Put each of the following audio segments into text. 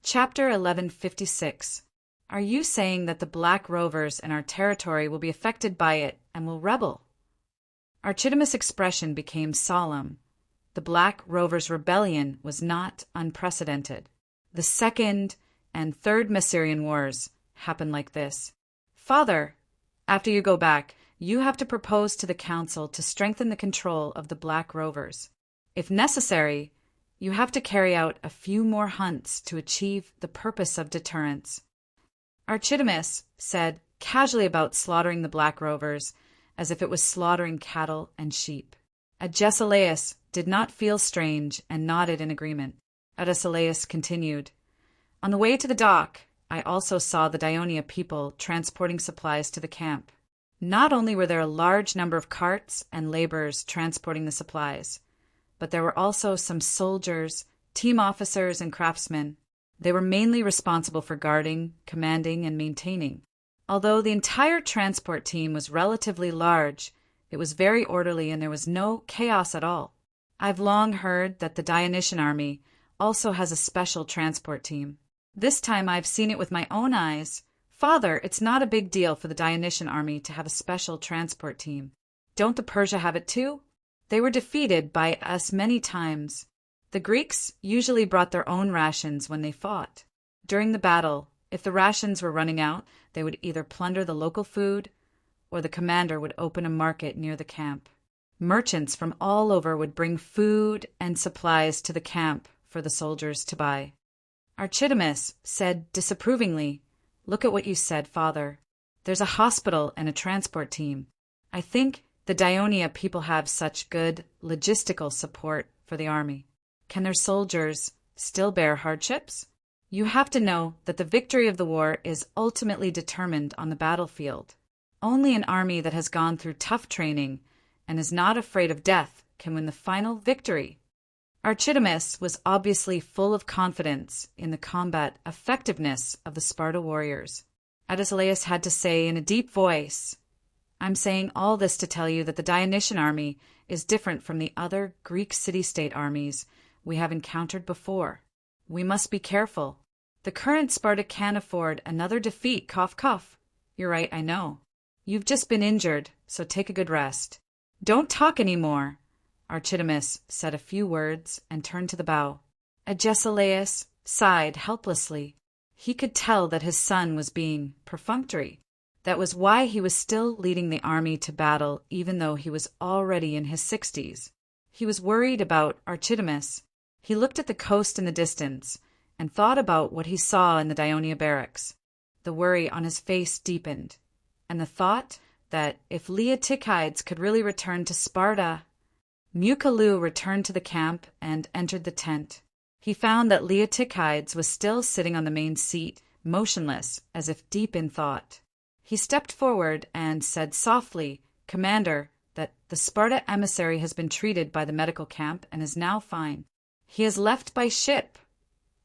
Chapter 1156. Are you saying that the Black Rovers in our territory will be affected by it and will rebel? Archidamus' expression became solemn. The Black Rovers' rebellion was not unprecedented. The Second and Third Massyrian Wars happened like this. Father, after you go back, you have to propose to the council to strengthen the control of the Black Rovers. If necessary, you have to carry out a few more hunts to achieve the purpose of deterrence. Archidamus said casually about slaughtering the Black Rovers, as if it was slaughtering cattle and sheep. Agesilaus did not feel strange and nodded in agreement. Agesilaus continued, On the way to the dock, I also saw the Dionia people transporting supplies to the camp. Not only were there a large number of carts and laborers transporting the supplies, but there were also some soldiers, team officers, and craftsmen. They were mainly responsible for guarding, commanding, and maintaining. Although the entire transport team was relatively large, it was very orderly and there was no chaos at all. I've long heard that the Dionysian army also has a special transport team. This time I've seen it with my own eyes. Father, it's not a big deal for the Dionysian army to have a special transport team. Don't the Persia have it too? They were defeated by us many times. The Greeks usually brought their own rations when they fought. During the battle, if the rations were running out, they would either plunder the local food, or the commander would open a market near the camp. Merchants from all over would bring food and supplies to the camp for the soldiers to buy. Archidamus said disapprovingly, Look at what you said, Father. There's a hospital and a transport team. I think the Dionia people have such good logistical support for the army. Can their soldiers still bear hardships? You have to know that the victory of the war is ultimately determined on the battlefield. Only an army that has gone through tough training and is not afraid of death can win the final victory. Archidamus was obviously full of confidence in the combat effectiveness of the Sparta warriors. Agesilaus had to say in a deep voice, I'm saying all this to tell you that the Dionysian army is different from the other Greek city-state armies we have encountered before. We must be careful. The current Sparta can't afford another defeat, cough, cough. You're right, I know. You've just been injured, so take a good rest. Don't talk any more. Archidamus said a few words and turned to the bow. Agesilaus sighed helplessly. He could tell that his son was being perfunctory. That was why he was still leading the army to battle even though he was already in his 60s. He was worried about Archidamus. He looked at the coast in the distance and thought about what he saw in the Dionia barracks. The worry on his face deepened, and the thought that if Leotychides could really return to Sparta. Mukaloo returned to the camp and entered the tent. He found that Leotychides was still sitting on the main seat, motionless, as if deep in thought. He stepped forward and said softly, Commander, that the Sparta emissary has been treated by the medical camp and is now fine. He has left by ship.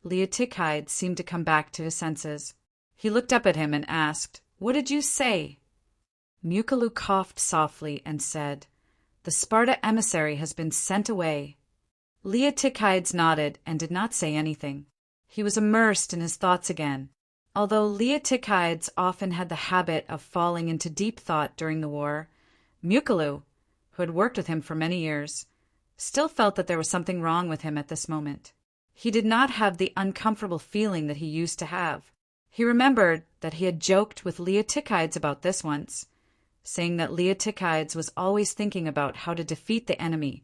Leotychides seemed to come back to his senses. He looked up at him and asked, What did you say? Mukaloo coughed softly and said, The Sparta emissary has been sent away. Leotychides nodded and did not say anything. He was immersed in his thoughts again. Although Leotychides often had the habit of falling into deep thought during the war, Mukaloo, who had worked with him for many years, still felt that there was something wrong with him at this moment. He did not have the uncomfortable feeling that he used to have. He remembered that he had joked with Leotychides about this once, saying that Leotychides was always thinking about how to defeat the enemy,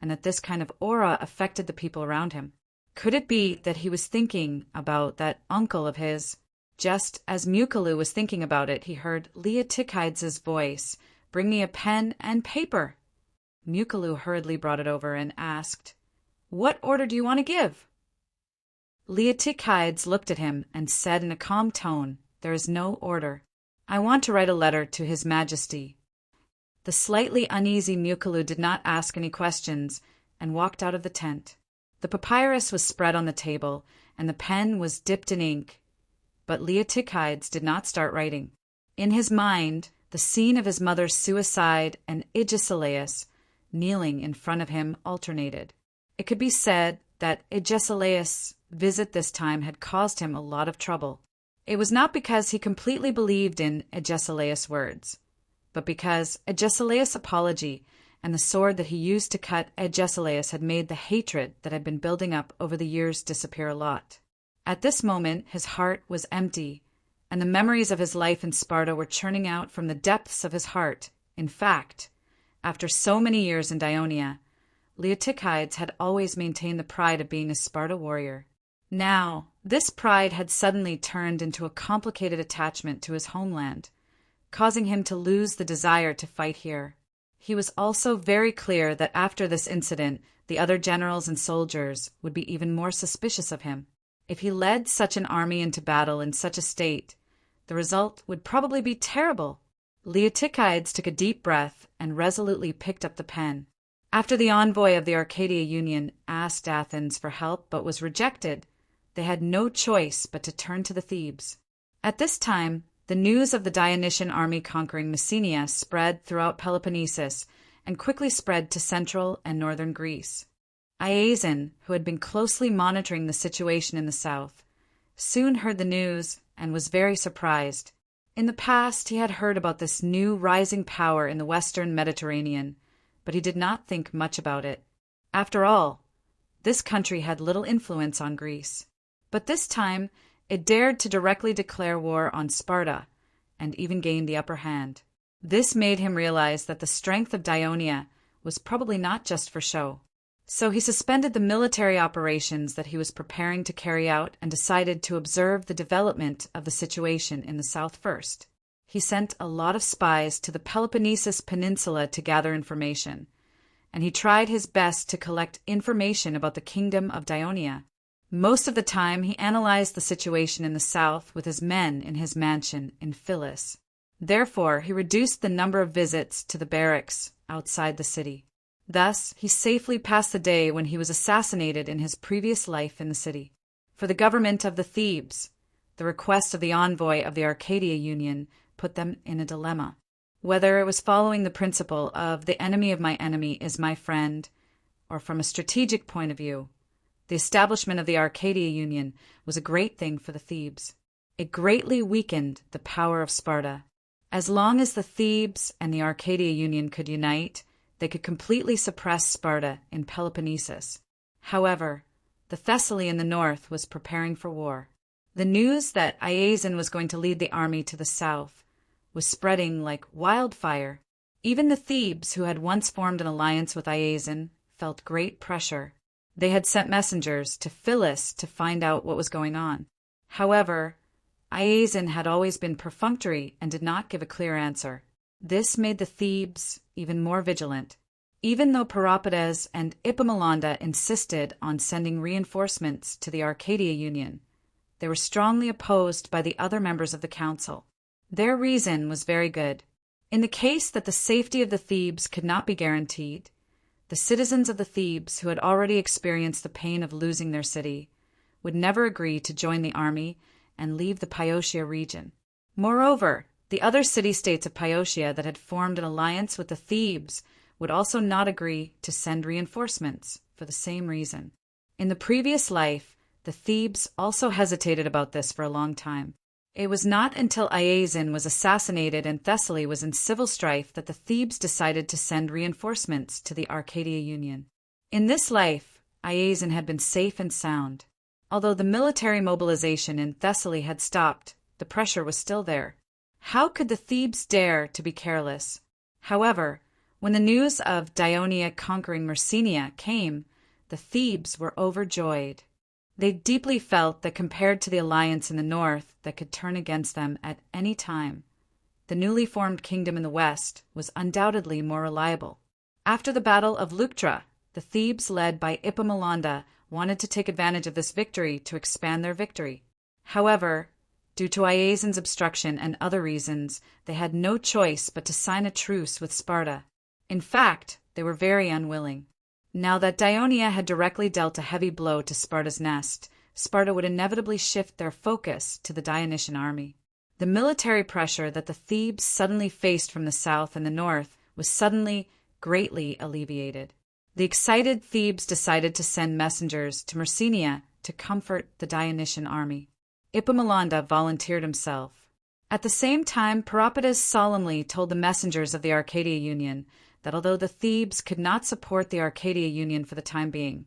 and that this kind of aura affected the people around him. Could it be that he was thinking about that uncle of his? Just as Mukaloo was thinking about it, he heard Leotychides' voice, Bring me a pen and paper. Mukaloo hurriedly brought it over and asked, What order do you want to give? Leotychides looked at him and said in a calm tone, There is no order. I want to write a letter to His Majesty. The slightly uneasy Mukaloo did not ask any questions and walked out of the tent. The papyrus was spread on the table and the pen was dipped in ink, but Leotychides did not start writing. In his mind, the scene of his mother's suicide and Agesilaus kneeling in front of him alternated. It could be said that Agesilaus visit this time had caused him a lot of trouble. It was not because he completely believed in Agesilaus' words, but because Agesilaus' apology and the sword that he used to cut Agesilaus had made the hatred that had been building up over the years disappear a lot. At this moment his heart was empty, and the memories of his life in Sparta were churning out from the depths of his heart. In fact, after so many years in Dionia, Leotychides had always maintained the pride of being a Sparta warrior. Now, this pride had suddenly turned into a complicated attachment to his homeland, causing him to lose the desire to fight here. He was also very clear that after this incident, the other generals and soldiers would be even more suspicious of him. If he led such an army into battle in such a state, the result would probably be terrible. Leotychides took a deep breath and resolutely picked up the pen. After the envoy of the Arcadia Union asked Athens for help but was rejected, they had no choice but to turn to the Thebes. At this time, the news of the Dionysian army conquering Messenia spread throughout Peloponnesus and quickly spread to central and northern Greece. Iason, who had been closely monitoring the situation in the south, soon heard the news and was very surprised. In the past, he had heard about this new rising power in the western Mediterranean, but he did not think much about it. After all, this country had little influence on Greece. But this time, it dared to directly declare war on Sparta, and even gained the upper hand. This made him realize that the strength of Dionia was probably not just for show. So he suspended the military operations that he was preparing to carry out and decided to observe the development of the situation in the south first. He sent a lot of spies to the Peloponnesus Peninsula to gather information, and he tried his best to collect information about the kingdom of Dionia. Most of the time, he analyzed the situation in the south with his men in his mansion in Phyllis. Therefore, he reduced the number of visits to the barracks outside the city. Thus, he safely passed the day when he was assassinated in his previous life in the city. For the government of the Thebes, the request of the envoy of the Arcadia Union put them in a dilemma. Whether it was following the principle of the enemy of my enemy is my friend, or from a strategic point of view, the establishment of the Arcadia Union was a great thing for the Thebes. It greatly weakened the power of Sparta. As long as the Thebes and the Arcadia Union could unite, they could completely suppress Sparta in Peloponnesus. However, the Thessaly in the north was preparing for war. The news that Iason was going to lead the army to the south was spreading like wildfire. Even the Thebes, who had once formed an alliance with Iason, felt great pressure. They had sent messengers to Phyllis to find out what was going on. However, Iason had always been perfunctory and did not give a clear answer. This made the Thebes even more vigilant. Even though Peropides and Epaminondas insisted on sending reinforcements to the Arcadia Union, they were strongly opposed by the other members of the council. Their reason was very good. In the case that the safety of the Thebes could not be guaranteed, the citizens of the Thebes, who had already experienced the pain of losing their city, would never agree to join the army and leave the Boeotia region. Moreover, the other city-states of Boeotia that had formed an alliance with the Thebes would also not agree to send reinforcements for the same reason. In the previous life, the Thebes also hesitated about this for a long time. It was not until Iason was assassinated and Thessaly was in civil strife that the Thebes decided to send reinforcements to the Arcadia Union. In this life, Iason had been safe and sound. Although the military mobilization in Thessaly had stopped, the pressure was still there. How could the Thebes dare to be careless? However, when the news of Dionia conquering Messenia came, the Thebes were overjoyed. They deeply felt that compared to the alliance in the north that could turn against them at any time, the newly formed kingdom in the west was undoubtedly more reliable. After the Battle of Leuctra, the Thebes led by Epaminondas wanted to take advantage of this victory to expand their victory. However, due to Iason's obstruction and other reasons, they had no choice but to sign a truce with Sparta. In fact, they were very unwilling. Now that Dionia had directly dealt a heavy blow to Sparta's nest, Sparta would inevitably shift their focus to the Dionysian army. The military pressure that the Thebes suddenly faced from the south and the north was suddenly greatly alleviated. The excited Thebes decided to send messengers to Messenia to comfort the Dionysian army. Epaminondas volunteered himself. At the same time, Peropidas solemnly told the messengers of the Arcadia Union that although the Thebes could not support the Arcadia Union for the time being,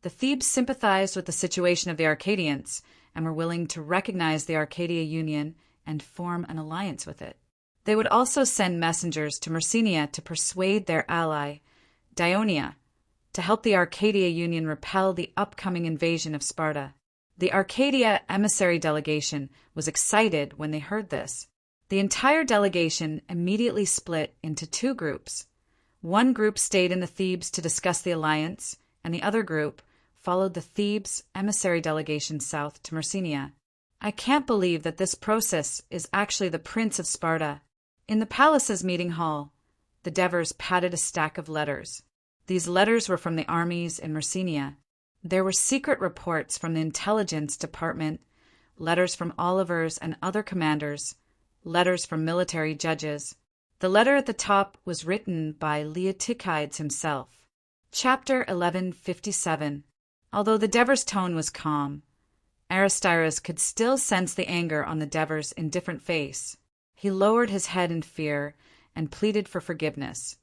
the Thebes sympathized with the situation of the Arcadians and were willing to recognize the Arcadia Union and form an alliance with it. They would also send messengers to Messenia to persuade their ally, Dionia, to help the Arcadia Union repel the upcoming invasion of Sparta. The Arcadia emissary delegation was excited when they heard this. The entire delegation immediately split into two groups. One group stayed in the Thebes to discuss the alliance, and the other group followed the Thebes emissary delegation south to Messenia. I can't believe that this process is actually the Prince of Sparta. In the palace's meeting hall, the Devers patted a stack of letters. These letters were from the armies in Messenia. There were secret reports from the intelligence department, letters from Olivers and other commanders, letters from military judges. The letter at the top was written by Leotychides himself. Chapter 1157. Although the Devers' tone was calm, Aristides could still sense the anger on the Devers' indifferent face. He lowered his head in fear and pleaded for forgiveness.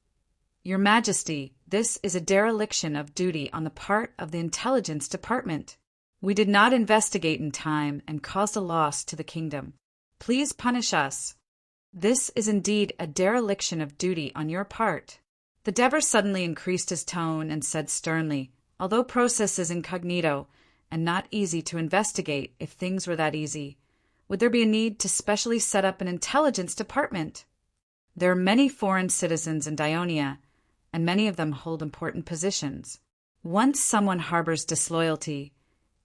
Your Majesty, this is a dereliction of duty on the part of the intelligence department. We did not investigate in time and caused a loss to the kingdom. Please punish us. This is indeed a dereliction of duty on your part. The Devers suddenly increased his tone and said sternly, although process is incognito and not easy to investigate if things were that easy, would there be a need to specially set up an intelligence department? There are many foreign citizens in Dionia, and many of them hold important positions. Once someone harbors disloyalty,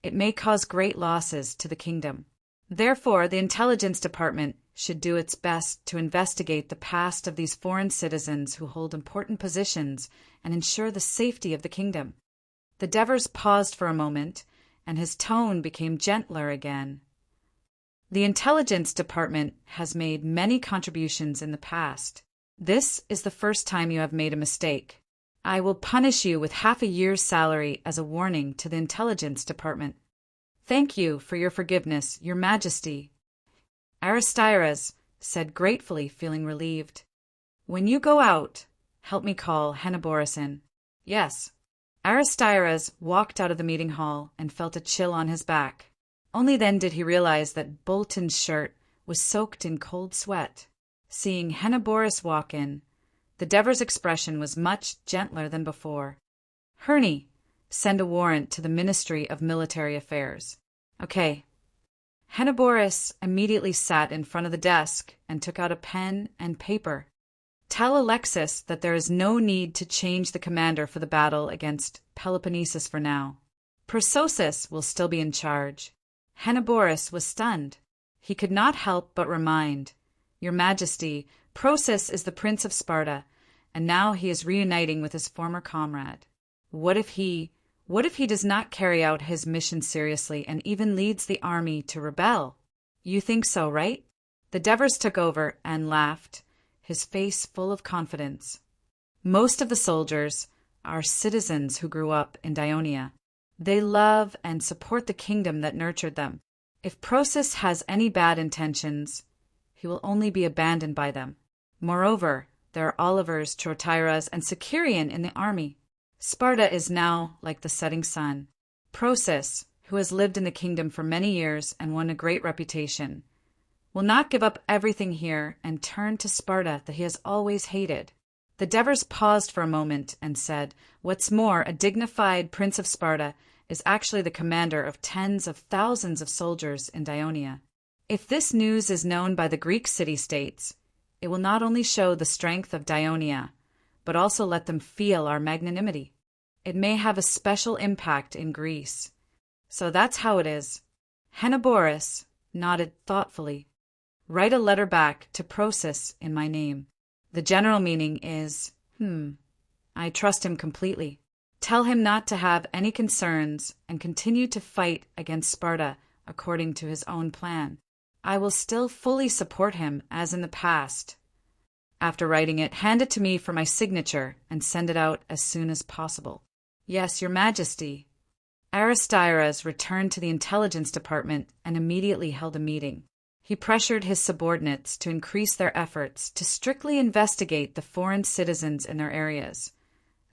it may cause great losses to the kingdom. Therefore, the intelligence department should do its best to investigate the past of these foreign citizens who hold important positions and ensure the safety of the kingdom. The Devers paused for a moment, and his tone became gentler again. The intelligence department has made many contributions in the past. This is the first time you have made a mistake. I will punish you with half a year's salary as a warning to the intelligence department. Thank you for your forgiveness, Your Majesty. Aristides said gratefully, feeling relieved. When you go out, help me call Henoboris in. Yes. Aristides walked out of the meeting hall and felt a chill on his back. Only then did he realize that Bolton's shirt was soaked in cold sweat. Seeing Henoboris walk in, the Devers' expression was much gentler than before. Herney, send a warrant to the Ministry of Military Affairs. Okay. Henoboris immediately sat in front of the desk and took out a pen and paper. Tell Alexis that there is no need to change the commander for the battle against Peloponnesus for now. Persosus will still be in charge. Henoboris was stunned. He could not help but remind, Your Majesty, Prosus is the Prince of Sparta, and now he is reuniting with his former comrade. What if he does not carry out his mission seriously and even leads the army to rebel? You think so, right? The Devers took over and laughed, his face full of confidence. Most of the soldiers are citizens who grew up in Dionia. They love and support the kingdom that nurtured them. If Prosus has any bad intentions, he will only be abandoned by them. Moreover, there are Olivers, Trotyras, and Sicerian in the army. Sparta is now like the setting sun. Prosus, who has lived in the kingdom for many years and won a great reputation, will not give up everything here and turn to Sparta that he has always hated. The Devers paused for a moment and said, What's more, a dignified Prince of Sparta is actually the commander of tens of thousands of soldiers in Dionia. If this news is known by the Greek city-states, it will not only show the strength of Dionia, but also let them feel our magnanimity. It may have a special impact in Greece. So that's how it is. Henoboris nodded thoughtfully. Write a letter back to Prosus in my name. The general meaning is, I trust him completely. Tell him not to have any concerns and continue to fight against Sparta according to his own plan. I will still fully support him as in the past. After writing it, hand it to me for my signature and send it out as soon as possible. Yes, Your Majesty. Aristides returned to the intelligence department and immediately held a meeting. He pressured his subordinates to increase their efforts to strictly investigate the foreign citizens in their areas,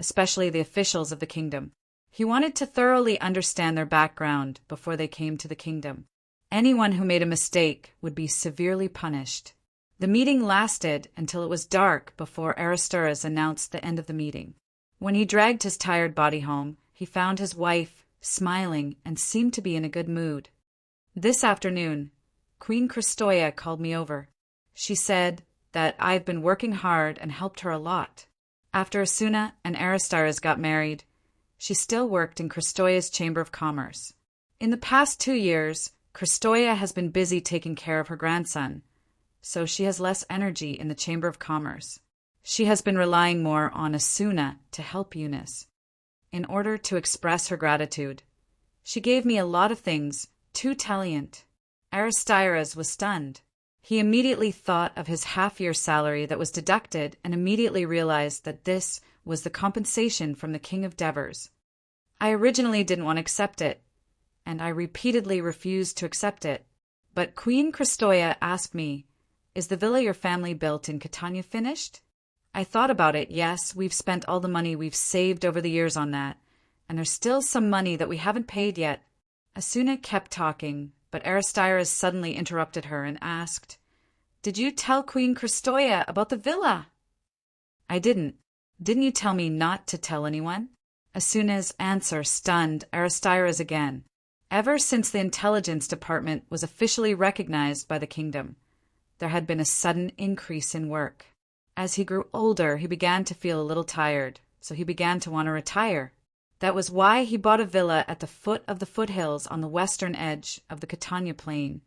especially the officials of the kingdom. He wanted to thoroughly understand their background before they came to the kingdom. Anyone who made a mistake would be severely punished. The meeting lasted until it was dark before Aristides announced the end of the meeting. When he dragged his tired body home, he found his wife smiling and seemed to be in a good mood. This afternoon, Queen Christoia called me over. She said that I've been working hard and helped her a lot. After Asuna and Aristides got married, she still worked in Christoia's Chamber of Commerce. In the past 2 years, Christoia has been busy taking care of her grandson, so she has less energy in the Chamber of Commerce. She has been relying more on Asuna to help Eunice. In order to express her gratitude, she gave me a lot of things, too talent. Aristides was stunned. He immediately thought of his half-year salary that was deducted and immediately realized that this was the compensation from the King of Devers. I originally didn't want to accept it, and I repeatedly refused to accept it. But Queen Christoia asked me, "Is the villa your family built in Catania finished?" I thought about it. Yes, we've spent all the money we've saved over the years on that, and there's still some money that we haven't paid yet. Asuna kept talking, but Aristides suddenly interrupted her and asked, "Did you tell Queen Christoia about the villa?" "I didn't. Didn't you tell me not to tell anyone?" Asuna's answer stunned Aristides again. Ever since the intelligence department was officially recognized by the kingdom, there had been a sudden increase in work. As he grew older, he began to feel a little tired, so he began to want to retire. That was why he bought a villa at the foot of the foothills on the western edge of the Catania plain,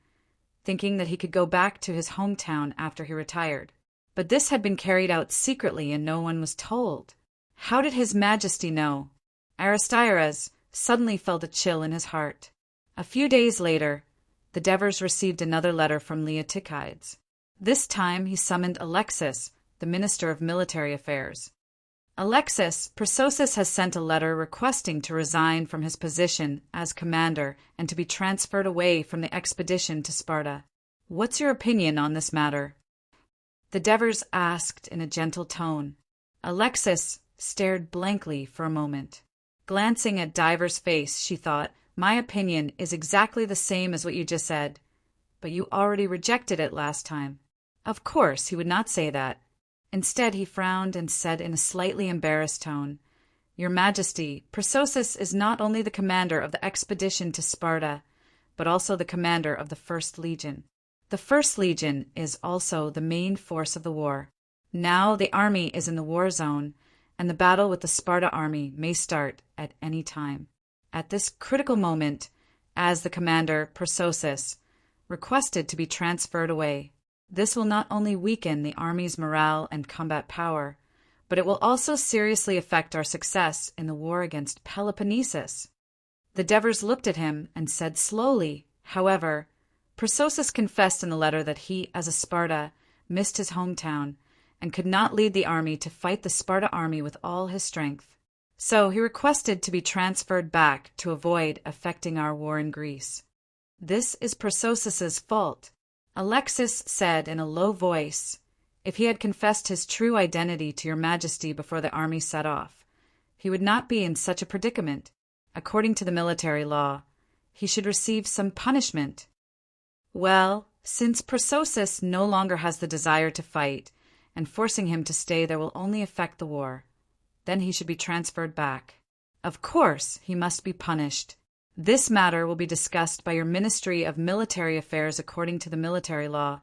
thinking that he could go back to his hometown after he retired. But this had been carried out secretly and no one was told. How did His Majesty know? Aristides suddenly felt a chill in his heart. A few days later, the Devers received another letter from Leotychides. This time he summoned Alexis, the Minister of Military Affairs. "Alexis, Persosus has sent a letter requesting to resign from his position as commander and to be transferred away from the expedition to Sparta. What's your opinion on this matter?" The Devers asked in a gentle tone. Alexis stared blankly for a moment. Glancing at Diver's face, she thought, "My opinion is exactly the same as what you just said, but you already rejected it last time." Of course, he would not say that. Instead, he frowned and said in a slightly embarrassed tone, "Your Majesty, Persosus is not only the commander of the expedition to Sparta, but also the commander of the First Legion. The First Legion is also the main force of the war. Now the army is in the war zone, and the battle with the Sparta army may start at any time. At this critical moment, as the commander, Persosus, requested to be transferred away, this will not only weaken the army's morale and combat power, but it will also seriously affect our success in the war against Peloponnesus." The Devers looked at him and said slowly, however, Persosus confessed in the letter that he, as a Sparta, missed his hometown and could not lead the army to fight the Sparta army with all his strength. So he requested to be transferred back to avoid affecting our war in Greece. This is Persosus's fault. Alexis said in a low voice, "If he had confessed his true identity to your Majesty before the army set off, he would not be in such a predicament. According to the military law, he should receive some punishment." "Well, since Persosus no longer has the desire to fight, and forcing him to stay there will only affect the war, then he should be transferred back. Of course, he must be punished. This matter will be discussed by your Ministry of Military Affairs according to the military law,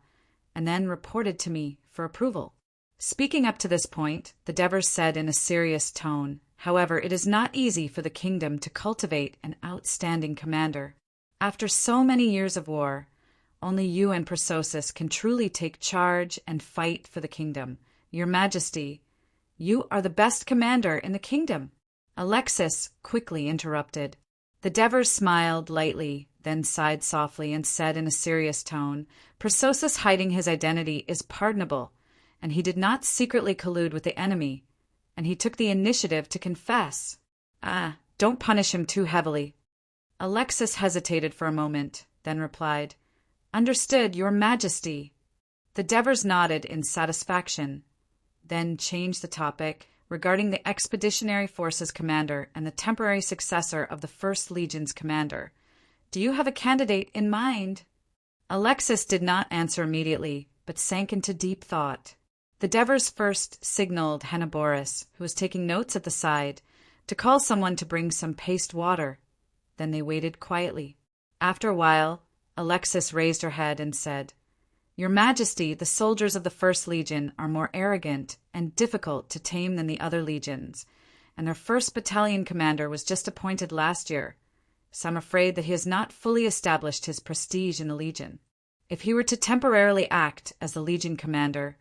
and then reported to me for approval." Speaking up to this point, the Devers said in a serious tone, "However, it is not easy for the kingdom to cultivate an outstanding commander. After so many years of war, only you and Persosus can truly take charge and fight for the kingdom. Your Majesty, you are the best commander in the kingdom." Alexis quickly interrupted. The Devers smiled lightly, then sighed softly and said in a serious tone, "Persosus hiding his identity is pardonable, and he did not secretly collude with the enemy, and he took the initiative to confess. Don't punish him too heavily. Alexis hesitated for a moment, then replied, "Understood, Your Majesty." The Devers nodded in satisfaction, then changed the topic regarding the Expeditionary Forces commander and the temporary successor of the First Legion's commander. "Do you have a candidate in mind?" Alexis did not answer immediately, but sank into deep thought. The Devers first signaled Henneborus, who was taking notes at the side, to call someone to bring some paste water. Then they waited quietly. After a while, Alexis raised her head and said, "Your Majesty, the soldiers of the First Legion are more arrogant and difficult to tame than the other legions, and their first battalion commander was just appointed last year, so I'm afraid that he has not fully established his prestige in the Legion. If he were to temporarily act as the Legion commander,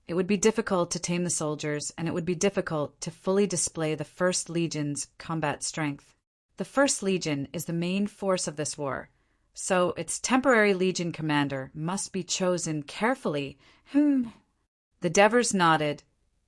it would be difficult to tame the soldiers, and it would be difficult to fully display the First Legion's combat strength. The First Legion is the main force of this war, so its temporary Legion commander must be chosen carefully." The Devers nodded,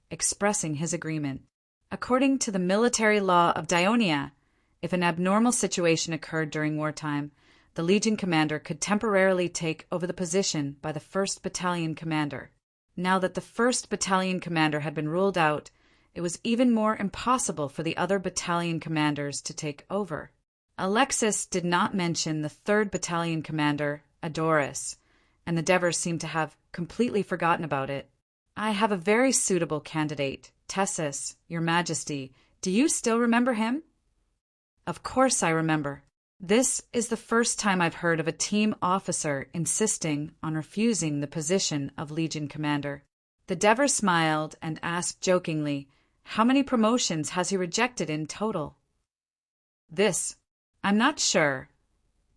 expressing his agreement. According to the military law of Dionia, if an abnormal situation occurred during wartime, the Legion commander could temporarily take over the position by the 1st Battalion commander. Now that the 1st Battalion commander had been ruled out, it was even more impossible for the other battalion commanders to take over. Alexis did not mention the 3rd Battalion commander, Adoris, and the Devers seemed to have completely forgotten about it. "I have a very suitable candidate, Tessus, Your Majesty. Do you still remember him?" "Of course I remember. This is the first time I've heard of a team officer insisting on refusing the position of Legion commander." The Devers smiled and asked jokingly, "How many promotions has he rejected in total?" "This. I'm not sure,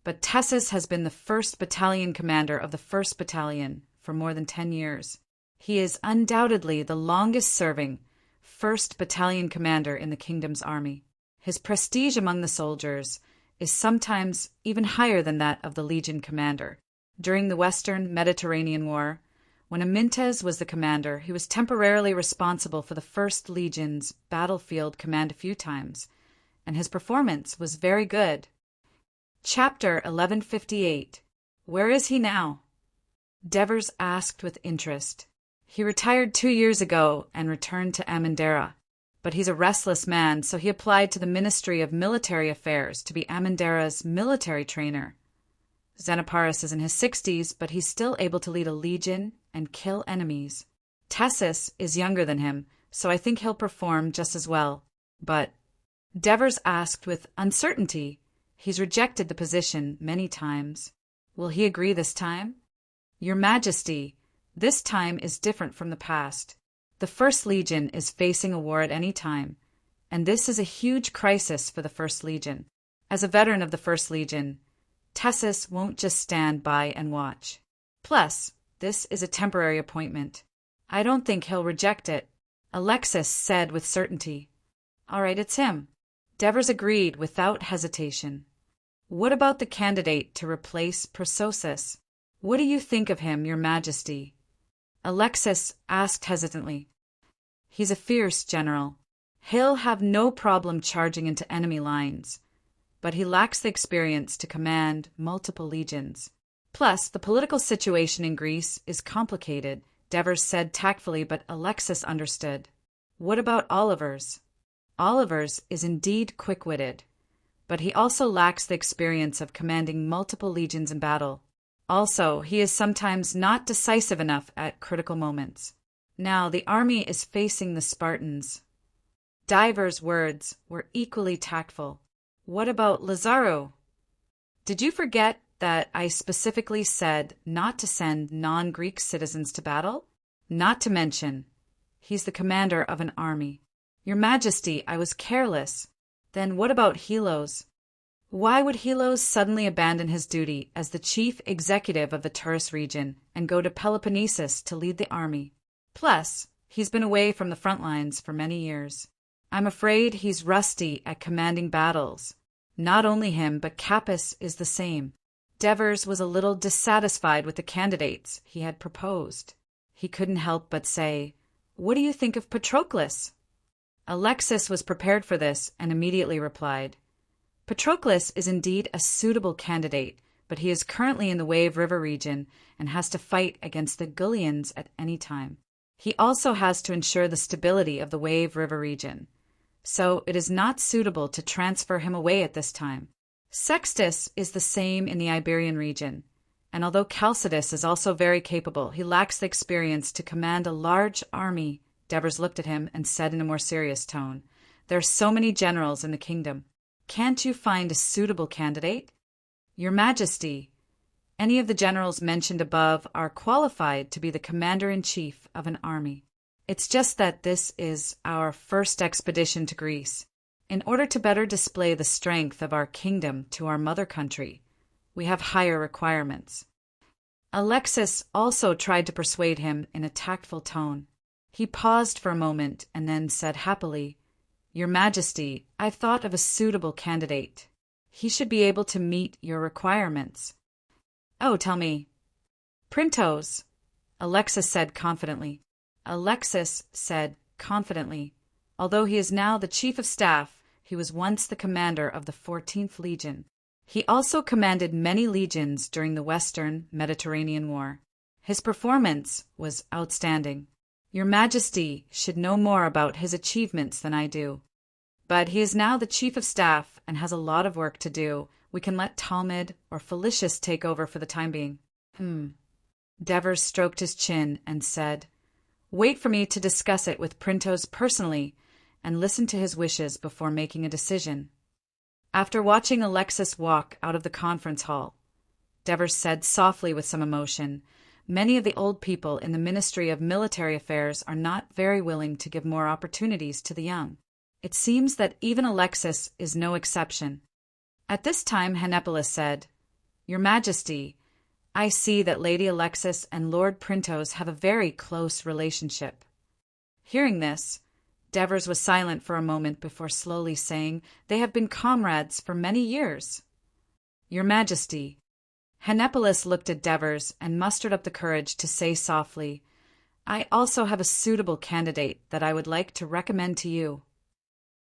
but Tessus has been the 1st Battalion commander of the 1st Battalion for more than 10 years. He is undoubtedly the longest-serving 1st Battalion commander in the kingdom's army. His prestige among the soldiers is sometimes even higher than that of the Legion commander. During the Western Mediterranean War, when Amyntas was the commander, he was temporarily responsible for the 1st Legion's battlefield command a few times, and his performance was very good." Chapter 1158. Where is he now? Devers asked with interest. "He retired 2 years ago and returned to Amandera. But he's a restless man, so he applied to the Ministry of Military Affairs to be Amandera's military trainer. Xenoparus is in his 60s, but he's still able to lead a legion and kill enemies. Tessus is younger than him, so I think he'll perform just as well. But," Devers asked with uncertainty, "he's rejected the position many times. Will he agree this time?" "Your Majesty, this time is different from the past. The First Legion is facing a war at any time, and this is a huge crisis for the First Legion. As a veteran of the First Legion, Tessus won't just stand by and watch. Plus, this is a temporary appointment. I don't think he'll reject it," Alexis said with certainty. "All right, it's him." Devers agreed without hesitation. "What about the candidate to replace Persosus? What do you think of him, Your Majesty?" Alexis asked hesitantly. "He's a fierce general. He'll have no problem charging into enemy lines, but he lacks the experience to command multiple legions. Plus, the political situation in Greece is complicated," Devers said tactfully, but Alexis understood. "What about Olivers?" "Olivers is indeed quick-witted, but he also lacks the experience of commanding multiple legions in battle. Also, he is sometimes not decisive enough at critical moments. Now, the army is facing the Spartans." Divers' words were equally tactful. "What about Lazaro?" "Did you forget that I specifically said not to send non-Greek citizens to battle? Not to mention, he's the commander of an army." "Your Majesty, I was careless." "Then what about Helos?" "Why would Helos suddenly abandon his duty as the chief executive of the Turris region and go to Peloponnesus to lead the army? Plus, he's been away from the front lines for many years. I'm afraid he's rusty at commanding battles. Not only him, but Capys is the same." Devers was a little dissatisfied with the candidates he had proposed. He couldn't help but say, "What do you think of Patroclus?" Alexis was prepared for this and immediately replied, Patroclus is indeed a suitable candidate, but he is currently in the Wave River region and has to fight against the Gullians at any time. He also has to ensure the stability of the Wave River region, so it is not suitable to transfer him away at this time. Sextus is the same in the Iberian region, and although Chalcidius is also very capable, he lacks the experience to command a large army. Devers looked at him and said in a more serious tone, "There are so many generals in the kingdom. Can't you find a suitable candidate?" "Your Majesty, any of the generals mentioned above are qualified to be the commander-in-chief of an army. It's just that this is our first expedition to Greece. In order to better display the strength of our kingdom to our mother country, we have higher requirements." Alexis also tried to persuade him in a tactful tone. He paused for a moment and then said happily, "Your Majesty, I've thought of a suitable candidate. He should be able to meet your requirements." "Oh, tell me." "Printos," Alexis said confidently. Although he is now the chief of staff, he was once the commander of the 14th Legion. He also commanded many legions during the Western Mediterranean War. His performance was outstanding. Your Majesty should know more about his achievements than I do. But he is now the chief of staff and has a lot of work to do. We can let Talmud or Felicius take over for the time being. Devers stroked his chin and said, "Wait for me to discuss it with Printos personally and listen to his wishes before making a decision." After watching Alexis walk out of the conference hall, Devers said softly with some emotion, "Many of the old people in the Ministry of Military Affairs are not very willing to give more opportunities to the young. It seems that even Alexis is no exception." At this time Hennepolis said, "Your Majesty, I see that Lady Alexis and Lord Printos have a very close relationship." Hearing this, Devers was silent for a moment before slowly saying, "They have been comrades for many years." "Your Majesty." Hennepolis looked at Devers and mustered up the courage to say softly, "I also have a suitable candidate that I would like to recommend to you."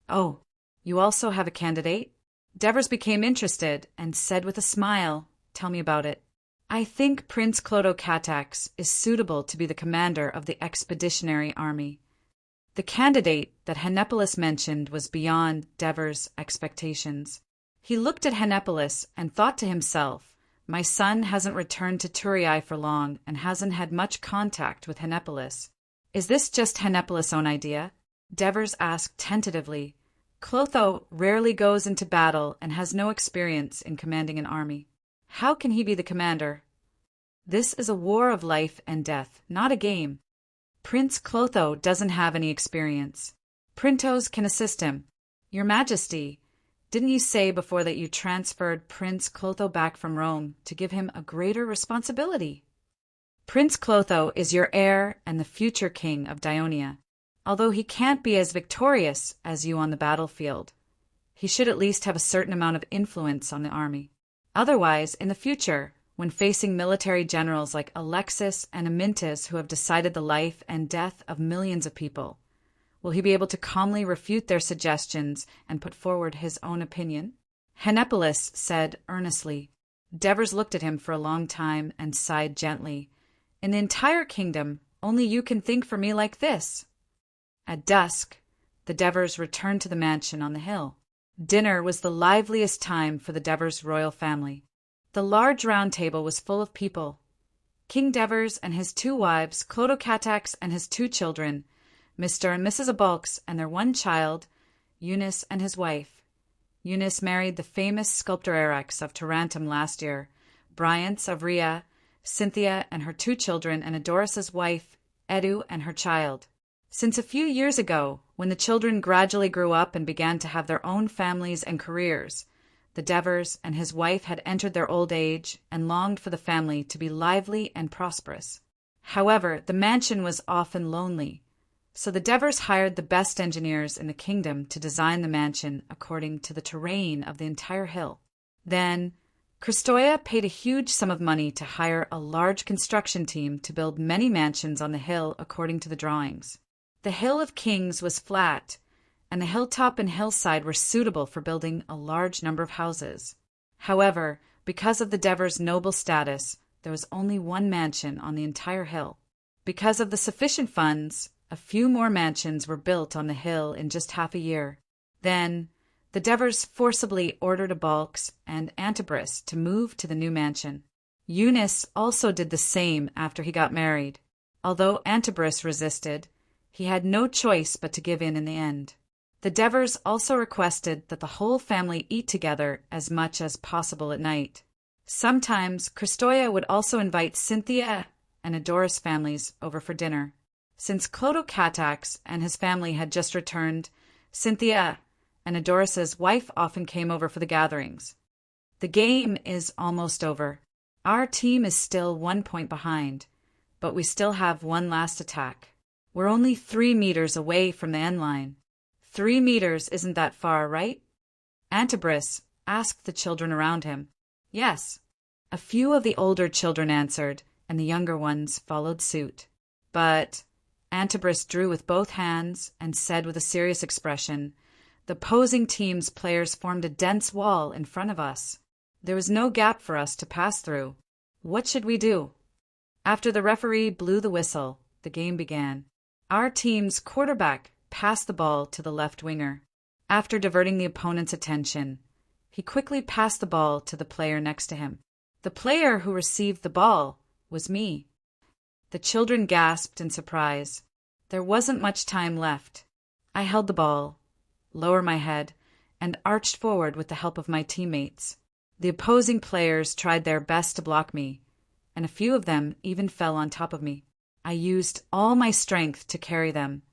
"Oh, you also have a candidate?" Devers became interested and said with a smile, "Tell me about it." "I think Prince Clotocatax is suitable to be the commander of the expeditionary army." The candidate that Hennepolis mentioned was beyond Devers' expectations. He looked at Hennepolis and thought to himself, "My son hasn't returned to Turiae for long and hasn't had much contact with Hennepolis. Is this just Hennepolis' own idea?" Devers asked tentatively. "Clotho rarely goes into battle and has no experience in commanding an army. How can he be the commander? This is a war of life and death, not a game. Prince Clotho doesn't have any experience. Printos can assist him. Your Majesty, didn't you say before that you transferred Prince Clotho back from Rome to give him a greater responsibility?" "Prince Clotho is your heir and the future king of Dionia. Although he can't be as victorious as you on the battlefield, he should at least have a certain amount of influence on the army. Otherwise, in the future, when facing military generals like Alexis and Amyntas who have decided the life and death of millions of people, will he be able to calmly refute their suggestions and put forward his own opinion?" Hennepolis said earnestly. Devers looked at him for a long time and sighed gently. "In the entire kingdom, only you can think for me like this." At dusk, the Devers returned to the mansion on the hill. Dinner was the liveliest time for the Devers royal family. The large round table was full of people. King Devers and his 2 wives, Clotocatax and his 2 children, Mr. and Mrs. Abalx and their 1 child, Eunice and his wife. Eunice married the famous sculptor Arax of Tarentum last year, Bryant's of Rhea, Cynthia and her 2 children, and Adoris's wife, Edu, and her child. Since a few years ago, when the children gradually grew up and began to have their own families and careers, the Devers and his wife had entered their old age and longed for the family to be lively and prosperous. However, the mansion was often lonely, so the Devers hired the best engineers in the kingdom to design the mansion according to the terrain of the entire hill. Then, Christoia paid a huge sum of money to hire a large construction team to build many mansions on the hill according to the drawings. The Hill of Kings was flat, and the hilltop and hillside were suitable for building a large number of houses. However, because of the Devers' noble status, there was only one mansion on the entire hill. Because of the sufficient funds, a few more mansions were built on the hill in just half a year. Then, the Devers forcibly ordered Abalks and Antibris to move to the new mansion. Eunice also did the same after he got married. Although Antibris resisted, he had no choice but to give in the end. The Devers also requested that the whole family eat together as much as possible at night. Sometimes Christoia would also invite Cynthia and Adoris' families over for dinner. Since Clodocatax and his family had just returned, Cynthia and Adoris's wife often came over for the gatherings. The game is almost over. Our team is still 1 point behind, but we still have one last attack. We're only 3 meters away from the end line. 3 meters isn't that far, right? Antibris asked the children around him. Yes. A few of the older children answered, and the younger ones followed suit. But Antibris drew with both hands and said with a serious expression, "The opposing team's players formed a dense wall in front of us. There was no gap for us to pass through. What should we do?" After the referee blew the whistle, the game began. Our team's quarterback passed the ball to the left winger. After diverting the opponent's attention, he quickly passed the ball to the player next to him. The player who received the ball was me. The children gasped in surprise. There wasn't much time left. I held the ball, lowered my head, and arched forward with the help of my teammates. The opposing players tried their best to block me, and a few of them even fell on top of me. I used all my strength to carry them,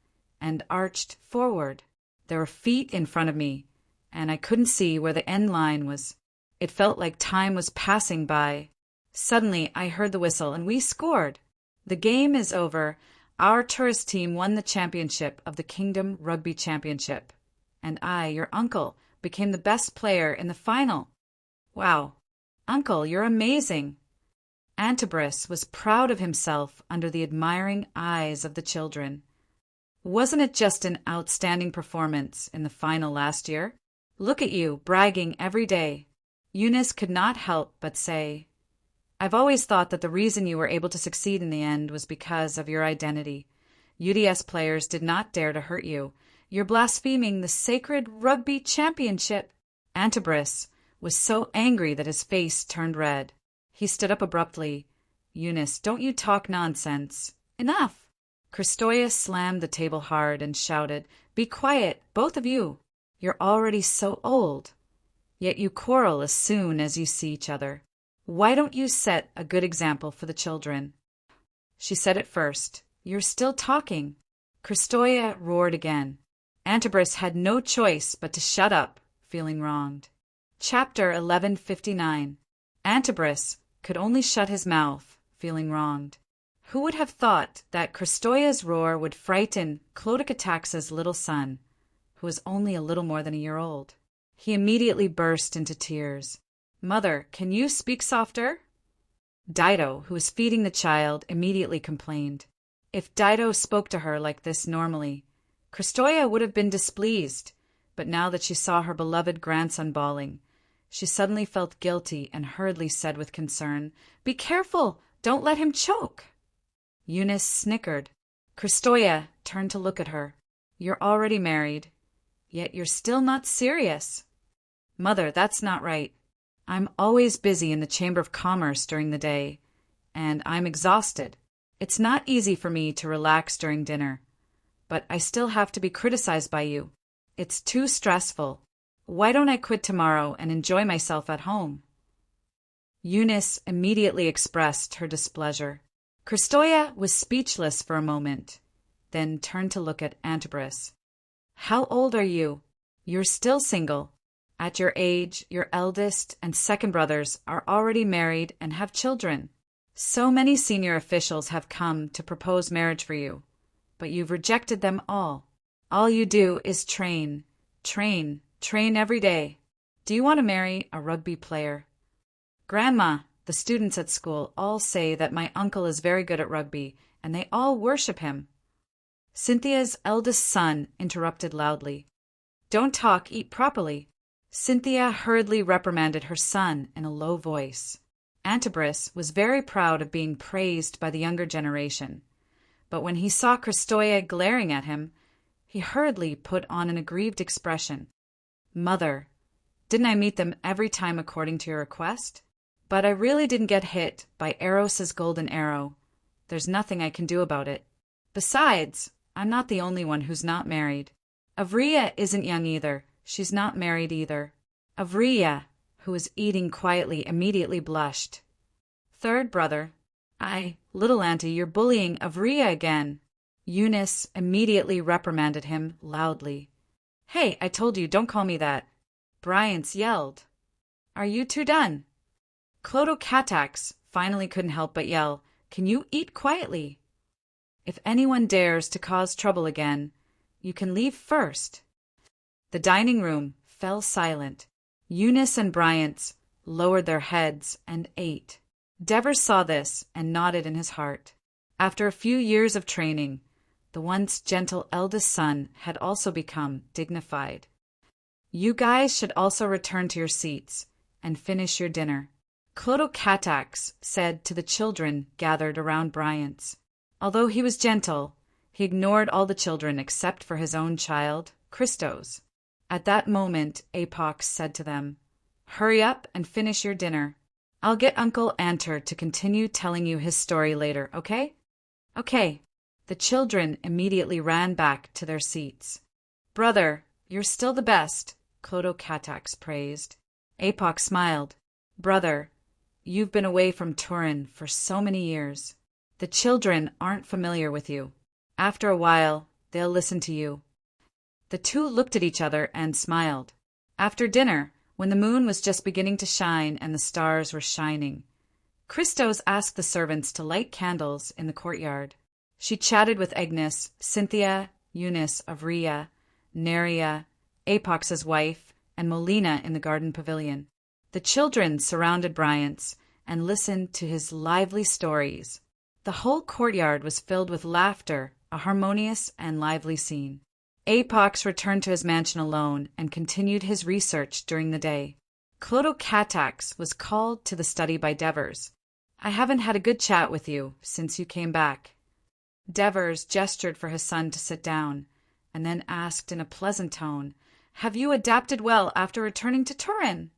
and arched forward. There were feet in front of me, and I couldn't see where the end line was. It felt like time was passing by. Suddenly, I heard the whistle, and we scored. The game is over. Our tourist team won the championship of the Kingdom Rugby Championship, and I, your uncle, became the best player in the final. Wow. Uncle, you're amazing. Antibris was proud of himself under the admiring eyes of the children. Wasn't it just an outstanding performance in the final last year? Look at you, bragging every day. Eunice could not help but say, "I've always thought that the reason you were able to succeed in the end was because of your identity. UDS players did not dare to hurt you. You're blaspheming the sacred rugby championship." Antibris was so angry that his face turned red. He stood up abruptly. "Eunice, don't you talk nonsense. Enough." Christoia slammed the table hard and shouted, "Be quiet, both of you. You're already so old. Yet you quarrel as soon as you see each other. Why don't you set a good example for the children?" She said it first. "You're still talking." Christoia roared again. Antibris had no choice but to shut up, feeling wronged. Chapter 1159. Antibris could only shut his mouth, feeling wronged. Who would have thought that Christoia's roar would frighten Clodocatax's little son, who was only a little more than a year old? He immediately burst into tears. "Mother, can you speak softer?" Dido, who was feeding the child, immediately complained. If Dido spoke to her like this normally, Christoia would have been displeased, but now that she saw her beloved grandson bawling, she suddenly felt guilty and hurriedly said with concern, "Be careful! Don't let him choke!" Eunice snickered. Christoia turned to look at her. "You're already married, yet you're still not serious." "Mother, that's not right. I'm always busy in the Chamber of Commerce during the day, and I'm exhausted. It's not easy for me to relax during dinner, but I still have to be criticized by you. It's too stressful. Why don't I quit tomorrow and enjoy myself at home?" Eunice immediately expressed her displeasure. Christoia was speechless for a moment, then turned to look at Antibris. "How old are you? You're still single. At your age, your eldest and second brothers are already married and have children. So many senior officials have come to propose marriage for you, but you've rejected them all. All you do is train, train, train every day. Do you want to marry a rugby player?" "Grandma, the students at school all say that my uncle is very good at rugby, and they all worship him." Cynthia's eldest son interrupted loudly. Don't talk, eat properly. Cynthia hurriedly reprimanded her son in a low voice. Antibris was very proud of being praised by the younger generation, but when he saw Christoia glaring at him, he hurriedly put on an aggrieved expression. Mother, didn't I meet them every time according to your request? But I really didn't get hit by Eros's golden arrow. There's nothing I can do about it. Besides, I'm not the only one who's not married. Avria isn't young either. She's not married either. Avria, who was eating quietly, immediately blushed. Third brother, little auntie, you're bullying Avria again. Eunice immediately reprimanded him loudly. Hey, I told you, don't call me that. Bryance yelled. Are you two done? Clodocatax finally couldn't help but yell, Can you eat quietly? If anyone dares to cause trouble again, you can leave first. The dining room fell silent. Eunice and Bryance lowered their heads and ate. Devers saw this and nodded in his heart. After a few years of training, the once gentle eldest son had also become dignified. You guys should also return to your seats and finish your dinner, Clodocatax said to the children gathered around Bryance. Although he was gentle, he ignored all the children except for his own child, Christos. At that moment, Apox said to them, Hurry up and finish your dinner. I'll get Uncle Anter to continue telling you his story later, okay? Okay. The children immediately ran back to their seats. Brother, you're still the best, Clodocatax praised. Apox smiled. Brother, you've been away from Turin for so many years. The children aren't familiar with you. After a while, they'll listen to you. The two looked at each other and smiled. After dinner, when the moon was just beginning to shine and the stars were shining, Christos asked the servants to light candles in the courtyard. She chatted with Agnes, Cynthia, Eunice, Avria, Neria, Apox's wife, and Molina in the garden pavilion. The children surrounded Bryance and listened to his lively stories. The whole courtyard was filled with laughter, a harmonious and lively scene. Apox returned to his mansion alone and continued his research during the day. Clodocatax was called to the study by Devers. I haven't had a good chat with you since you came back. Devers gestured for his son to sit down, and then asked in a pleasant tone, Have you adapted well after returning to Turin?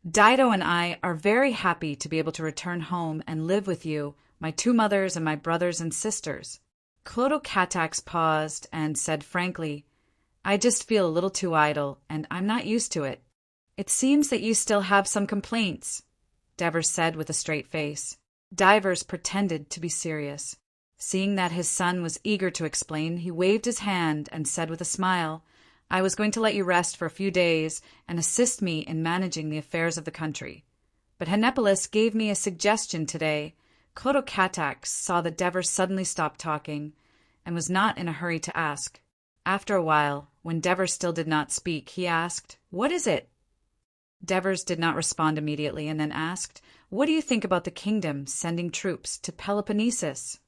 Dido and I are very happy to be able to return home and live with you, my two mothers and my brothers and sisters. Clodocatax paused and said frankly, I just feel a little too idle, and I'm not used to it. It seems that you still have some complaints, Devers said with a straight face. Divers pretended to be serious. Seeing that his son was eager to explain, he waved his hand and said with a smile, I was going to let you rest for a few days and assist me in managing the affairs of the country. But Henepolis gave me a suggestion today. Clodocatax saw that Devers suddenly stopped talking and was not in a hurry to ask. After a while, when Devers still did not speak, he asked, What is it? Devers did not respond immediately and then asked, What do you think about the kingdom sending troops to Peloponnesus?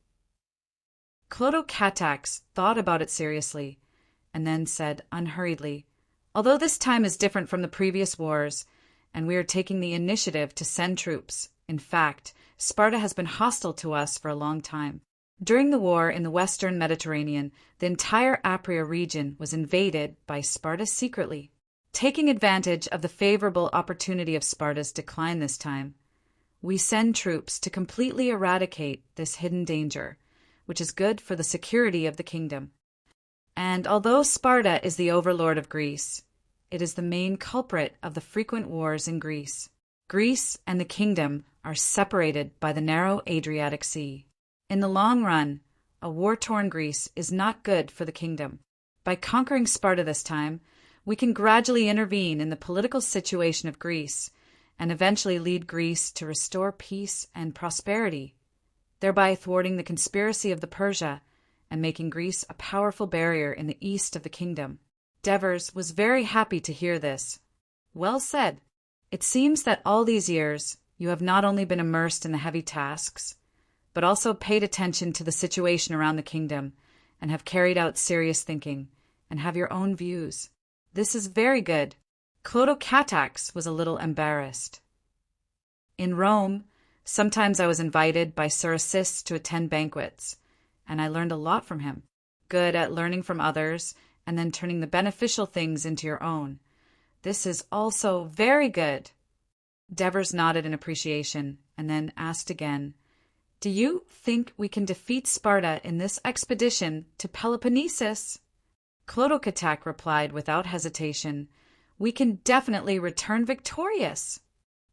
Clodocatax thought about it seriously, and then said unhurriedly, Although this time is different from the previous wars, and we are taking the initiative to send troops, in fact, Sparta has been hostile to us for a long time. During the war in the western Mediterranean, the entire Apria region was invaded by Sparta secretly. Taking advantage of the favorable opportunity of Sparta's decline this time, we send troops to completely eradicate this hidden danger, which is good for the security of the kingdom. And although Sparta is the overlord of Greece, it is the main culprit of the frequent wars in Greece. Greece and the kingdom are separated by the narrow Adriatic Sea. In the long run, a war-torn Greece is not good for the kingdom. By conquering Sparta this time, we can gradually intervene in the political situation of Greece and eventually lead Greece to restore peace and prosperity, thereby thwarting the conspiracy of the Persia and making Greece a powerful barrier in the east of the kingdom. Devers was very happy to hear this. Well said. It seems that all these years you have not only been immersed in the heavy tasks, but also paid attention to the situation around the kingdom and have carried out serious thinking and have your own views. This is very good. Clodocatax was a little embarrassed. In Rome, sometimes I was invited by Sir Assis to attend banquets, and I learned a lot from him. Good at learning from others and then turning the beneficial things into your own. This is also very good. Devers nodded in appreciation and then asked again, "Do you think we can defeat Sparta in this expedition to Peloponnesus?" Clodocatac replied without hesitation, "We can definitely return victorious."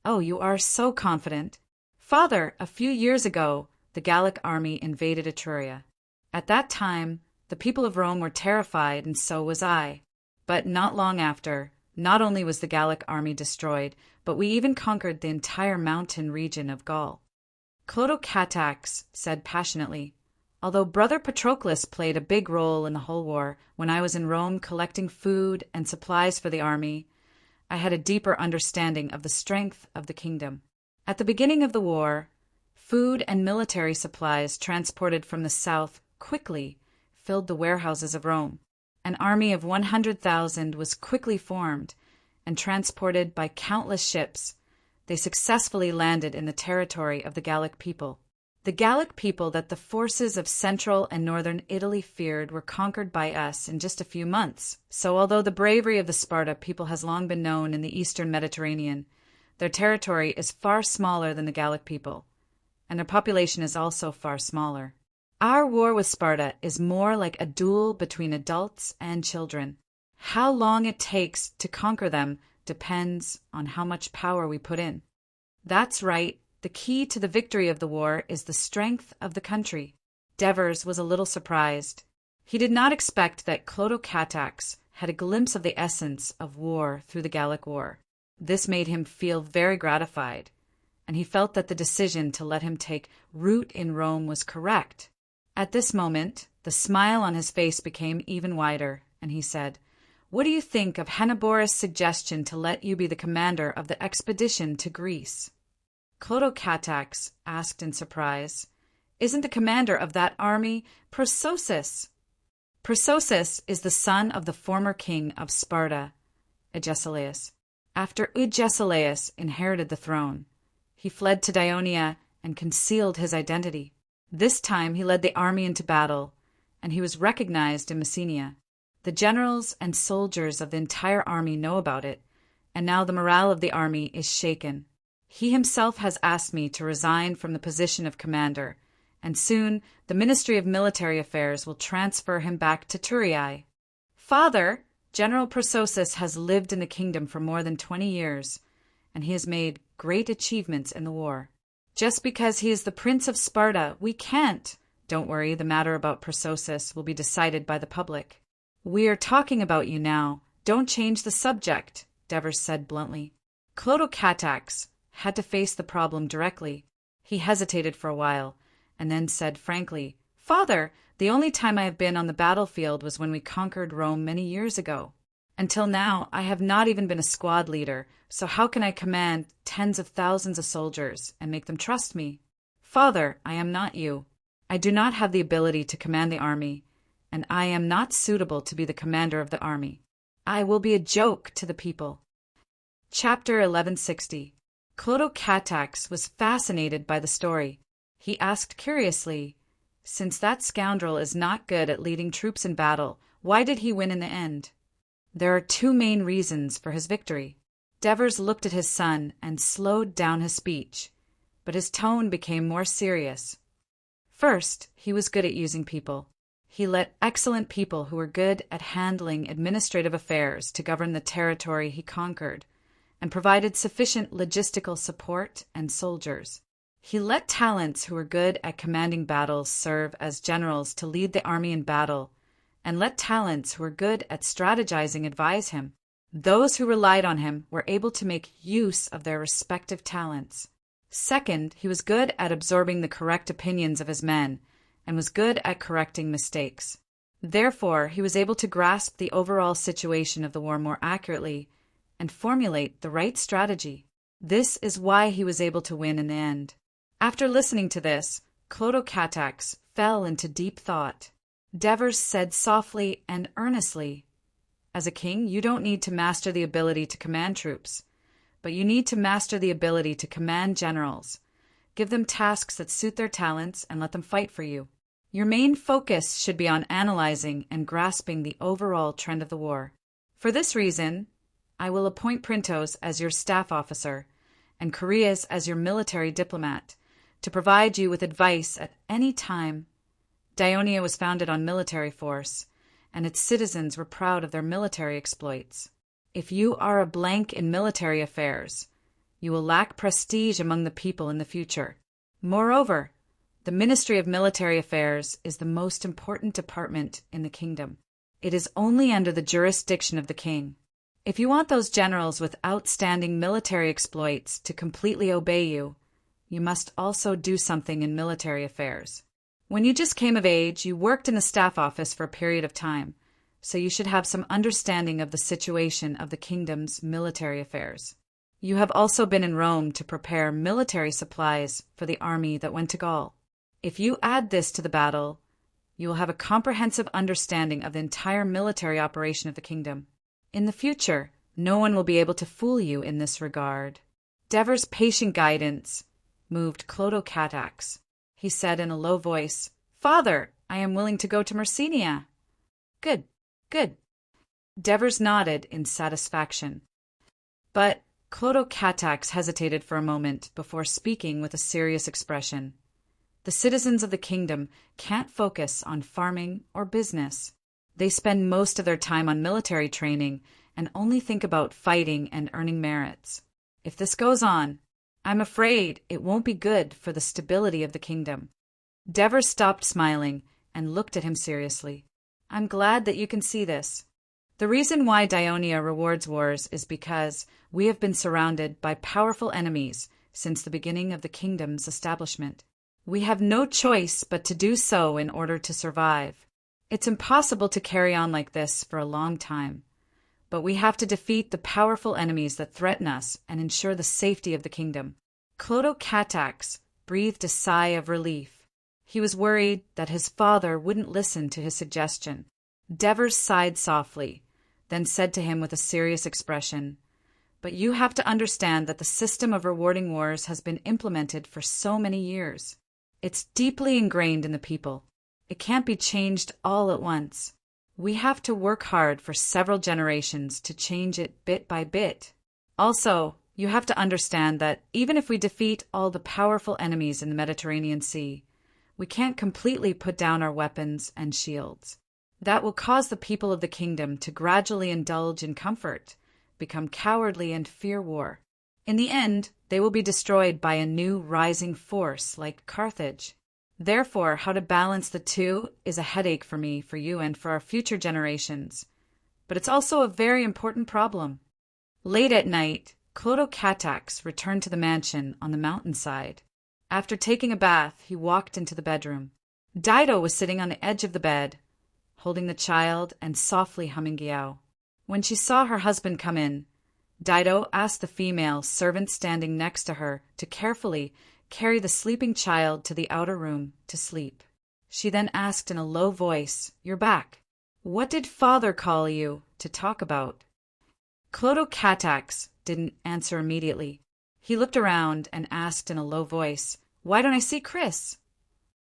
"Oh, you are so confident." "Father, a few years ago, the Gallic army invaded Etruria. At that time, the people of Rome were terrified, and so was I. But not long after, not only was the Gallic army destroyed, but we even conquered the entire mountain region of Gaul." Clodocatax said passionately, "Although Brother Patroclus played a big role in the whole war, when I was in Rome collecting food and supplies for the army, I had a deeper understanding of the strength of the kingdom. At the beginning of the war, food and military supplies transported from the south quickly filled the warehouses of Rome. An army of 100,000 was quickly formed, and transported by countless ships, they successfully landed in the territory of the Gallic people. The Gallic people that the forces of central and northern Italy feared were conquered by us in just a few months. So although the bravery of the Sparta people has long been known in the eastern Mediterranean, their territory is far smaller than the Gallic people, and their population is also far smaller. Our war with Sparta is more like a duel between adults and children. How long it takes to conquer them depends on how much power we put in." "That's right. The key to the victory of the war is the strength of the country." Devers was a little surprised. He did not expect that Clodocatax had a glimpse of the essence of war through the Gallic War. This made him feel very gratified, and he felt that the decision to let him take root in Rome was correct. At this moment, the smile on his face became even wider, and he said, "What do you think of Henneborus' suggestion to let you be the commander of the expedition to Greece?" Clodocatax asked in surprise, "Isn't the commander of that army Prososus?" "Prososus is the son of the former king of Sparta, Agesilaus. After Agesilaus inherited the throne, he fled to Ionia and concealed his identity. This time he led the army into battle, and he was recognized in Messenia. The generals and soldiers of the entire army know about it, and now the morale of the army is shaken. He himself has asked me to resign from the position of commander, and soon the Ministry of Military Affairs will transfer him back to Turiae." "Father, General Prososus has lived in the kingdom for more than 20 years, and he has made great achievements in the war. Just because he is the Prince of Sparta, we can't—" "Don't worry, the matter about Prososus will be decided by the public." "We are talking about you now. Don't change the subject," Devers said bluntly. Clodocatax had to face the problem directly. He hesitated for a while, and then said frankly, "Father, the only time I have been on the battlefield was when we conquered Rome many years ago. Until now, I have not even been a squad leader, so how can I command tens of thousands of soldiers and make them trust me? Father, I am not you. I do not have the ability to command the army, and I am not suitable to be the commander of the army. I will be a joke to the people." Chapter 1160. Clodocatax was fascinated by the story. He asked curiously, "Since that scoundrel is not good at leading troops in battle, why did he win in the end?" "There are two main reasons for his victory." Devers looked at his son and slowed down his speech, but his tone became more serious. First, he was good at using people. He let excellent people who were good at handling administrative affairs to govern the territory he conquered, and provided sufficient logistical support and soldiers. He let talents who were good at commanding battles serve as generals to lead the army in battle, and let talents who were good at strategizing advise him. Those who relied on him were able to make use of their respective talents. Second, he was good at absorbing the correct opinions of his men, and was good at correcting mistakes. Therefore, he was able to grasp the overall situation of the war more accurately and formulate the right strategy. This is why he was able to win in the end. After listening to this, Clodocatax fell into deep thought. Devers said softly and earnestly, As a king, you don't need to master the ability to command troops, but you need to master the ability to command generals. Give them tasks that suit their talents and let them fight for you. Your main focus should be on analyzing and grasping the overall trend of the war. For this reason, I will appoint Printos as your staff officer and Koreas as your military diplomat to provide you with advice at any time. Dionia was founded on military force, and its citizens were proud of their military exploits. If you are a blank in military affairs, you will lack prestige among the people in the future. Moreover, the Ministry of Military Affairs is the most important department in the kingdom. It is only under the jurisdiction of the king. If you want those generals with outstanding military exploits to completely obey you, you must also do something in military affairs. When you just came of age, you worked in the staff office for a period of time, so you should have some understanding of the situation of the kingdom's military affairs. You have also been in Rome to prepare military supplies for the army that went to Gaul. If you add this to the battle, you will have a comprehensive understanding of the entire military operation of the kingdom. In the future, no one will be able to fool you in this regard. Dever's patient guidance moved Clodocatax. He said in a low voice, "Father, I am willing to go to Myrcenia." "Good, good." Devers nodded in satisfaction. But Clodocatax hesitated for a moment before speaking with a serious expression. The citizens of the kingdom can't focus on farming or business. They spend most of their time on military training and only think about fighting and earning merits. If this goes on, I'm afraid it won't be good for the stability of the kingdom. Devers stopped smiling and looked at him seriously. I'm glad that you can see this. The reason why Dionia rewards wars is because we have been surrounded by powerful enemies since the beginning of the kingdom's establishment. We have no choice but to do so in order to survive. It's impossible to carry on like this for a long time, but we have to defeat the powerful enemies that threaten us and ensure the safety of the kingdom. Clodocatax breathed a sigh of relief. He was worried that his father wouldn't listen to his suggestion. Devers sighed softly, then said to him with a serious expression, "But you have to understand that the system of rewarding wars has been implemented for so many years. It's deeply ingrained in the people. It can't be changed all at once. We have to work hard for several generations to change it bit by bit. Also, you have to understand that even if we defeat all the powerful enemies in the Mediterranean Sea, we can't completely put down our weapons and shields. That will cause the people of the kingdom to gradually indulge in comfort, become cowardly and fear war. In the end, they will be destroyed by a new rising force like Carthage. Therefore, how to balance the two is a headache for me, for you, and for our future generations. But it's also a very important problem." Late at night, Clodocatax returned to the mansion on the mountainside. After taking a bath, he walked into the bedroom. Dido was sitting on the edge of the bed, holding the child and softly humming Giao. When she saw her husband come in, Dido asked the female servant standing next to her to carefully carry the sleeping child to the outer room to sleep. She then asked in a low voice, "You're back. What did father call you to talk about?" Clodocatax didn't answer immediately. He looked around and asked in a low voice, "Why don't I see Chris?"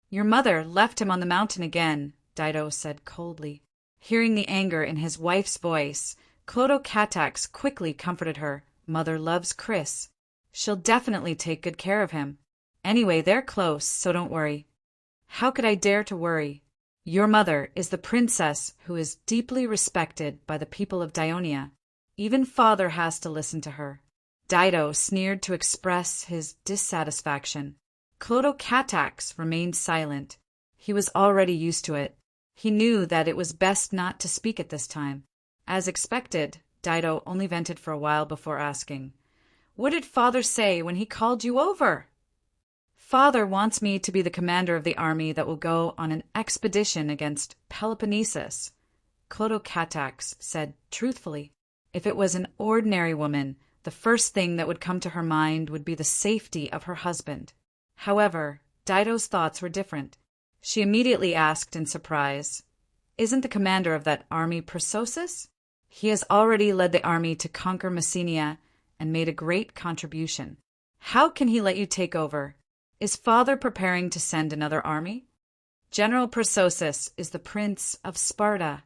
"Your mother left him on the mountain again," Dido said coldly. Hearing the anger in his wife's voice, Clodocatax quickly comforted her. "Mother loves Chris. She'll definitely take good care of him. Anyway, they're close, so don't worry." "How could I dare to worry? Your mother is the princess who is deeply respected by the people of Dionia. Even father has to listen to her." Dido sneered to express his dissatisfaction. Clodocatax remained silent. He was already used to it. He knew that it was best not to speak at this time. As expected, Dido only vented for a while before asking, "What did father say when he called you over?" "Father wants me to be the commander of the army that will go on an expedition against Peloponnesus," Clodocatax said truthfully. If it was an ordinary woman, the first thing that would come to her mind would be the safety of her husband. However, Dido's thoughts were different. She immediately asked in surprise, "Isn't the commander of that army Persosus?" He has already led the army to conquer Messenia and made a great contribution. How can he let you take over? Is father preparing to send another army? General Persosus is the prince of Sparta.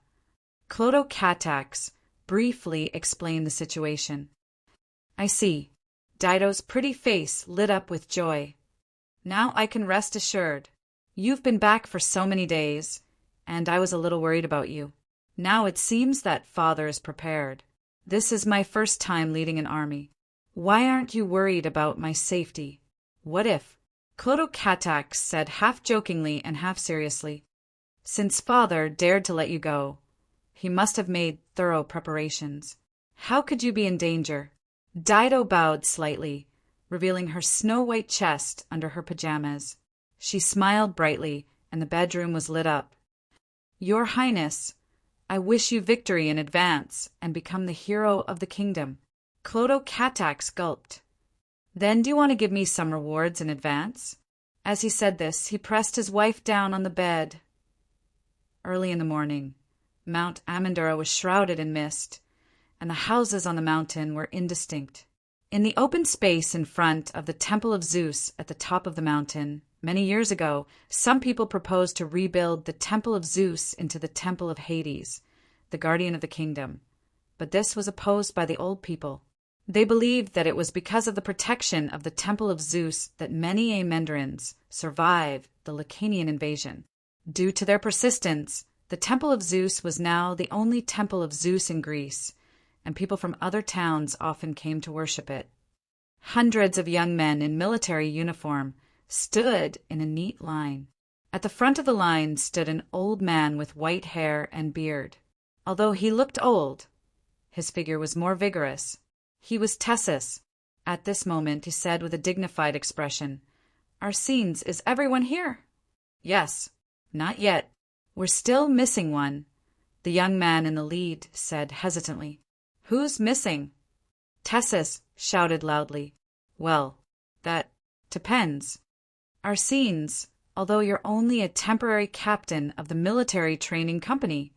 Clotocatax briefly explained the situation. I see. Dido's pretty face lit up with joy. Now I can rest assured. You've been back for so many days, and I was a little worried about you. Now it seems that father is prepared. This is my first time leading an army. Why aren't you worried about my safety? What if? Clotocatax said half jokingly and half seriously. Since father dared to let you go, he must have made thorough preparations. How could you be in danger? Dido bowed slightly, revealing her snow-white chest under her pajamas. She smiled brightly, and the bedroom was lit up. Your Highness, I wish you victory in advance and become the hero of the kingdom. Clotocatax gulped. Then do you want to give me some rewards in advance? As he said this, he pressed his wife down on the bed. Early in the morning, Mount Amandura was shrouded in mist, and the houses on the mountain were indistinct. In the open space in front of the Temple of Zeus at the top of the mountain, many years ago, some people proposed to rebuild the Temple of Zeus into the Temple of Hades, the guardian of the kingdom. But this was opposed by the old people. They believed that it was because of the protection of the Temple of Zeus that many Amandurans survived the Lacanian invasion. Due to their persistence, the Temple of Zeus was now the only Temple of Zeus in Greece, and people from other towns often came to worship it. Hundreds of young men in military uniform stood in a neat line. At the front of the line stood an old man with white hair and beard. Although he looked old, his figure was more vigorous. He was Tessus. At this moment he said with a dignified expression, Arsenes, is everyone here? Yes. Not yet. We're still missing one, the young man in the lead said hesitantly. Who's missing? Tessus shouted loudly. Well, that depends. Arsenes, although you're only a temporary captain of the military training company.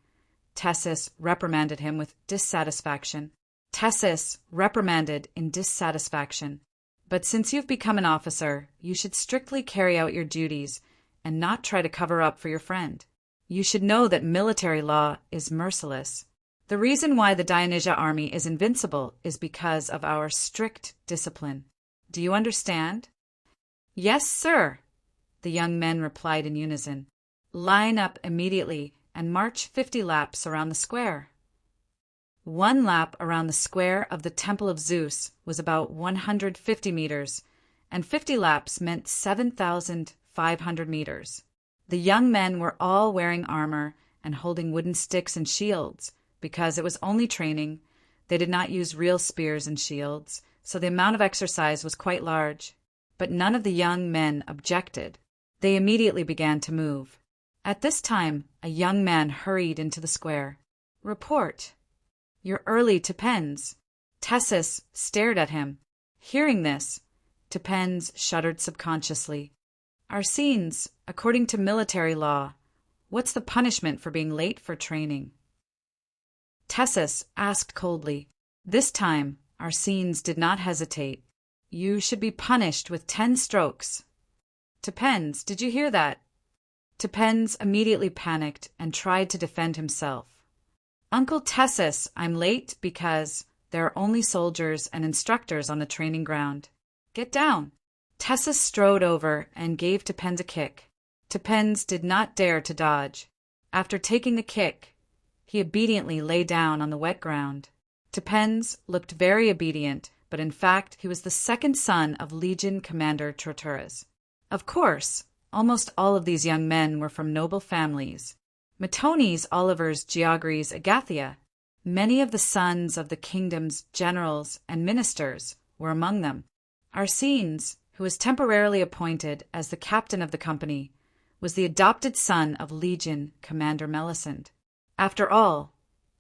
Tessus reprimanded him with dissatisfaction. Tessus reprimanded in dissatisfaction. But since you've become an officer, you should strictly carry out your duties and not try to cover up for your friend. You should know that military law is merciless. The reason why the Dionysia army is invincible is because of our strict discipline. Do you understand? Yes, sir, the young men replied in unison. Line up immediately and march 50 laps around the square. 1 lap around the square of the Temple of Zeus was about 150 meters, and 50 laps meant 7,500 meters. The young men were all wearing armor and holding wooden sticks and shields. Because it was only training, they did not use real spears and shields, so the amount of exercise was quite large. But none of the young men objected. They immediately began to move. At this time, a young man hurried into the square. Report. You're early, Tepens. Tessus stared at him. Hearing this, Tepens shuddered subconsciously. Arsenes, according to military law, what's the punishment for being late for training? Tessus asked coldly. This time, Arsenes did not hesitate. You should be punished with 10 strokes. Tepens, did you hear that? Tepens immediately panicked and tried to defend himself. Uncle Tessus, I'm late because there are only soldiers and instructors on the training ground. Get down. Tessus strode over and gave Tepens a kick. Tepens did not dare to dodge. After taking the kick, he obediently lay down on the wet ground. Tepens looked very obedient, but in fact he was the second son of Legion Commander Troturus. Of course, almost all of these young men were from noble families. Metones, Oliver's, Georges, Agathia. Many of the sons of the kingdom's generals and ministers were among them. Arsenes, who was temporarily appointed as the captain of the company, was the adopted son of Legion Commander Melisande. After all,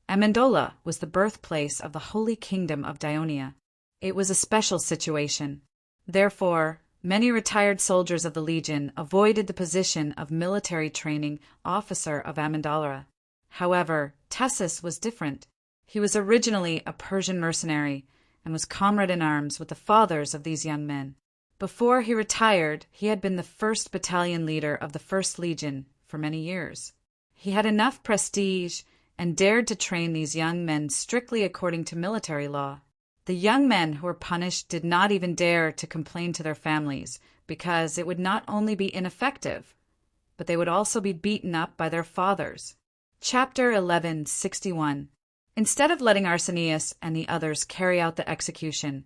Amendola was the birthplace of the Holy Kingdom of Dionia. It was a special situation. Therefore, many retired soldiers of the Legion avoided the position of military training officer of Amendola. However, Tessus was different. He was originally a Persian mercenary and was comrade in arms with the fathers of these young men. Before he retired, he had been the first battalion leader of the First Legion for many years. He had enough prestige and dared to train these young men strictly according to military law. The young men who were punished did not even dare to complain to their families, because it would not only be ineffective, but they would also be beaten up by their fathers. Chapter 1161. Instead of letting Arsenius and the others carry out the execution,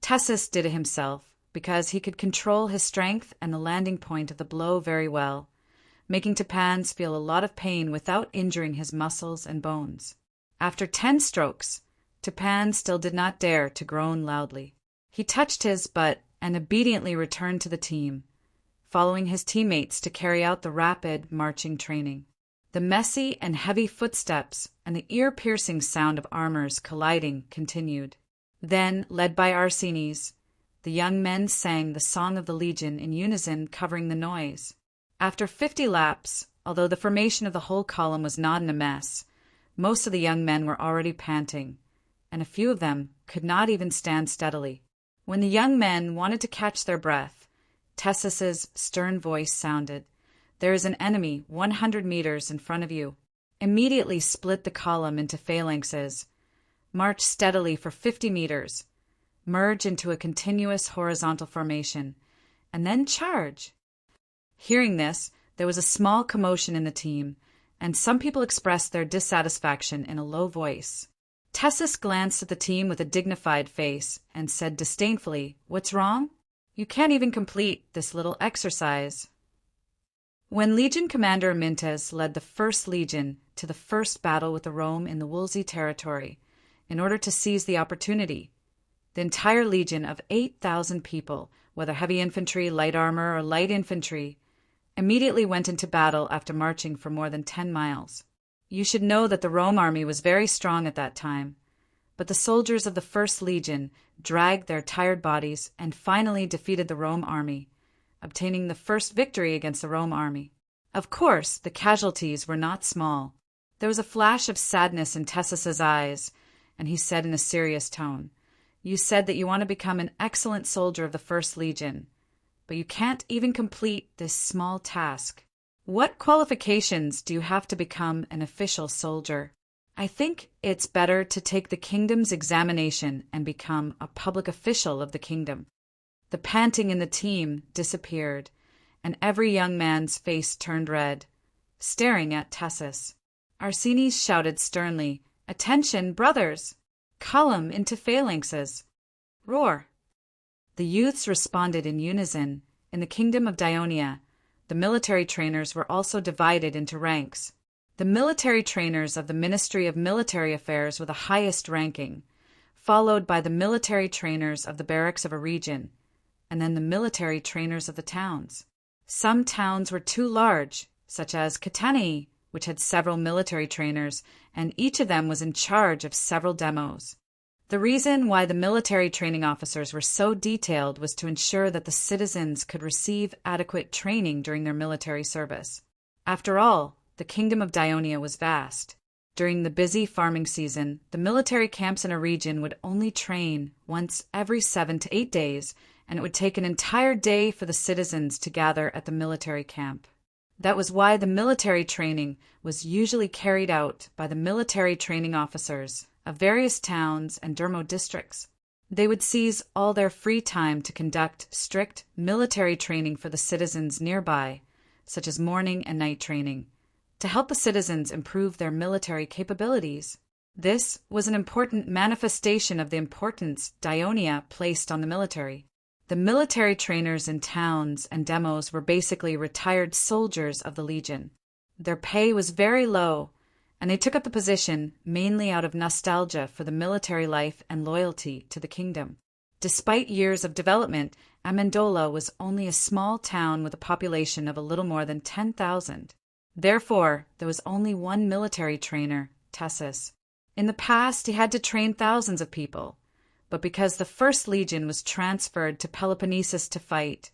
Tessus did it himself, because he could control his strength and the landing point of the blow very well, making Tepans feel a lot of pain without injuring his muscles and bones. After 10 strokes, Tepans still did not dare to groan loudly. He touched his butt and obediently returned to the team, following his teammates to carry out the rapid marching training. The messy and heavy footsteps and the ear-piercing sound of armors colliding continued. Then, led by Arsenius, the young men sang the Song of the Legion in unison, covering the noise. After 50 laps, although the formation of the whole column was not in a mess, most of the young men were already panting, and a few of them could not even stand steadily. When the young men wanted to catch their breath, Tessus's stern voice sounded, "There is an enemy 100 meters in front of you. Immediately split the column into phalanxes. March steadily for 50 meters. Merge into a continuous horizontal formation, and then charge." Hearing this, there was a small commotion in the team, and some people expressed their dissatisfaction in a low voice. Tessus glanced at the team with a dignified face and said disdainfully, "What's wrong? You can't even complete this little exercise." When Legion Commander Amyntas led the First Legion to the first battle with the Rome in the Wolsey territory, in order to seize the opportunity, the entire legion of 8,000 people, whether heavy infantry, light armor, or light infantry, immediately went into battle after marching for more than 10 miles. You should know that the Rome army was very strong at that time, but the soldiers of the First Legion dragged their tired bodies and finally defeated the Rome army, obtaining the first victory against the Rome army. Of course, the casualties were not small. There was a flash of sadness in Tessus's eyes, and he said in a serious tone, "You said that you want to become an excellent soldier of the First Legion, but you can't even complete this small task. What qualifications do you have to become an official soldier? I think it's better to take the kingdom's examination and become a public official of the kingdom." The panting in the team disappeared, and every young man's face turned red, staring at Tessus. Arsenius shouted sternly, "Attention, brothers! Column into phalanxes! Roar!" The youths responded in unison. In the kingdom of Dionia, the military trainers were also divided into ranks. The military trainers of the Ministry of Military Affairs were the highest ranking, followed by the military trainers of the barracks of a region, and then the military trainers of the towns. Some towns were too large, such as Catanae, which had several military trainers, and each of them was in charge of several demos. The reason why the military training officers were so detailed was to ensure that the citizens could receive adequate training during their military service. After all, the kingdom of Dionia was vast. During the busy farming season, the military camps in a region would only train once every 7 to 8 days, and it would take an entire day for the citizens to gather at the military camp. That was why the military training was usually carried out by the military training officers of various towns and dermo districts. They would seize all their free time to conduct strict military training for the citizens nearby, such as morning and night training, to help the citizens improve their military capabilities. This was an important manifestation of the importance Dionia placed on the military. The military trainers in towns and demos were basically retired soldiers of the Legion. Their pay was very low, and they took up the position mainly out of nostalgia for the military life and loyalty to the kingdom. Despite years of development, Amendola was only a small town with a population of a little more than 10,000. Therefore, there was only one military trainer, Tessus. In the past, he had to train thousands of people, but because the First Legion was transferred to Peloponnesus to fight,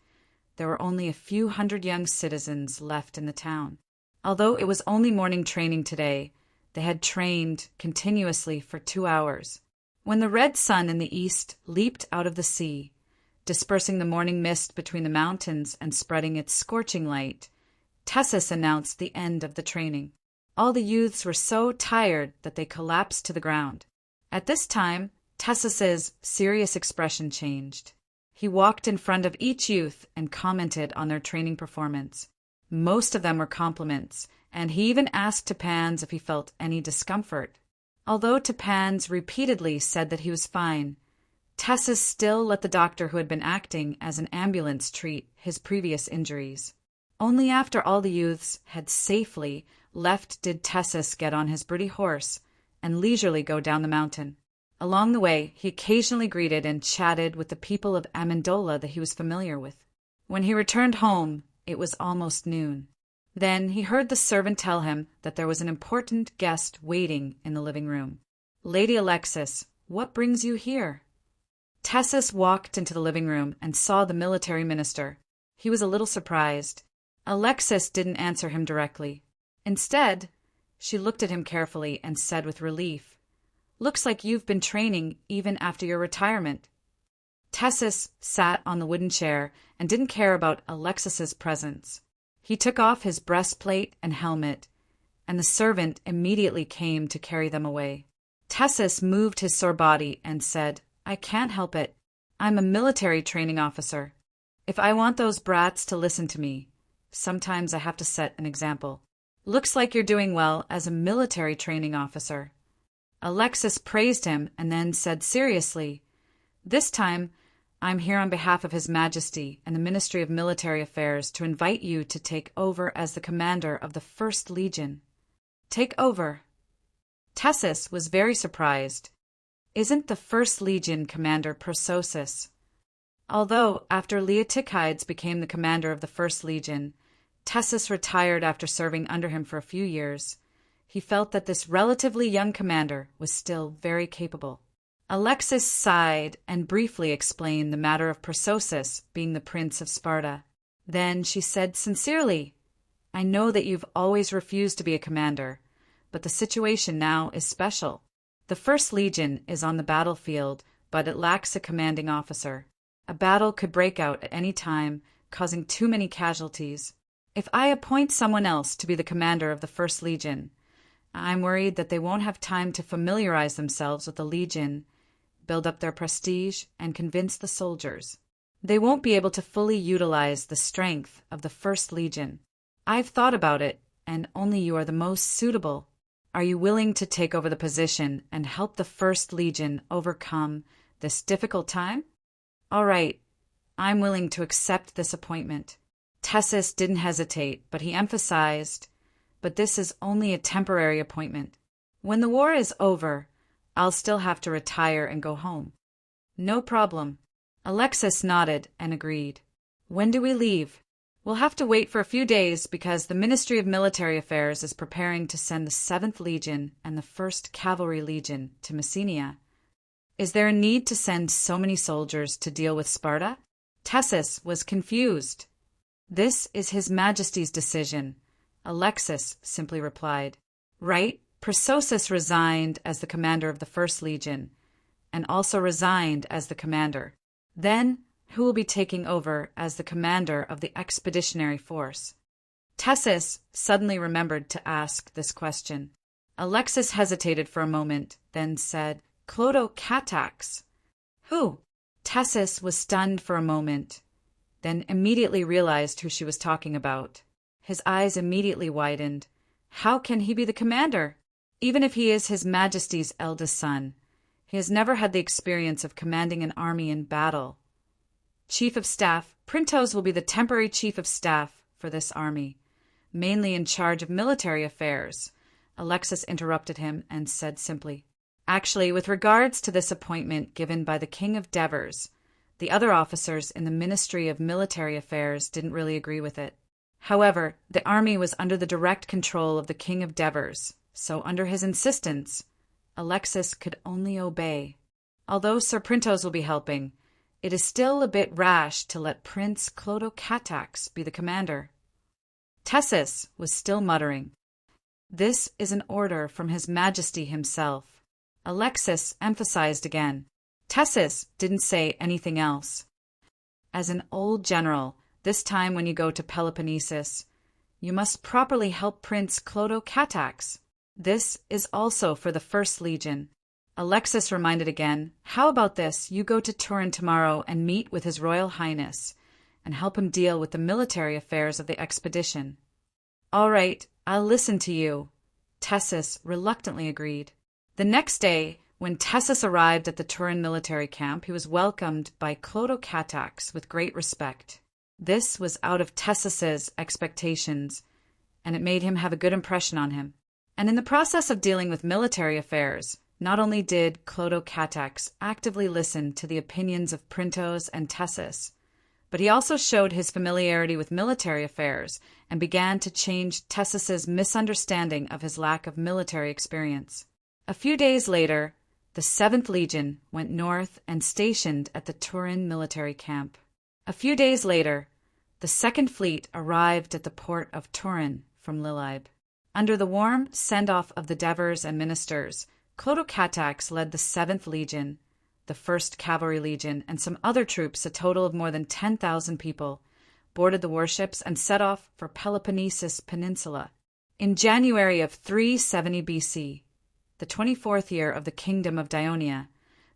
there were only a few hundred young citizens left in the town. Although it was only morning training today, They had trained continuously for 2 hours. When the red sun in the east leaped out of the sea, dispersing the morning mist between the mountains and spreading its scorching light, Tessus announced the end of the training. All the youths were so tired that they collapsed to the ground. At this time, Tessus's serious expression changed. He walked in front of each youth and commented on their training performance. Most of them were compliments, and he even asked Tepans if he felt any discomfort. Although Tepans repeatedly said that he was fine, Tessus still let the doctor who had been acting as an ambulance treat his previous injuries. Only after all the youths had safely left did Tessus get on his pretty horse and leisurely go down the mountain. Along the way, he occasionally greeted and chatted with the people of Amendola that he was familiar with. When he returned home, it was almost noon. Then he heard the servant tell him that there was an important guest waiting in the living room. "Lady Alexis, what brings you here?" Tessus walked into the living room and saw the military minister. He was a little surprised. Alexis didn't answer him directly. Instead, she looked at him carefully and said with relief, "Looks like you've been training even after your retirement." Tessus sat on the wooden chair and didn't care about Alexis's presence. He took off his breastplate and helmet, and the servant immediately came to carry them away. Tessus moved his sore body and said, "I can't help it. I'm a military training officer. If I want those brats to listen to me, sometimes I have to set an example. Looks like you're doing well as a military training officer." Alexis praised him and then said seriously, "This time, I'm here on behalf of His Majesty and the Ministry of Military Affairs to invite you to take over as the commander of the First Legion." "Take over?" Tessus was very surprised. Isn't the First Legion commander Persosus? Although, after Leotychides became the commander of the First Legion, Tessus retired after serving under him for a few years, he felt that this relatively young commander was still very capable. Alexis sighed and briefly explained the matter of Persosus being the Prince of Sparta. Then she said sincerely, "I know that you've always refused to be a commander, but the situation now is special. The First Legion is on the battlefield, but it lacks a commanding officer. A battle could break out at any time, causing too many casualties. If I appoint someone else to be the commander of the First Legion, I'm worried that they won't have time to familiarize themselves with the Legion, build up their prestige, and convince the soldiers. They won't be able to fully utilize the strength of the First Legion. I've thought about it, and only you are the most suitable. Are you willing to take over the position and help the First Legion overcome this difficult time?" "All right, I'm willing to accept this appointment." Tessus didn't hesitate, but he emphasized, "But this is only a temporary appointment. When the war is over, I'll still have to retire and go home." "No problem." Alexis nodded and agreed. "When do we leave?" "We'll have to wait for a few days because the Ministry of Military Affairs is preparing to send the 7th Legion and the 1st Cavalry Legion to Messenia." "Is there a need to send so many soldiers to deal with Sparta?" Tessus was confused. "This is His Majesty's decision," Alexis simply replied. "Right, Persosus resigned as the commander of the First Legion, and also resigned as the commander. Then, who will be taking over as the commander of the expeditionary force?" Tessus suddenly remembered to ask this question. Alexis hesitated for a moment, then said, "Clotocatax." "Who?" Tessus was stunned for a moment, then immediately realized who she was talking about. His eyes immediately widened. How can he be the commander? Even if he is His Majesty's eldest son, he has never had the experience of commanding an army in battle. Chief of Staff, Printos will be the temporary Chief of Staff for this army, mainly in charge of military affairs. Alexis interrupted him and said simply, "Actually, with regards to this appointment given by the King of Devers, the other officers in the Ministry of Military Affairs didn't really agree with it. However, the army was under the direct control of the King of Devers, so under his insistence, Alexis could only obey. Although Sir Printos will be helping, it is still a bit rash to let Prince Clotocatax be the commander." Tessus was still muttering. This is an order from His Majesty himself. Alexis emphasized again. Tessis didn't say anything else. As an old general, this time when you go to Peloponnesus, you must properly help Prince Clodocatax. This is also for the First Legion. Alexis reminded again, how about this, you go to Turin tomorrow and meet with His Royal Highness, and help him deal with the military affairs of the expedition. All right, I'll listen to you, Tessis reluctantly agreed. The next day, when Tessis arrived at the Turin military camp, he was welcomed by Clodocatax with great respect. This was out of Tessis's expectations, and it made him have a good impression on him. And in the process of dealing with military affairs, not only did Clodocatax actively listen to the opinions of Printos and Tessis, but he also showed his familiarity with military affairs and began to change Tessis's misunderstanding of his lack of military experience. A few days later, the 7th Legion went north and stationed at the Turin military camp. A few days later, the 2nd Fleet arrived at the port of Turin from Lillib. Under the warm send-off of the Devers and ministers, Clodocatax led the 7th Legion, the 1st Cavalry Legion, and some other troops, a total of more than 10,000 people, boarded the warships and set off for Peloponnesus Peninsula. In January of 370 BC, the 24th year of the Kingdom of Dionia,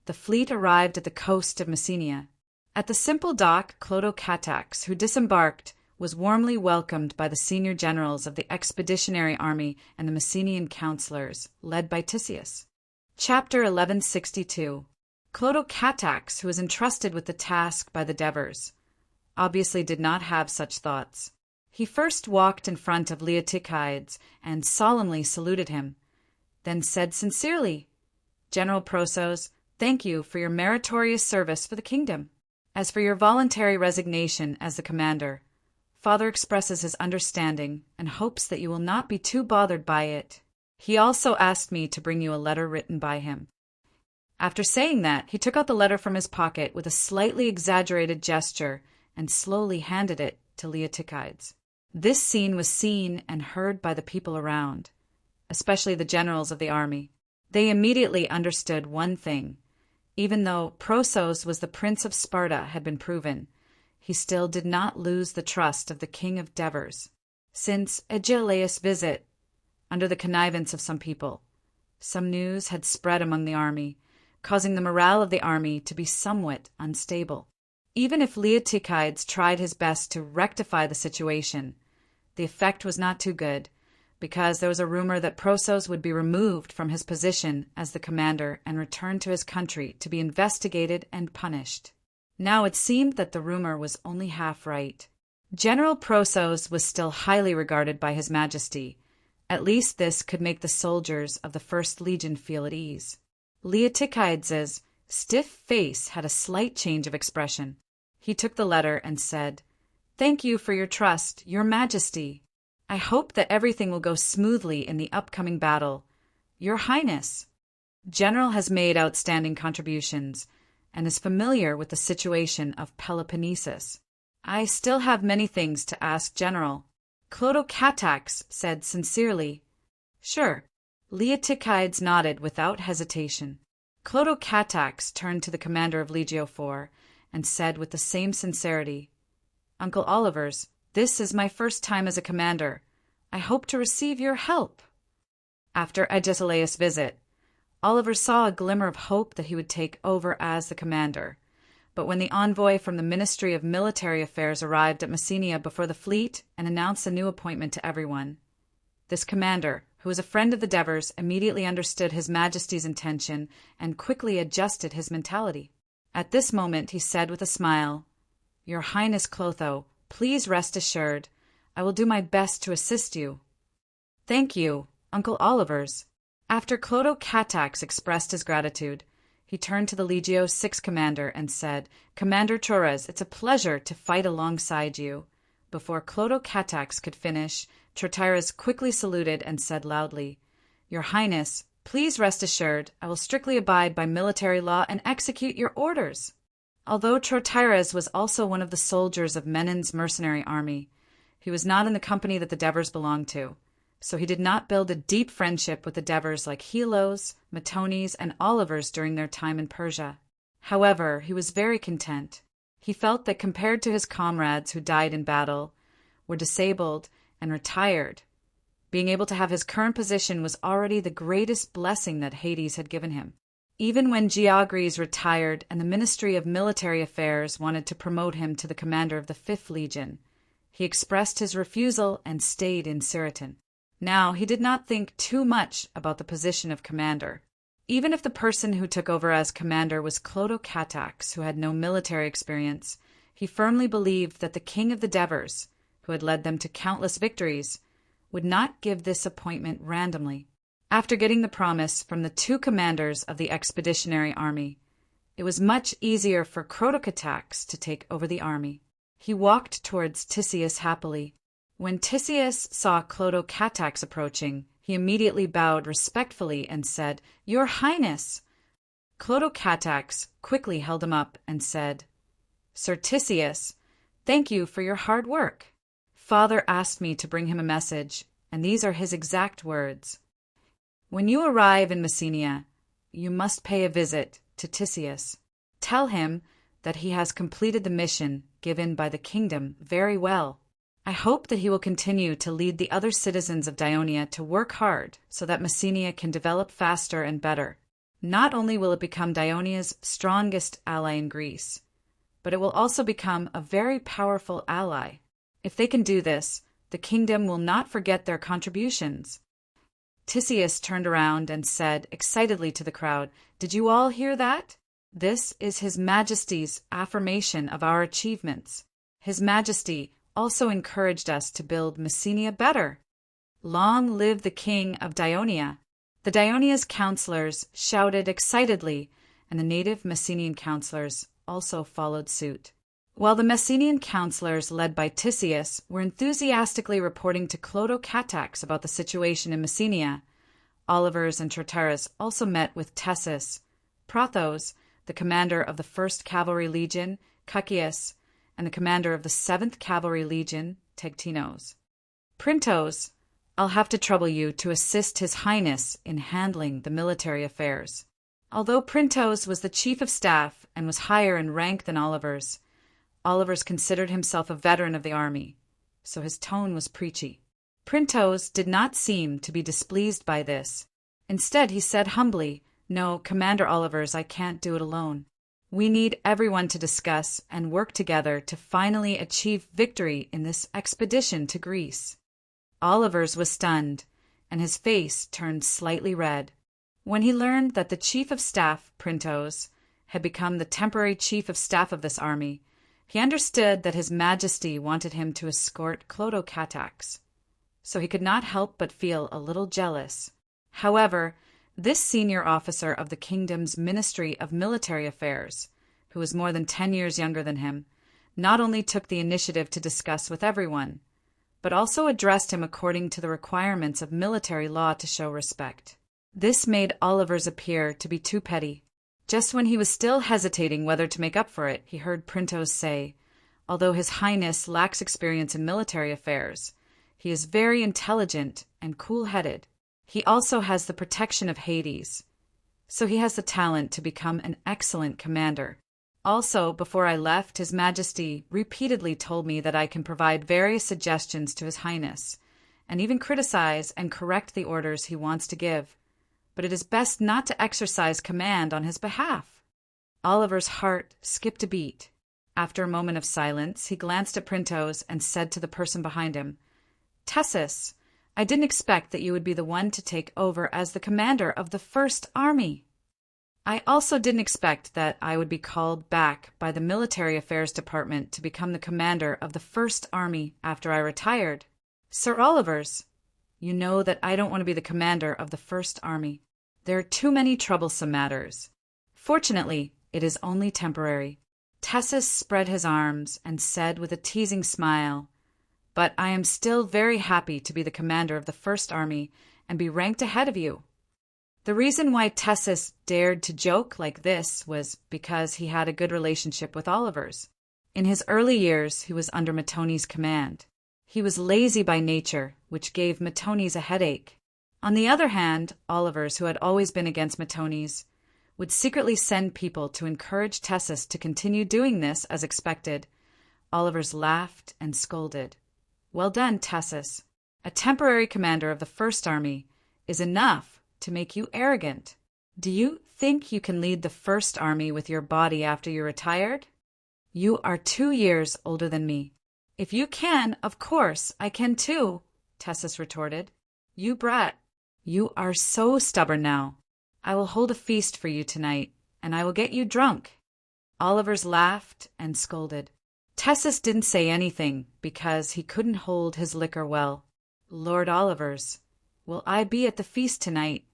the fleet arrived at the coast of Messenia. At the simple dock, Clodocatax, who disembarked, was warmly welcomed by the senior generals of the expeditionary army and the Messenian councillors, led by Tisius. Chapter 1162. Clodocatax, who was entrusted with the task by the Devers, obviously did not have such thoughts. He first walked in front of Leotychides and solemnly saluted him, then said sincerely, General Prosos, thank you for your meritorious service for the kingdom. As for your voluntary resignation as the commander, Father expresses his understanding and hopes that you will not be too bothered by it. He also asked me to bring you a letter written by him. After saying that, he took out the letter from his pocket with a slightly exaggerated gesture and slowly handed it to Leotychides. This scene was seen and heard by the people around, especially the generals of the army. They immediately understood one thing. Even though Prosos was the Prince of Sparta had been proven, he still did not lose the trust of the King of Devers. Since Agelaus' visit, under the connivance of some people, some news had spread among the army, causing the morale of the army to be somewhat unstable. Even if Leotychides tried his best to rectify the situation, the effect was not too good, because there was a rumor that Prosos would be removed from his position as the commander and returned to his country to be investigated and punished. Now it seemed that the rumor was only half right. General Prosos was still highly regarded by His Majesty. At least this could make the soldiers of the 1st Legion feel at ease. Leotychides' stiff face had a slight change of expression. He took the letter and said, Thank you for your trust, Your Majesty. I hope that everything will go smoothly in the upcoming battle. Your Highness. General has made outstanding contributions and is familiar with the situation of Peloponnesus. I still have many things to ask General. Clodocatax said sincerely, Sure. Leotychides nodded without hesitation. Clodocatax turned to the commander of Legio IV and said with the same sincerity, Uncle Olivers, this is my first time as a commander. I hope to receive your help. After Agesilaus' visit, Oliver saw a glimmer of hope that he would take over as the commander. But when the envoy from the Ministry of Military Affairs arrived at Messenia before the fleet and announced a new appointment to everyone, this commander, who was a friend of the Devers, immediately understood His Majesty's intention and quickly adjusted his mentality. At this moment he said with a smile, Your Highness Clotho, please rest assured, I will do my best to assist you. Thank you, Uncle Olivers. After Clodocatax expressed his gratitude, he turned to the Legio VI commander and said, Commander Torres, it's a pleasure to fight alongside you. Before Clodocatax could finish, Trotyrus quickly saluted and said loudly, Your Highness, please rest assured, I will strictly abide by military law and execute your orders. Although Trotyrus was also one of the soldiers of Menon's mercenary army, he was not in the company that the Devers belonged to. so he did not build a deep friendship with the Devers like Helos, Matones, and Olivers during their time in Persia. However, he was very content. He felt that compared to his comrades who died in battle, were disabled, and retired, being able to have his current position was already the greatest blessing that Hades had given him. Even when Georges retired and the Ministry of Military Affairs wanted to promote him to the commander of the 5th Legion, he expressed his refusal and stayed in Sirmium. Now, he did not think too much about the position of commander. Even if the person who took over as commander was Clodocatax, who had no military experience, he firmly believed that the king of the Devers, who had led them to countless victories, would not give this appointment randomly. After getting the promise from the 2 commanders of the expeditionary army, it was much easier for Clodocatax to take over the army. He walked towards Tisius happily. When Tisius saw Clodocatax approaching, he immediately bowed respectfully and said, "Your Highness!" Clodocatax quickly held him up and said, "Sir Tisius, thank you for your hard work. Father asked me to bring him a message, and these are his exact words. When you arrive in Messenia, you must pay a visit to Tisius. Tell him that he has completed the mission given by the kingdom very well. I hope that he will continue to lead the other citizens of Dionia to work hard so that Messenia can develop faster and better. Not only will it become Dionia's strongest ally in Greece, but it will also become a very powerful ally. If they can do this, the kingdom will not forget their contributions." Tisius turned around and said excitedly to the crowd, "Did you all hear that? This is His Majesty's affirmation of our achievements. His Majesty also encouraged us to build Messenia better. Long live the King of Dionia!" The Dionia's counselors shouted excitedly, and the native Messenian counselors also followed suit. While the Messenian counselors, led by Tisius, were enthusiastically reporting to Clodocatax about the situation in Messenia, Olivers and Trotaras also met with Tessus, Prothos, the commander of the 1st Cavalry Legion, Cacius, and the commander of the 7th Cavalry Legion, Tegtinos. "Printos, I'll have to trouble you to assist His Highness in handling the military affairs." Although Printos was the chief of staff and was higher in rank than Olivers, Olivers considered himself a veteran of the army, so his tone was preachy. Printos did not seem to be displeased by this. Instead, he said humbly, "No, Commander Olivers, I can't do it alone. We need everyone to discuss and work together to finally achieve victory in this expedition to Greece." Olivers was stunned, and his face turned slightly red. When he learned that the chief of staff, Printos, had become the temporary chief of staff of this army, he understood that His Majesty wanted him to escort Clodocatax, so he could not help but feel a little jealous. However, this senior officer of the kingdom's Ministry of Military Affairs, who was more than 10 years younger than him, not only took the initiative to discuss with everyone, but also addressed him according to the requirements of military law to show respect. This made Olivers appear to be too petty. Just when he was still hesitating whether to make up for it, he heard Printos say, "Although His Highness lacks experience in military affairs, he is very intelligent and cool-headed. He also has the protection of Hades, so he has the talent to become an excellent commander. Also, before I left, His Majesty repeatedly told me that I can provide various suggestions to His Highness, and even criticize and correct the orders he wants to give. But it is best not to exercise command on his behalf." Oliver's heart skipped a beat. After a moment of silence, he glanced at Printos and said to the person behind him, "Tessus, I didn't expect that you would be the one to take over as the commander of the 1st Army. I also didn't expect that I would be called back by the Military Affairs Department to become the commander of the 1st Army after I retired. Sir Olivers, you know that I don't want to be the commander of the 1st Army. There are too many troublesome matters. Fortunately, it is only temporary." Tessus spread his arms and said with a teasing smile, "But I am still very happy to be the commander of the 1st Army and be ranked ahead of you." The reason why Tessus dared to joke like this was because he had a good relationship with Olivers. In his early years, he was under Matones' command. He was lazy by nature, which gave Matones a headache. On the other hand, Olivers, who had always been against Matones, would secretly send people to encourage Tessus to continue doing this as expected. Olivers laughed and scolded. "Well done, Tessus. A temporary commander of the First Army is enough to make you arrogant. Do you think you can lead the First Army with your body after you're retired? You are 2 years older than me." "If you can, of course, I can too," Tessus retorted. "You brat. You are so stubborn now. I will hold a feast for you tonight, and I will get you drunk." Olivers laughed and scolded. Tessus didn't say anything because he couldn't hold his liquor well. "Lord Olivers, will I be at the feast tonight?"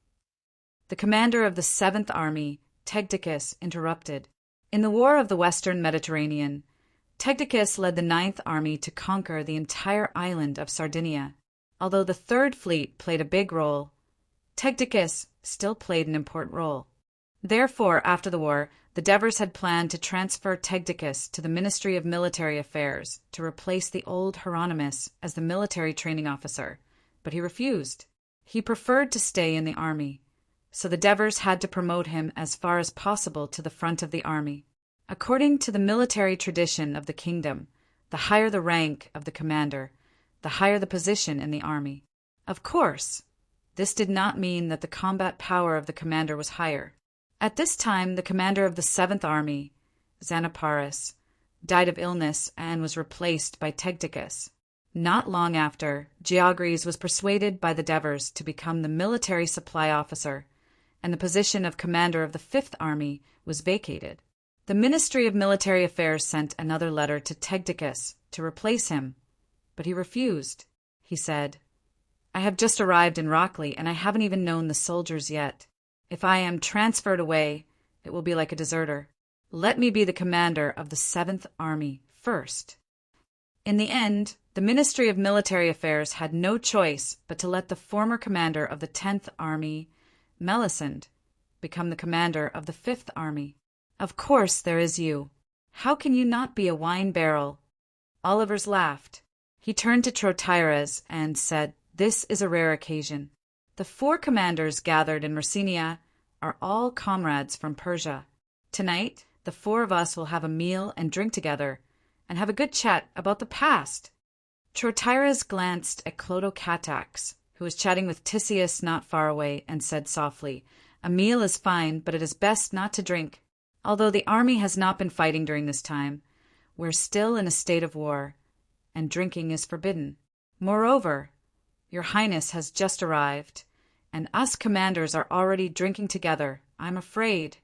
The commander of the 7th Army, Tegdicus, interrupted. In the War of the Western Mediterranean, Tegdicus led the 9th Army to conquer the entire island of Sardinia. Although the 3rd Fleet played a big role, Tegdicus still played an important role. Therefore, after the war, the Devers had planned to transfer Tegdicus to the Ministry of Military Affairs to replace the old Hieronymus as the military training officer, but he refused. He preferred to stay in the army, so the Devers had to promote him as far as possible to the front of the army. According to the military tradition of the kingdom, the higher the rank of the commander, the higher the position in the army. Of course, this did not mean that the combat power of the commander was higher. At this time, the commander of the 7th Army, Xanaparis, died of illness and was replaced by Tegdicus. Not long after, Georges was persuaded by the Devers to become the military supply officer, and the position of commander of the 5th Army was vacated. The Ministry of Military Affairs sent another letter to Tegdicus to replace him, but he refused. He said, "I have just arrived in Rockley, and I haven't even known the soldiers yet. If I am transferred away, it will be like a deserter. Let me be the commander of the 7th Army first." In the end, the Ministry of Military Affairs had no choice but to let the former commander of the 10th Army, Melisande, become the commander of the 5th Army. "Of course there is you. How can you not be a wine barrel?" Olivers laughed. He turned to Trotires and said, "This is a rare occasion. The 4 commanders gathered in Messenia are all comrades from Persia. Tonight, the 4 of us will have a meal and drink together, and have a good chat about the past." Trotires glanced at Clotocatax, who was chatting with Tisius not far away, and said softly, "A meal is fine, but it is best not to drink. Although the army has not been fighting during this time, we're still in a state of war, and drinking is forbidden. Moreover, your Highness has just arrived, and us commanders are already drinking together, I'm afraid."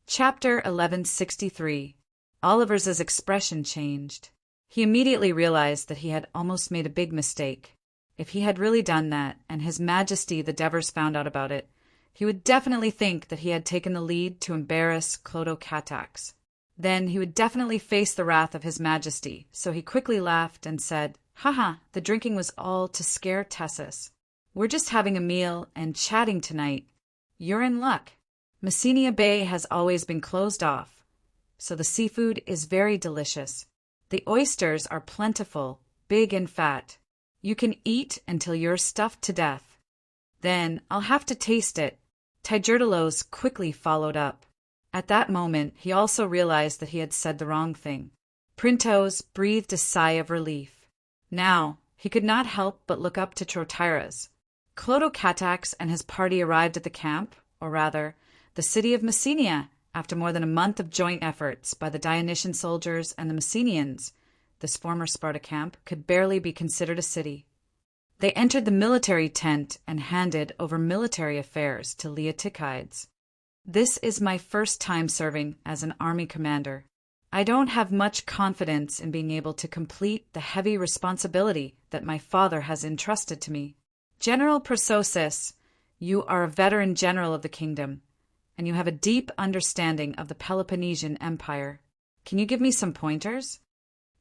Chapter 1163. Olivers's expression changed. He immediately realized that he had almost made a big mistake. If he had really done that, and His Majesty the Devers found out about it, he would definitely think that he had taken the lead to embarrass Clotocatax. Then he would definitely face the wrath of His Majesty, so he quickly laughed and said, "Haha, the drinking was all to scare Tessus. We're just having a meal and chatting tonight. You're in luck. Messenia Bay has always been closed off, so the seafood is very delicious. The oysters are plentiful, big and fat. You can eat until you're stuffed to death. Then I'll have to taste it." Tigerdalos quickly followed up. At that moment, he also realized that he had said the wrong thing. Printos breathed a sigh of relief. Now, he could not help but look up to Trotires. Clotocatax and his party arrived at the camp, or rather, the city of Messenia, after more than a month of joint efforts by the Dionysian soldiers and the Messenians. This former Sparta camp could barely be considered a city. They entered the military tent and handed over military affairs to Leotychides. "This is my first time serving as an army commander. I don't have much confidence in being able to complete the heavy responsibility that my father has entrusted to me. General Prososus, you are a veteran general of the kingdom, and you have a deep understanding of the Peloponnesian Empire. Can you give me some pointers?"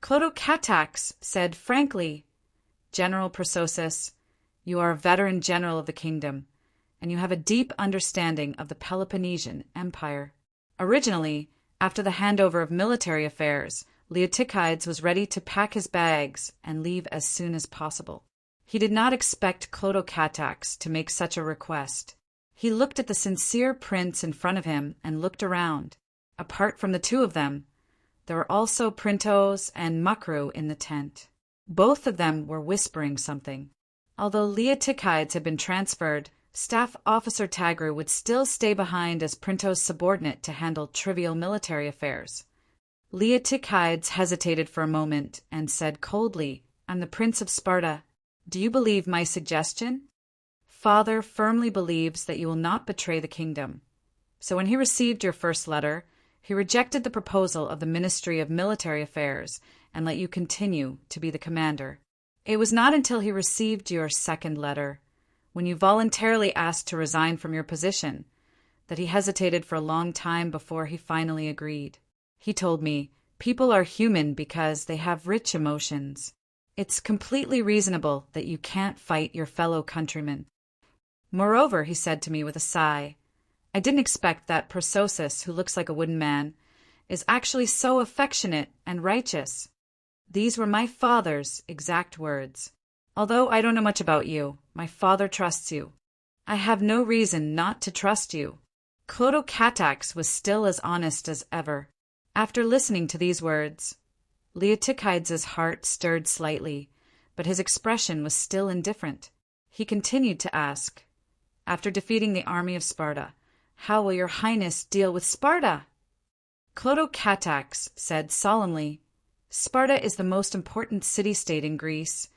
Clotocatax said frankly, "General Prososus, you are a veteran general of the kingdom, and you have a deep understanding of the Peloponnesian Empire. Originally, after the handover of military affairs, Leotychides was ready to pack his bags and leave as soon as possible. He did not expect Clotocatax to make such a request. He looked at the sincere prince in front of him and looked around. Apart from the two of them, there were also Printos and Makru in the tent. Both of them were whispering something. Although Leotychides had been transferred, Staff Officer Tagru would still stay behind as Printos' subordinate to handle trivial military affairs. Leotychides hesitated for a moment and said coldly, "I'm the Prince of Sparta. Do you believe my suggestion? Father firmly believes that you will not betray the kingdom. So when he received your first letter, he rejected the proposal of the Ministry of Military Affairs and let you continue to be the commander. It was not until he received your second letter, when you voluntarily asked to resign from your position, that he hesitated for a long time before he finally agreed. He told me, people are human because they have rich emotions. It's completely reasonable that you can't fight your fellow countrymen. Moreover, he said to me with a sigh, I didn't expect that Prososus, who looks like a wooden man, is actually so affectionate and righteous. These were my father's exact words. Although I don't know much about you, my father trusts you. I have no reason not to trust you." Clotocatax was still as honest as ever. After listening to these words, Leotychides' heart stirred slightly, but his expression was still indifferent. He continued to ask, "After defeating the army of Sparta, how will your highness deal with Sparta?" Clotocatax said solemnly, "Sparta is the most important city-state in Greece,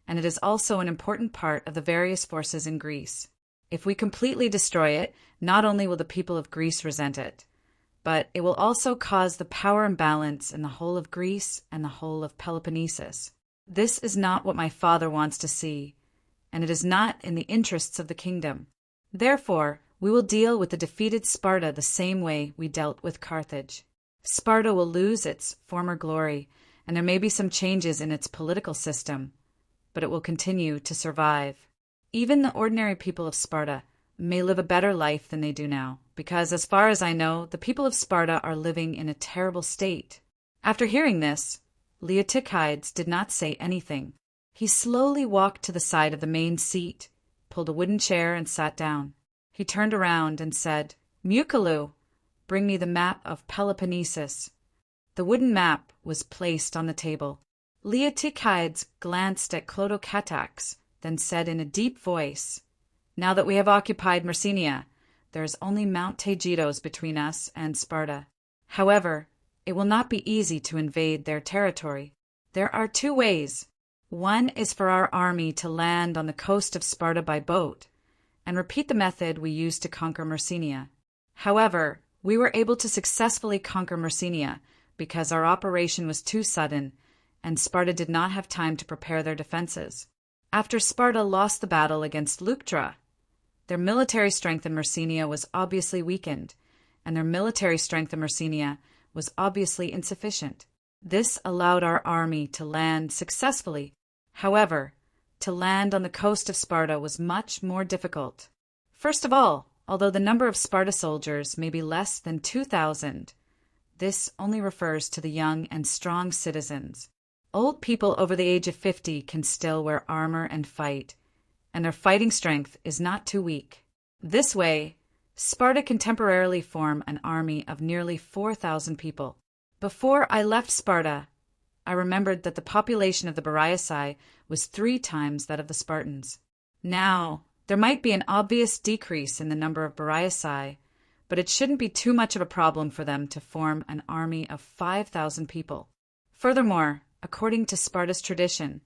and it is also an important part of the various forces in Greece. If we completely destroy it, not only will the people of Greece resent it, but it will also cause the power imbalance in the whole of Greece and the whole of Peloponnesus. This is not what my father wants to see, and it is not in the interests of the kingdom. Therefore, we will deal with the defeated Sparta the same way we dealt with Carthage. Sparta will lose its former glory, and there may be some changes in its political system, but it will continue to survive. Even the ordinary people of Sparta may live a better life than they do now, because, as far as I know, the people of Sparta are living in a terrible state." After hearing this, Leotychides did not say anything. He slowly walked to the side of the main seat, pulled a wooden chair, and sat down. He turned around and said, "Mukalu, bring me the map of Peloponnesus." The wooden map was placed on the table. Leotychides glanced at Clotocatax, then said in a deep voice, "Now that we have occupied Messenia, there is only Mount Taygetos between us and Sparta. However, it will not be easy to invade their territory. There are two ways. One is for our army to land on the coast of Sparta by boat, and repeat the method we used to conquer Messenia. However, we were able to successfully conquer Messenia because our operation was too sudden, and Sparta did not have time to prepare their defenses. After Sparta lost the battle against Leuctra, their military strength in Messenia was obviously weakened, and their military strength in Messenia was obviously insufficient. This allowed our army to land successfully. However, to land on the coast of Sparta was much more difficult. First of all, although the number of Sparta soldiers may be less than 2,000, this only refers to the young and strong citizens. Old people over the age of 50 can still wear armor and fight, and their fighting strength is not too weak. This way, Sparta can temporarily form an army of nearly 4,000 people. Before I left Sparta, I remembered that the population of the Bariaci was 3 times that of the Spartans. Now, there might be an obvious decrease in the number of Bariaci, but it shouldn't be too much of a problem for them to form an army of 5,000 people. Furthermore, according to Sparta's tradition,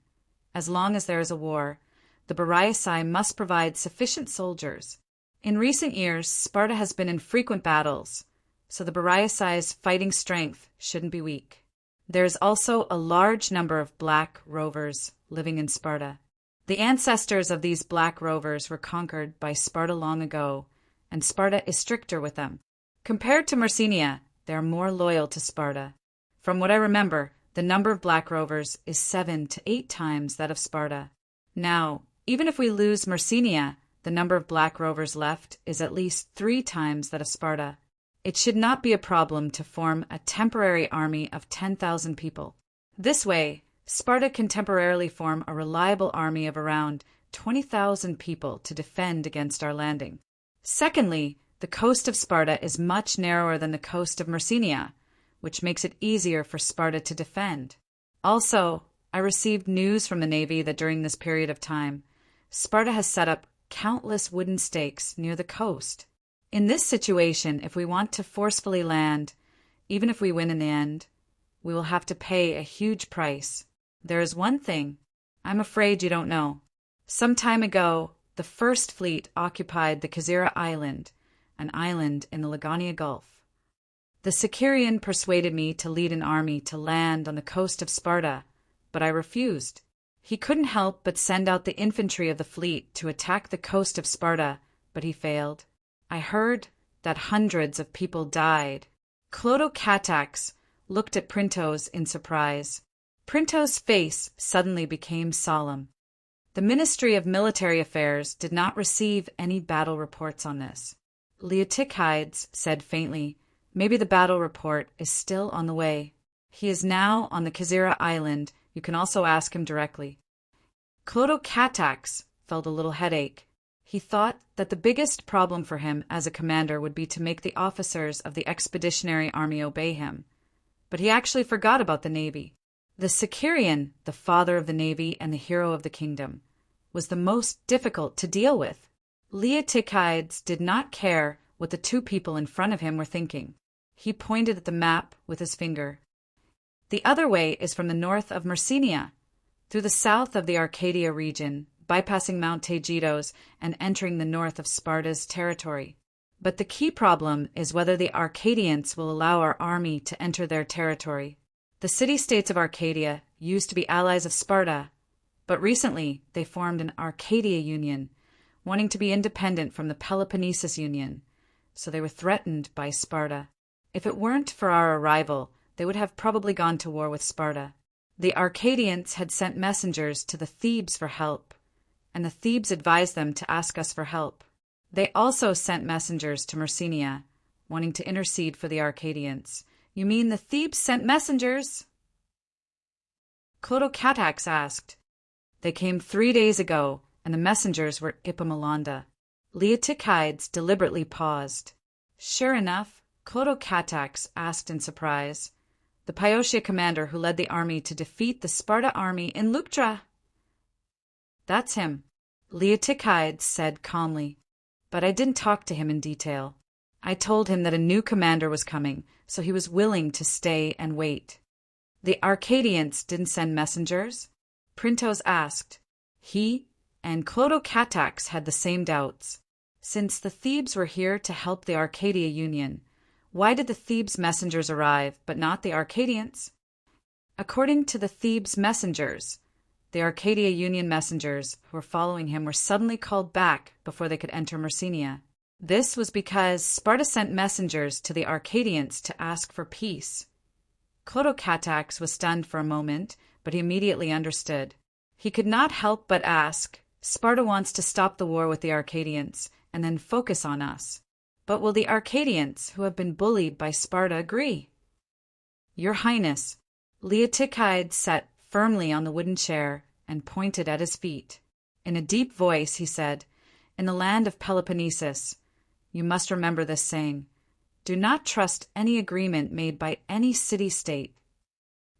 as long as there is a war, the Bariaci must provide sufficient soldiers. In recent years, Sparta has been in frequent battles, so the Bariaci's fighting strength shouldn't be weak. There is also a large number of black rovers living in Sparta. The ancestors of these black rovers were conquered by Sparta long ago, and Sparta is stricter with them. Compared to Messenia, they are more loyal to Sparta. From what I remember, the number of black rovers is 7 to 8 times that of Sparta. Now, even if we lose Messenia, the number of black rovers left is at least 3 times that of Sparta. It should not be a problem to form a temporary army of 10,000 people. This way, Sparta can temporarily form a reliable army of around 20,000 people to defend against our landing. Secondly, the coast of Sparta is much narrower than the coast of Messenia, which makes it easier for Sparta to defend. Also, I received news from the Navy that during this period of time, Sparta has set up countless wooden stakes near the coast. In this situation, if we want to forcefully land, even if we win in the end, we will have to pay a huge price. There is one thing I'm afraid you don't know. Some time ago, the First Fleet occupied the Kazira Island, an island in the Lagonia Gulf. The Sicarian persuaded me to lead an army to land on the coast of Sparta, but I refused. He couldn't help but send out the infantry of the fleet to attack the coast of Sparta, but he failed. I heard that hundreds of people died. Clotocatax looked at Printos in surprise. Printos' face suddenly became solemn. The Ministry of Military Affairs did not receive any battle reports on this. Leotychides said faintly, "Maybe the battle report is still on the way. He is now on the Kazira Island. You can also ask him directly." Clotocatax felt a little headache. He thought that the biggest problem for him as a commander would be to make the officers of the expeditionary army obey him. But he actually forgot about the navy. The Sicarian, the father of the navy and the hero of the kingdom, was the most difficult to deal with. Leotychides did not care what the two people in front of him were thinking. He pointed at the map with his finger. "The other way is from the north of Messenia, through the south of the Arcadia region, bypassing Mount Taygetos and entering the north of Sparta's territory. But the key problem is whether the Arcadians will allow our army to enter their territory. The city-states of Arcadia used to be allies of Sparta, but recently they formed an Arcadia Union, wanting to be independent from the Peloponnesus Union, so they were threatened by Sparta. If it weren't for our arrival, they would have probably gone to war with Sparta. The Arcadians had sent messengers to the Thebes for help, and the Thebes advised them to ask us for help. They also sent messengers to Messenia, wanting to intercede for the Arcadians." "You mean the Thebes sent messengers?" Clotocatax asked. "They came 3 days ago, and the messengers were Ippomelanda." Leotychides deliberately paused. "Sure enough?" Clotocatax asked in surprise. "The Pyotia commander who led the army to defeat the Sparta army in Leuctra." "That's him," Leotychides said calmly. "But I didn't talk to him in detail. I told him that a new commander was coming, so he was willing to stay and wait." "The Arcadians didn't send messengers?" Printos asked. He and Clotocatax had the same doubts. Since the Thebes were here to help the Arcadia Union, why did the Thebes messengers arrive, but not the Arcadians? According to the Thebes messengers, the Arcadia Union messengers who were following him were suddenly called back before they could enter Messenia. This was because Sparta sent messengers to the Arcadians to ask for peace. Clotocatax was stunned for a moment, but he immediately understood. He could not help but ask, "Sparta wants to stop the war with the Arcadians and then focus on us. But will the Arcadians, who have been bullied by Sparta, agree?" "Your Highness," Leotychides sat firmly on the wooden chair and pointed at his feet. In a deep voice he said, "In the land of Peloponnesus, you must remember this saying, do not trust any agreement made by any city-state.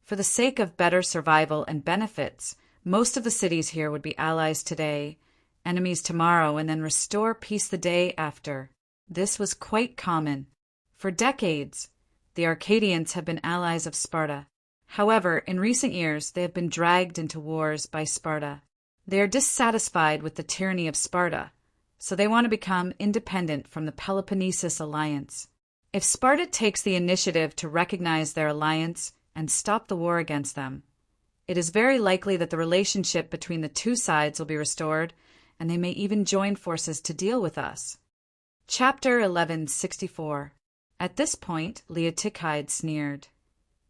For the sake of better survival and benefits, most of the cities here would be allies today, enemies tomorrow, and then restore peace the day after." This was quite common. For decades, the Arcadians have been allies of Sparta. However, in recent years, they have been dragged into wars by Sparta. They are dissatisfied with the tyranny of Sparta, so they want to become independent from the Peloponnesus alliance. If Sparta takes the initiative to recognize their alliance and stop the war against them, it is very likely that the relationship between the two sides will be restored, and they may even join forces to deal with us. Chapter 1164. At this point, Leotychides sneered.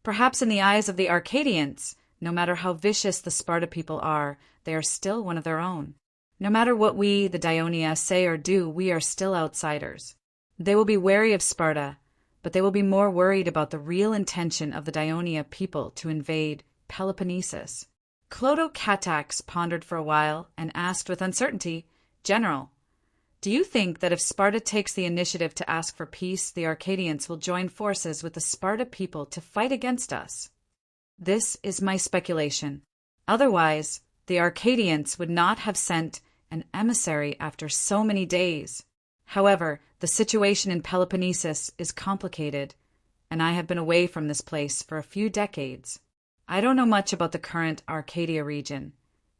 "Perhaps in the eyes of the Arcadians, no matter how vicious the Sparta people are, they are still one of their own. No matter what we, the Dionia, say or do, we are still outsiders. They will be wary of Sparta, but they will be more worried about the real intention of the Dionia people to invade Peloponnesus. Clotocatax pondered for a while and asked with uncertainty, "General, do you think that if Sparta takes the initiative to ask for peace, the Arcadians will join forces with the Sparta people to fight against us?" "This is my speculation. Otherwise, the Arcadians would not have sent an emissary after so many days. However, the situation in Peloponnesus is complicated, and I have been away from this place for a few decades. I don't know much about the current Arcadia region,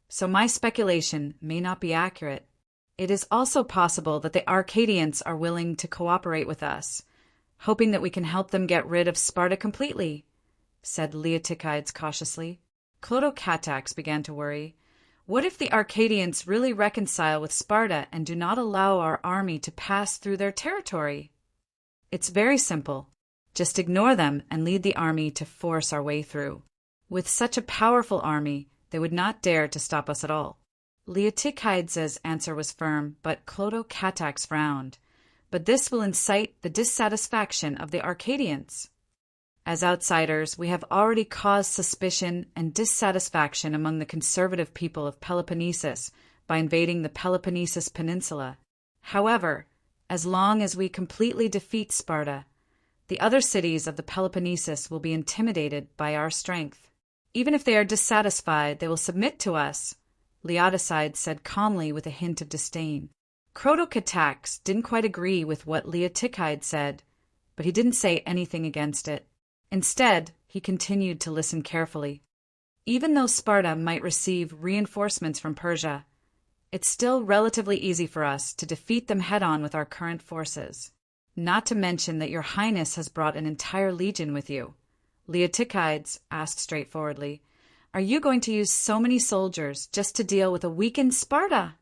so my speculation may not be accurate. It is also possible that the Arcadians are willing to cooperate with us, hoping that we can help them get rid of Sparta completely," said Leotychides cautiously. Clotocatax began to worry. "What if the Arcadians really reconcile with Sparta and do not allow our army to pass through their territory?" "It's very simple. Just ignore them and lead the army to force our way through. With such a powerful army, they would not dare to stop us at all." Leotychides' answer was firm, but Clotocatax frowned. "But this will incite the dissatisfaction of the Arcadians. As outsiders, we have already caused suspicion and dissatisfaction among the conservative people of Peloponnesus by invading the Peloponnesus Peninsula. However, as long as we completely defeat Sparta, the other cities of the Peloponnesus will be intimidated by our strength. Even if they are dissatisfied, they will submit to us," Leotychides said calmly with a hint of disdain. Clotocatax didn't quite agree with what Leotychides said, but he didn't say anything against it. Instead, he continued to listen carefully. "Even though Sparta might receive reinforcements from Persia, it's still relatively easy for us to defeat them head-on with our current forces. Not to mention that your Highness has brought an entire legion with you." Leotychides asked straightforwardly, "Are you going to use so many soldiers just to deal with a weakened Sparta?"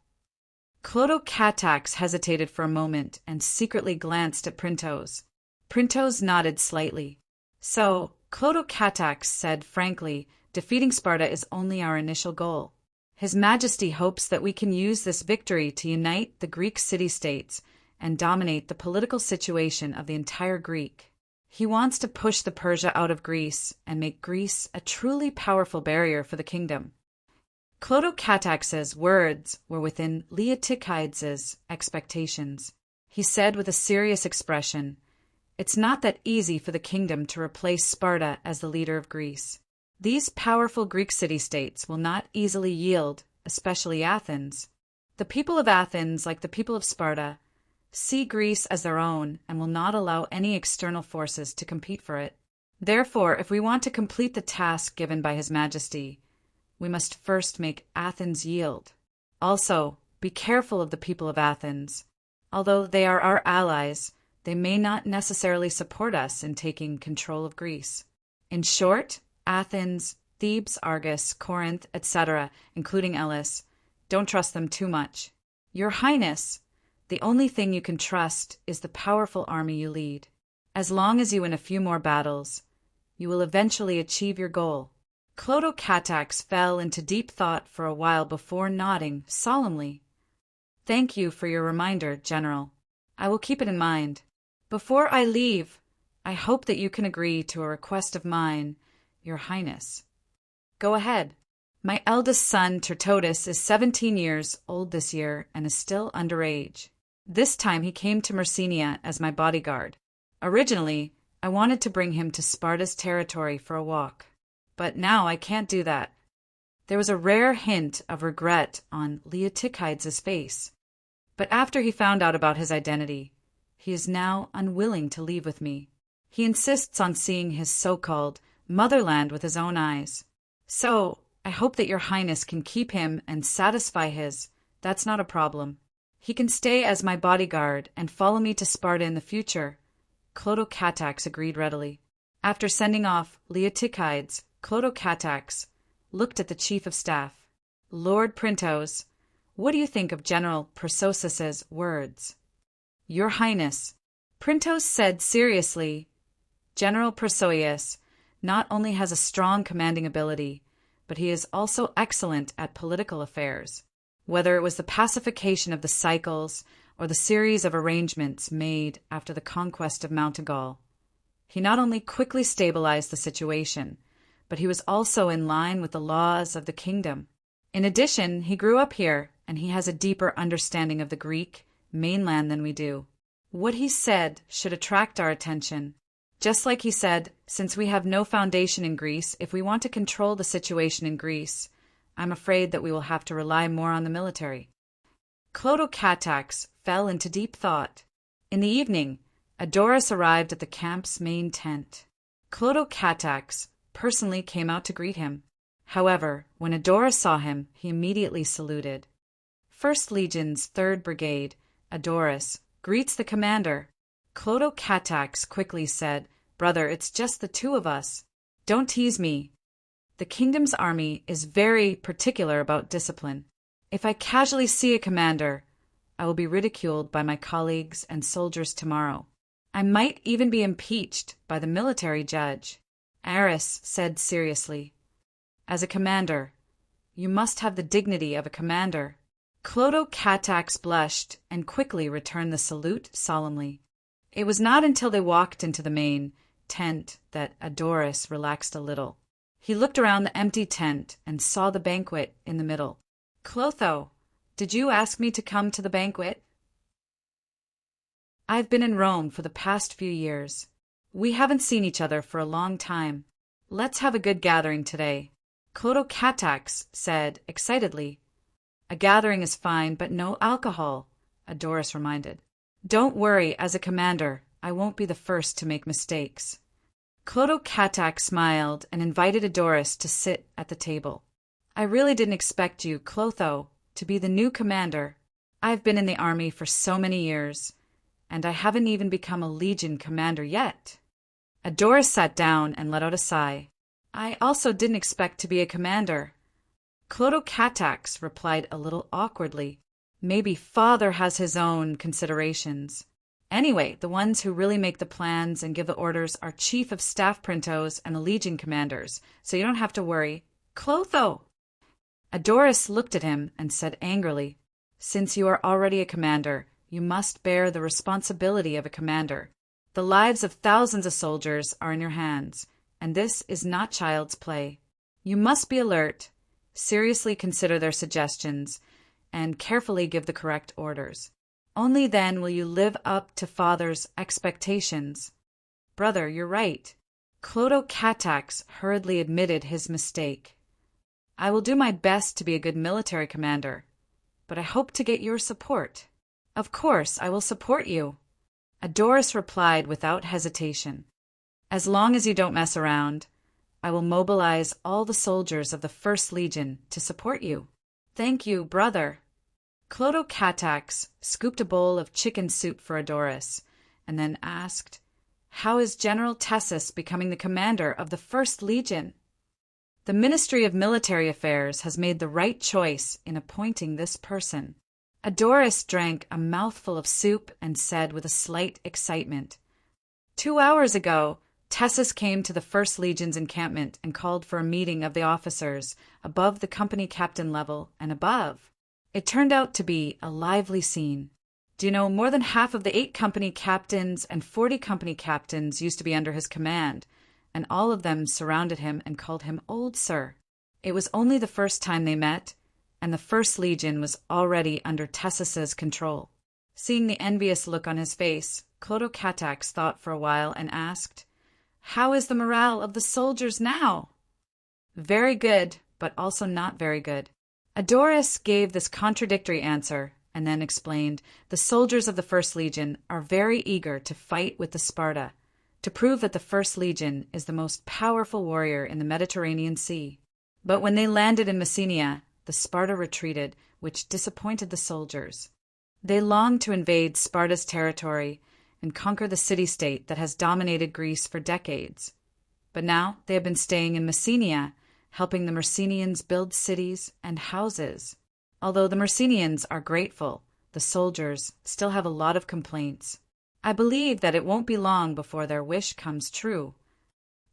Clotocatax hesitated for a moment and secretly glanced at Printos. Printos nodded slightly. "So," Clotocatax said frankly, "defeating Sparta is only our initial goal. His Majesty hopes that we can use this victory to unite the Greek city-states and dominate the political situation of the entire Greek. He wants to push the Persia out of Greece and make Greece a truly powerful barrier for the kingdom." Clotocatax's words were within Leotychides' expectations. He said with a serious expression, "It's not that easy for the kingdom to replace Sparta as the leader of Greece. These powerful Greek city-states will not easily yield, especially Athens. The people of Athens, like the people of Sparta, see Greece as their own and will not allow any external forces to compete for it. Therefore, if we want to complete the task given by His Majesty, we must first make Athens yield. Also, be careful of the people of Athens. Although they are our allies, they may not necessarily support us in taking control of Greece. In short, Athens, Thebes, Argos, Corinth, etc., including Elis, don't trust them too much. Your Highness, the only thing you can trust is the powerful army you lead. As long as you win a few more battles, you will eventually achieve your goal." Clotocatax fell into deep thought for a while before nodding solemnly. "Thank you for your reminder, General. I will keep it in mind. Before I leave, I hope that you can agree to a request of mine, Your Highness." "Go ahead." "My eldest son, Tertotus, is 17 years old this year and is still underage. This time he came to Myrcenia as my bodyguard. Originally, I wanted to bring him to Sparta's territory for a walk, but now I can't do that." There was a rare hint of regret on Leotychides' face. "But after he found out about his identity, he is now unwilling to leave with me. He insists on seeing his so-called motherland with his own eyes. So, I hope that Your Highness can keep him and satisfy his. That's not a problem. He can stay as my bodyguard and follow me to Sparta in the future." Clotocatax agreed readily. After sending off Leotychides, Clotocatax looked at the chief of staff. "Lord Printos, what do you think of General Persosus's words?" "Your Highness," Printos said seriously, "General Persoius not only has a strong commanding ability, but he is also excellent at political affairs. Whether it was the pacification of the Cycles or the series of arrangements made after the conquest of Mount Gaul, He not only quickly stabilized the situation, but he was also in line with the laws of the kingdom. In addition, he grew up here, and he has a deeper understanding of the Greek mainland than we do. What he said should attract our attention. Just like he said, since we have no foundation in Greece, if we want to control the situation in Greece, I'm afraid that we will have to rely more on the military. Clotocatax fell into deep thought. In the evening, Adoris arrived at the camp's main tent. Clotocatax personally came out to greet him. However, when Adoris saw him, he immediately saluted. 1st Legion's 3rd Brigade, Adoris, greets the commander. Clotocatax quickly said, "Brother, it's just the two of us. Don't tease me. The kingdom's army is very particular about discipline. If I casually see a commander, I will be ridiculed by my colleagues and soldiers tomorrow. I might even be impeached by the military judge." Aris said seriously, "As a commander, you must have the dignity of a commander." Clotocatax blushed and quickly returned the salute solemnly. It was not until they walked into the main tent that Adoris relaxed a little. He looked around the empty tent and saw the banquet in the middle. "Clotho, did you ask me to come to the banquet?" "I've been in Rome for the past few years. We haven't seen each other for a long time. Let's have a good gathering today," Clotocatax said excitedly. "A gathering is fine, but no alcohol," Adoris reminded. "Don't worry, as a commander, I won't be the first to make mistakes." Clotocatax smiled and invited Adoris to sit at the table. "I really didn't expect you, Clotho, to be the new commander. I've been in the army for so many years, and I haven't even become a legion commander yet." Adoris sat down and let out a sigh. "I also didn't expect to be a commander." Clotocatax replied a little awkwardly. "Maybe father has his own considerations. Anyway, the ones who really make the plans and give the orders are Chief of Staff Printos and the Legion commanders, so you don't have to worry. Clotho!" Adoris looked at him and said angrily, "Since you are already a commander, you must bear the responsibility of a commander. The lives of thousands of soldiers are in your hands, and this is not child's play. You must be alert, seriously consider their suggestions, and carefully give the correct orders. Only then will you live up to father's expectations." "Brother, you're right." Clotocatax hurriedly admitted his mistake. "I will do my best to be a good military commander, but I hope to get your support." "Of course, I will support you," Adoris replied without hesitation. "As long as you don't mess around, I will mobilize all the soldiers of the 1st Legion to support you." "Thank you, brother." Clotocatax scooped a bowl of chicken soup for Adoris, and then asked, "How is General Tessus becoming the commander of the 1st Legion?" "The Ministry of Military Affairs has made the right choice in appointing this person." Adoris drank a mouthful of soup and said with a slight excitement, 2 hours ago, Tessus came to the 1st Legion's encampment and called for a meeting of the officers above the company captain level and above. It turned out to be a lively scene. Do you know, more than half of the 8 company captains and 40 company captains used to be under his command, and all of them surrounded him and called him Old Sir. It was only the first time they met, and the 1st Legion was already under Tessus's control. Seeing the envious look on his face, Clotocatax thought for a while and asked, "How is the morale of the soldiers now?" "Very good, but also not very good." Adoris gave this contradictory answer and then explained, "The soldiers of the 1st Legion are very eager to fight with the Sparta, to prove that the 1st Legion is the most powerful warrior in the Mediterranean Sea. But when they landed in Messenia, the Sparta retreated, which disappointed the soldiers. They longed to invade Sparta's territory and conquer the city-state that has dominated Greece for decades. But now they have been staying in Messenia, helping the Messenians build cities and houses. Although the Messenians are grateful, the soldiers still have a lot of complaints. I believe that it won't be long before their wish comes true."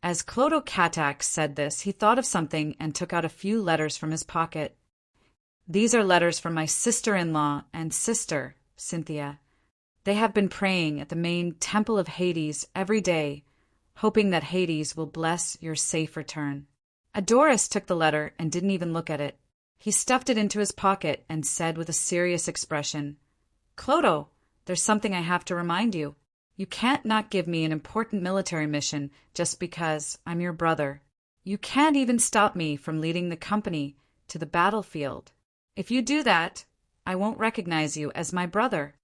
As Clotocatax said this, he thought of something and took out a few letters from his pocket. "These are letters from my sister-in-law and sister, Cynthia. They have been praying at the main temple of Hades every day, hoping that Hades will bless your safe return. Adoris took the letter and didn't even look at it. He stuffed it into his pocket and said with a serious expression, "Clotho, there's something I have to remind you. You can't not give me an important military mission just because I'm your brother. You can't even stop me from leading the company to the battlefield. If you do that, I won't recognize you as my brother."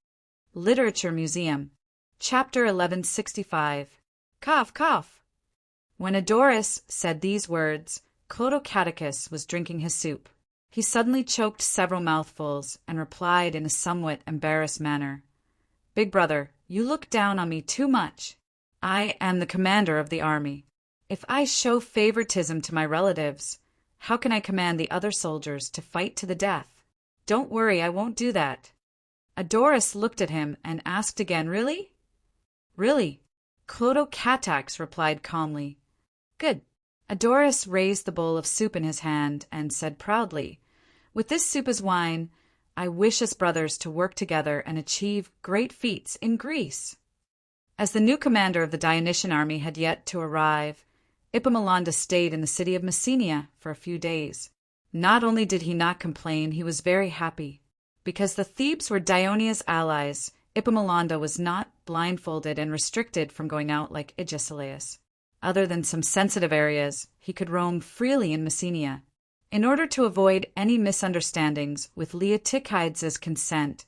Literature Museum, Chapter 1165. Cough, cough. When Adoris said these words, Clotocatechus was drinking his soup. He suddenly choked several mouthfuls and replied in a somewhat embarrassed manner, "Big brother, you look down on me too much. I am the commander of the army. If I show favoritism to my relatives, how can I command the other soldiers to fight to the death? Don't worry, I won't do that." Adoris looked at him and asked again, "Really?" "Really," Clotocatax replied calmly. "Good." Adoris raised the bowl of soup in his hand and said proudly, "With this soup as wine, I wish us brothers to work together and achieve great feats in Greece." As the new commander of the Dionysian army had yet to arrive, Epaminondas stayed in the city of Messenia for a few days. Not only did he not complain, he was very happy. Because the Thebes were Dionia's allies, Epaminondas was not blindfolded and restricted from going out like Agesilaus. Other than some sensitive areas, he could roam freely in Messenia. In order to avoid any misunderstandings, with Leotychides' consent,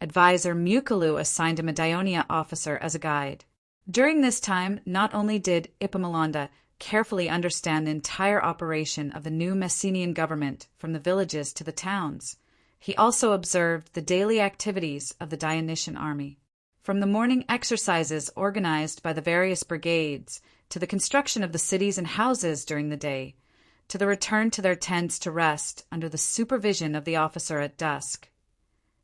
advisor Mucilu assigned him a Dionia officer as a guide. During this time, not only did Epaminondas carefully understand the entire operation of the new Messenian government from the villages to the towns, he also observed the daily activities of the Dionysian army. From the morning exercises organized by the various brigades, to the construction of the cities and houses during the day, to the return to their tents to rest under the supervision of the officer at dusk.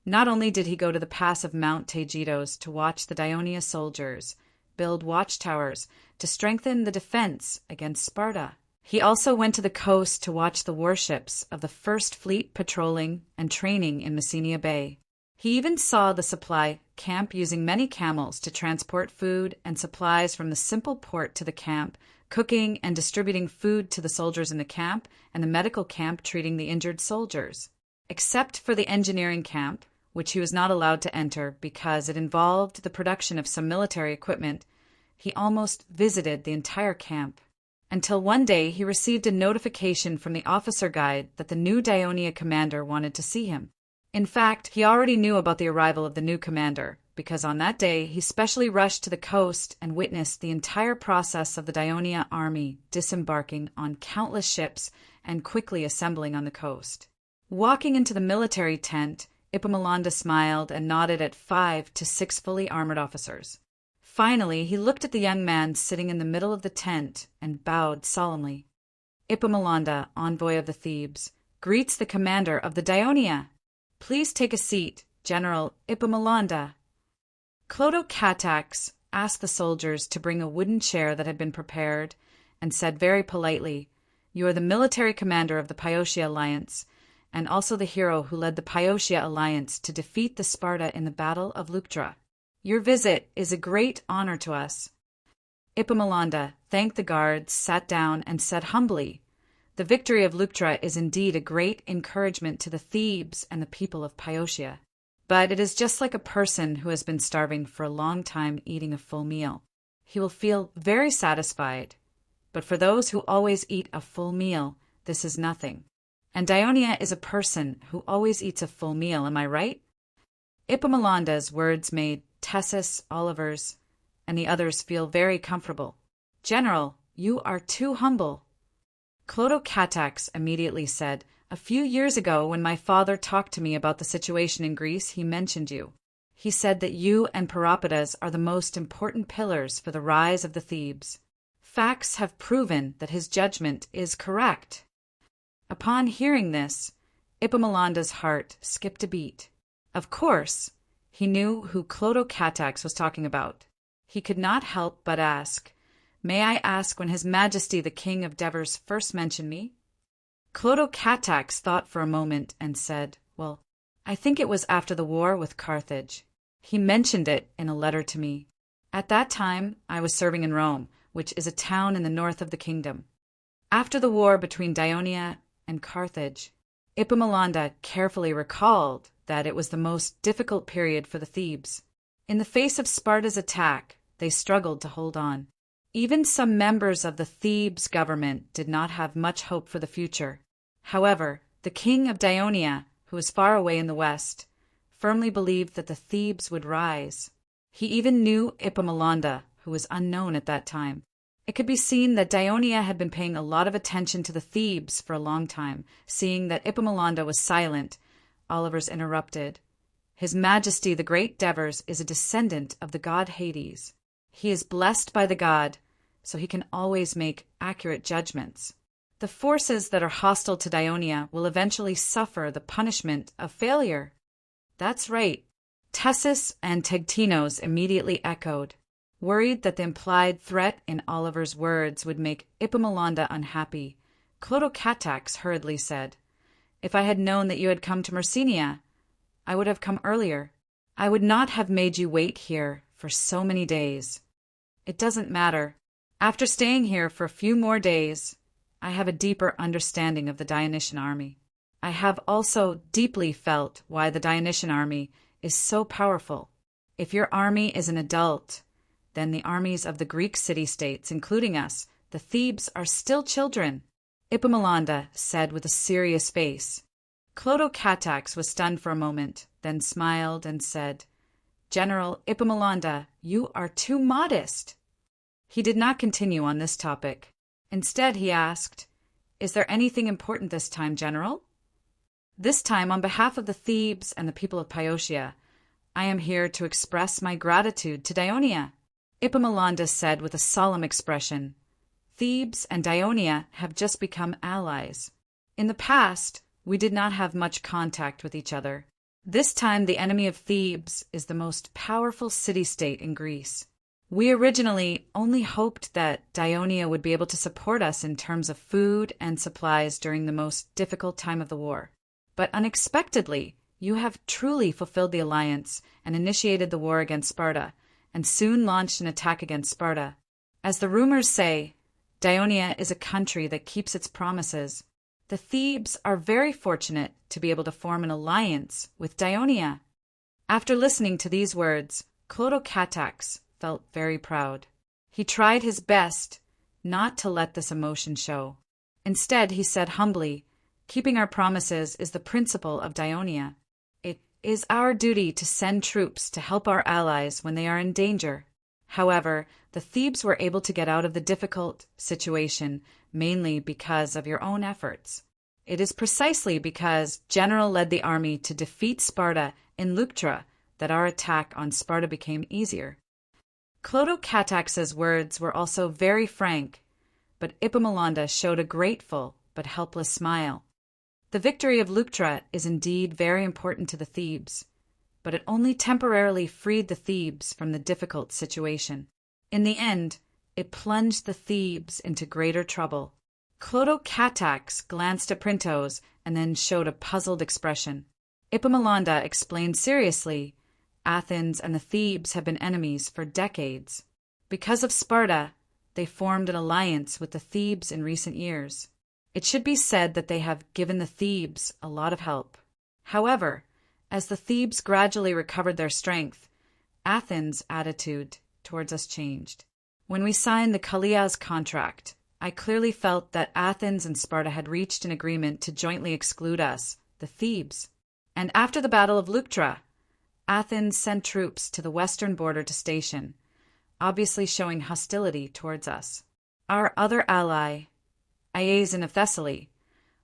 Not only did he go to the pass of Mount Taygetos to watch the Dionia soldiers build watchtowers to strengthen the defense against Sparta, he also went to the coast to watch the warships of the First Fleet patrolling and training in Messenia Bay. He even saw the supply camp using many camels to transport food and supplies from the simple port to the camp, cooking and distributing food to the soldiers in the camp, and the medical camp treating the injured soldiers. Except for the engineering camp, which he was not allowed to enter because it involved the production of some military equipment, he almost visited the entire camp. Until one day he received a notification from the officer guide that the new Dionia commander wanted to see him. In fact, he already knew about the arrival of the new commander, because on that day he specially rushed to the coast and witnessed the entire process of the Dionia army disembarking on countless ships and quickly assembling on the coast. Walking into the military tent, Epaminondas smiled and nodded at 5 to 6 fully armored officers. Finally, he looked at the young man sitting in the middle of the tent and bowed solemnly. "Epaminondas, envoy of the Thebes, greets the commander of the Dionia. Please take a seat, General Epaminondas." Clotocatax asked the soldiers to bring a wooden chair that had been prepared and said very politely, "You are the military commander of the Pyotia Alliance, and also the hero who led the Pyotia Alliance to defeat the Sparta in the Battle of Leuctra. Your visit is a great honor to us." Epaminondas thanked the guards, sat down, and said humbly, "The victory of Leuctra is indeed a great encouragement to the Thebes and the people of Pyotia. But it is just like a person who has been starving for a long time eating a full meal. He will feel very satisfied. But for those who always eat a full meal, this is nothing. And Dionia is a person who always eats a full meal, am I right?" Epaminondas' words made Tessus, Olivers, and the others feel very comfortable. "General, you are too humble." Clotocatax immediately said, "A few years ago, when my father talked to me about the situation in Greece, he mentioned you. He said that you and Peropidas are the most important pillars for the rise of the Thebes. Facts have proven that his judgment is correct." Upon hearing this, Epaminondas' heart skipped a beat. Of course, he knew who Clotocatax was talking about. He could not help but ask, "May I ask when His Majesty the King of Devers first mentioned me?" Clotocatax thought for a moment and said, "Well, I think it was after the war with Carthage. He mentioned it in a letter to me. At that time, I was serving in Rome, which is a town in the north of the kingdom. After the war between Dionia and Carthage, Epaminondas carefully recalled that it was the most difficult period for the Thebes. In the face of Sparta's attack, they struggled to hold on. Even some members of the Thebes government did not have much hope for the future. However, the king of Dionia, who was far away in the west, firmly believed that the Thebes would rise. He even knew Epaminondas, who was unknown at that time. It could be seen that Dionia had been paying a lot of attention to the Thebes for a long time. Seeing that Epaminondas was silent, Olivers interrupted. His Majesty the Great Devers is a descendant of the god Hades. He is blessed by the god, so he can always make accurate judgments. The forces that are hostile to Dionia will eventually suffer the punishment of failure. That's right. Tessus and Tegtinos immediately echoed, worried that the implied threat in Oliver's words would make Epaminondas unhappy. Clotocatax hurriedly said, "If I had known that you had come to Myrcenia, I would have come earlier. I would not have made you wait here for so many days. It doesn't matter. After staying here for a few more days, I have a deeper understanding of the Dionysian army. I have also deeply felt why the Dionysian army is so powerful. If your army is an adult, then the armies of the Greek city-states, including us, the Thebes, are still children," Epaminondas said with a serious face. Clotocatax was stunned for a moment, then smiled and said, "General Epaminondas, you are too modest." He did not continue on this topic. Instead, he asked, "Is there anything important this time, General?" "This time, on behalf of the Thebes and the people of Pyotia, I am here to express my gratitude to Dionia," Epaminondas said with a solemn expression. "Thebes and Dionia have just become allies. In the past, we did not have much contact with each other. This time, the enemy of Thebes is the most powerful city-state in Greece. We originally only hoped that Dionia would be able to support us in terms of food and supplies during the most difficult time of the war. But unexpectedly, you have truly fulfilled the alliance and initiated the war against Sparta, and soon launched an attack against Sparta. As the rumors say, Dionia is a country that keeps its promises. The Thebes are very fortunate to be able to form an alliance with Dionia." After listening to these words, Clotocatax felt very proud. He tried his best not to let this emotion show. Instead, he said humbly, "Keeping our promises is the principle of Dionia. It is our duty to send troops to help our allies when they are in danger. However, the Thebes were able to get out of the difficult situation mainly because of your own efforts. It is precisely because General led the army to defeat Sparta in Leuctra that our attack on Sparta became easier." Clotocatax's words were also very frank, but Epaminondas showed a grateful but helpless smile. The victory of Leuctra is indeed very important to the Thebes, but it only temporarily freed the Thebes from the difficult situation. In the end, it plunged the Thebes into greater trouble. Clotocatax glanced at Printos and then showed a puzzled expression. Epaminondas explained seriously, "Athens and the Thebes have been enemies for decades. Because of Sparta, they formed an alliance with the Thebes in recent years. It should be said that they have given the Thebes a lot of help. However, as the Thebes gradually recovered their strength, Athens' attitude towards us changed. When we signed the Callias contract, I clearly felt that Athens and Sparta had reached an agreement to jointly exclude us, the Thebes. And after the Battle of Leuctra, Athens sent troops to the western border to station, obviously showing hostility towards us. Our other ally, Iasion of Thessaly,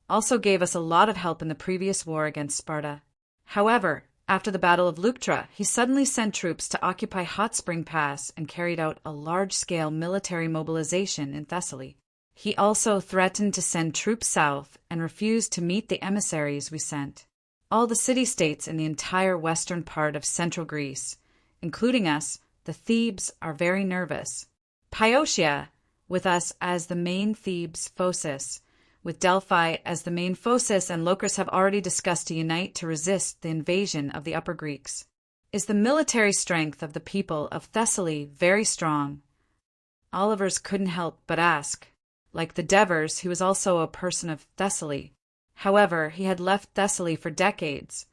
also gave us a lot of help in the previous war against Sparta. However, after the Battle of Leuctra, he suddenly sent troops to occupy Hot Spring Pass and carried out a large-scale military mobilization in Thessaly. He also threatened to send troops south and refused to meet the emissaries we sent. All the city-states in the entire western part of central Greece, including us, the Thebes, are very nervous. Pyotia, with us as the main Thebes Phocis, with Delphi as the main Phocis, and Locris have already discussed to unite to resist the invasion of the Upper Greeks. Is the military strength of the people of Thessaly very strong? Olivers couldn't help but ask. Like the Devers, he was also a person of Thessaly. However, he had left Thessaly for decades,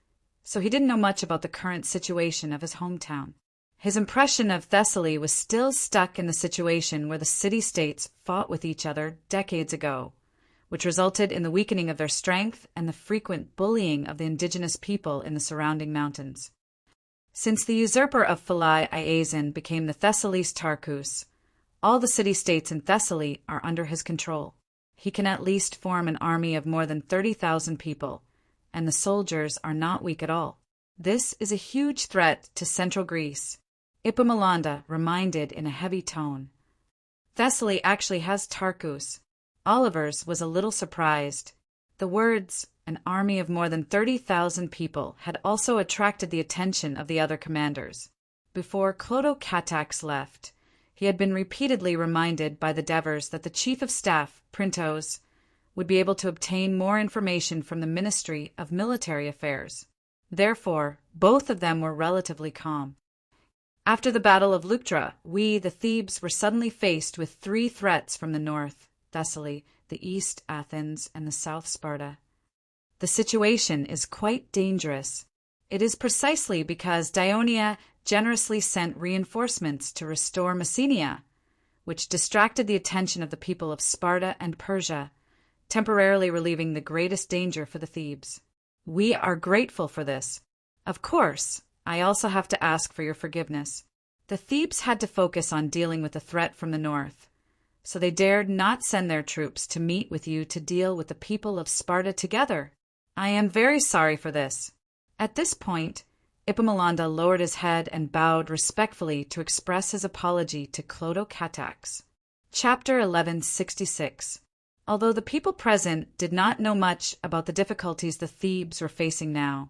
so he didn't know much about the current situation of his hometown. His impression of Thessaly was still stuck in the situation where the city-states fought with each other decades ago, which resulted in the weakening of their strength and the frequent bullying of the indigenous people in the surrounding mountains. Since the usurper of Philai Iazan became the Thessaly's Tarkus, all the city-states in Thessaly are under his control. He can at least form an army of more than 30,000 people, and the soldiers are not weak at all. This is a huge threat to central Greece, Epaminondas reminded in a heavy tone. Thessaly actually has Tarkus. Olivers was a little surprised. The words, an army of more than 30,000 people, had also attracted the attention of the other commanders. Before Clotocatax left, he had been repeatedly reminded by the Devers that the chief of staff, Printos, would be able to obtain more information from the Ministry of Military Affairs. Therefore, both of them were relatively calm. After the Battle of Leuctra, we, the Thebes, were suddenly faced with three threats from the north, Thessaly, the east, Athens, and the south, Sparta. The situation is quite dangerous. It is precisely because Dionia generously sent reinforcements to restore Messenia, which distracted the attention of the people of Sparta and Persia, temporarily relieving the greatest danger for the Thebes. We are grateful for this. Of course, I also have to ask for your forgiveness. The Thebes had to focus on dealing with the threat from the north, so they dared not send their troops to meet with you to deal with the people of Sparta together. I am very sorry for this. At this point, Epaminondas lowered his head and bowed respectfully to express his apology to Clotocatax. Chapter 1166. Although the people present did not know much about the difficulties the Thebes were facing now,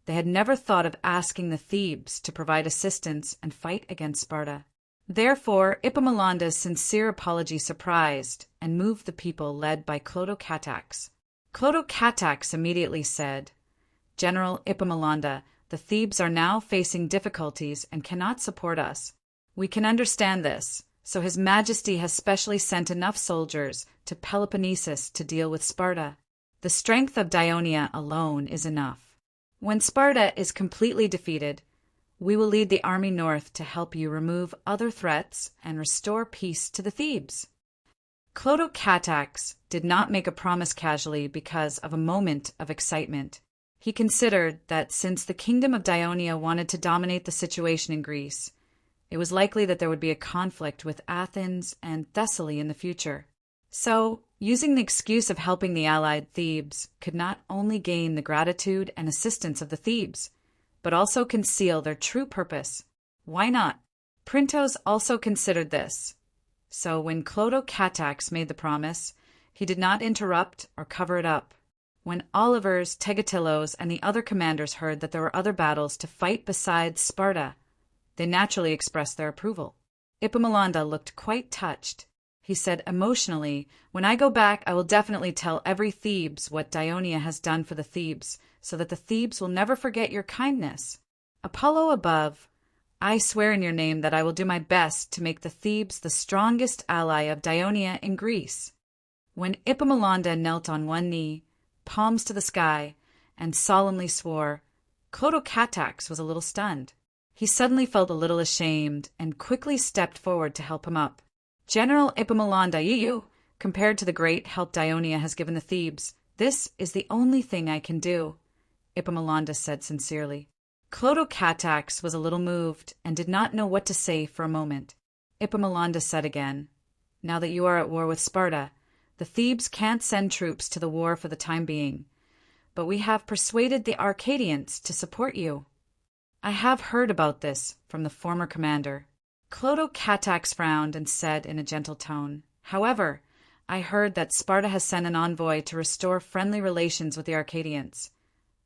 they had never thought of asking the Thebes to provide assistance and fight against Sparta. Therefore, Epaminondas' sincere apology surprised and moved the people led by Clotocatax. Clotocatax immediately said, "General Epaminondas, the Thebes are now facing difficulties and cannot support us. We can understand this, so His Majesty has specially sent enough soldiers to Peloponnesus to deal with Sparta. The strength of Dionia alone is enough. When Sparta is completely defeated, we will lead the army north to help you remove other threats and restore peace to the Thebes." Clotocatax did not make a promise casually because of a moment of excitement. He considered that since the kingdom of Dionia wanted to dominate the situation in Greece, it was likely that there would be a conflict with Athens and Thessaly in the future. So, using the excuse of helping the allied Thebes could not only gain the gratitude and assistance of the Thebes, but also conceal their true purpose. Why not? Printos also considered this. So when Clotocatax made the promise, he did not interrupt or cover it up. When Olivers, Tegatilos, and the other commanders heard that there were other battles to fight besides Sparta, they naturally expressed their approval. Epaminondas looked quite touched. He said emotionally, "When I go back, I will definitely tell every Thebes what Dionia has done for the Thebes, so that the Thebes will never forget your kindness. Apollo above, I swear in your name that I will do my best to make the Thebes the strongest ally of Dionia in Greece." When Epaminondas knelt on one knee, palms to the sky, and solemnly swore, Clotocatax was a little stunned. He suddenly felt a little ashamed and quickly stepped forward to help him up. "General Epaminondas, you, compared to the great help Dionia has given the Thebes, this is the only thing I can do," Epaminondas said sincerely. Clotocatax was a little moved and did not know what to say for a moment. Epaminondas said again, "Now that you are at war with Sparta, the Thebes can't send troops to the war for the time being, but we have persuaded the Arcadians to support you." "I have heard about this from the former commander." Clotocatax frowned and said in a gentle tone, "However, I heard that Sparta has sent an envoy to restore friendly relations with the Arcadians.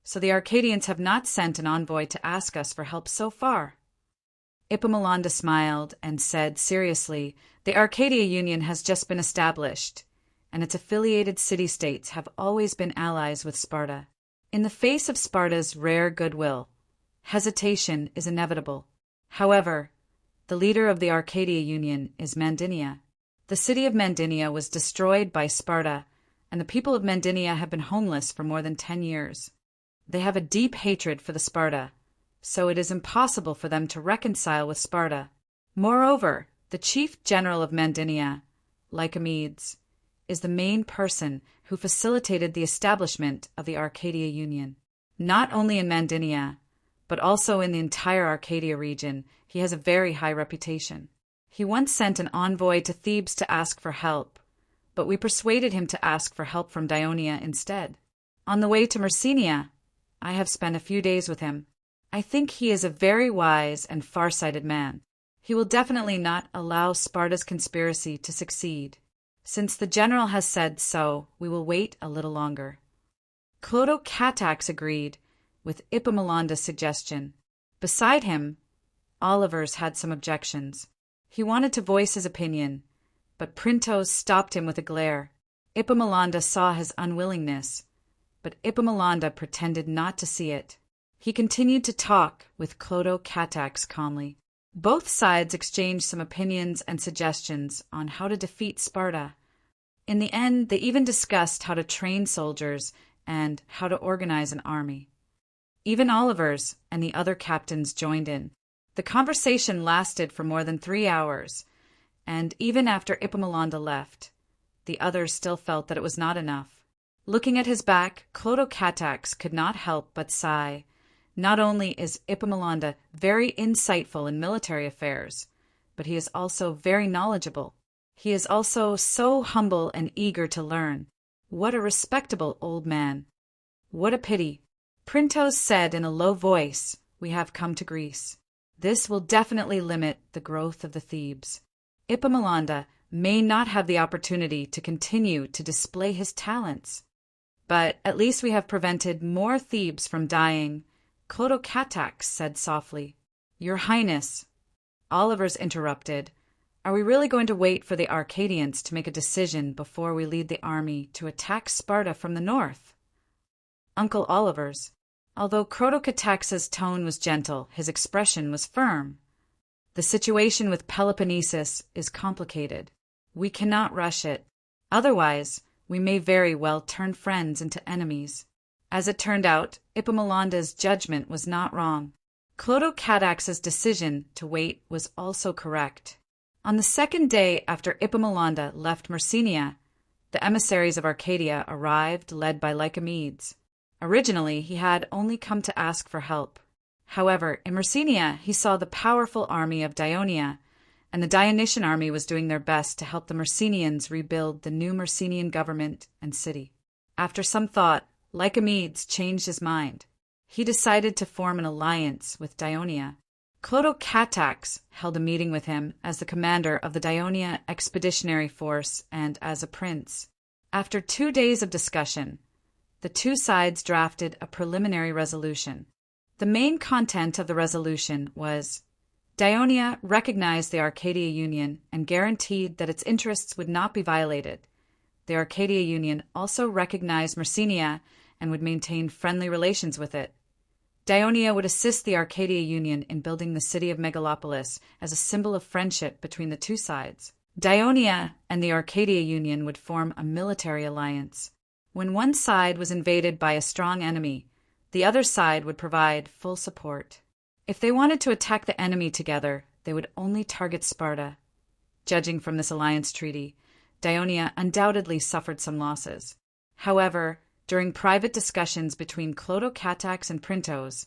So the Arcadians have not sent an envoy to ask us for help so far." Epaminondas smiled and said seriously, "The Arcadia Union has just been established, and its affiliated city-states have always been allies with Sparta. In the face of Sparta's rare goodwill, hesitation is inevitable. However, the leader of the Arcadia Union is Mandinia, The city of Mandinia was destroyed by Sparta, and the people of Mandinia have been homeless for more than 10 years. They have a deep hatred for the Sparta, so it is impossible for them to reconcile with Sparta. Moreover, the chief general of Mandinia, Lycomedes, is the main person who facilitated the establishment of the Arcadia Union. Not only in Mandinia, but also in the entire Arcadia region, he has a very high reputation. He once sent an envoy to Thebes to ask for help, but we persuaded him to ask for help from Dionia instead. On the way to Myrcenia, I have spent a few days with him. I think he is a very wise and far-sighted man. He will definitely not allow Sparta's conspiracy to succeed. Since the general has said so, we will wait a little longer. Clotocatax agreed with Epaminondas' suggestion. Beside him, Olivers had some objections. He wanted to voice his opinion, but Printos stopped him with a glare. Epaminondas saw his unwillingness, but Epaminondas pretended not to see it. He continued to talk with Clotocatax calmly. Both sides exchanged some opinions and suggestions on how to defeat Sparta. In the end, they even discussed how to train soldiers and how to organize an army. Even Olivers and the other captains joined in. The conversation lasted for more than 3 hours, and even after Epaminondas left, the others still felt that it was not enough. Looking at his back, Clotocatax could not help but sigh. Not only is Epaminondas very insightful in military affairs, but he is also very knowledgeable. He is also so humble and eager to learn. What a respectable old man. What a pity. Printos said in a low voice, "We have come to Greece. This will definitely limit the growth of the Thebes. Epaminondas may not have the opportunity to continue to display his talents. But at least we have prevented more Thebes from dying." Clotocatax said softly. "Your Highness," Olivers interrupted, "are we really going to wait for the Arcadians to make a decision before we lead the army to attack Sparta from the north?" Uncle Olivers. Although Clotocatax's tone was gentle, his expression was firm. "The situation with Peloponnesus is complicated. We cannot rush it. Otherwise, we may very well turn friends into enemies." As it turned out, Epaminondas' judgment was not wrong. Clotocatax's decision to wait was also correct. On the second day after Epaminondas left Myrcenia, the emissaries of Arcadia arrived, led by Lycomedes. Originally, he had only come to ask for help. However, in Myrcenia, he saw the powerful army of Dionia, and the Dionysian army was doing their best to help the Myrcenians rebuild the new Myrcenian government and city. After some thought, Lycomedes changed his mind. He decided to form an alliance with Dionia. Clotocatax held a meeting with him as the commander of the Dionia expeditionary force and as a prince. After 2 days of discussion, the two sides drafted a preliminary resolution. The main content of the resolution was: Dionia recognized the Arcadia Union and guaranteed that its interests would not be violated. The Arcadia Union also recognized Myrcenia and would maintain friendly relations with it. Dionia would assist the Arcadia Union in building the city of Megalopolis as a symbol of friendship between the two sides. Dionia and the Arcadia Union would form a military alliance. When one side was invaded by a strong enemy, the other side would provide full support. If they wanted to attack the enemy together, they would only target Sparta. Judging from this alliance treaty, Dionia undoubtedly suffered some losses. However, during private discussions between Clotocatax and Printos,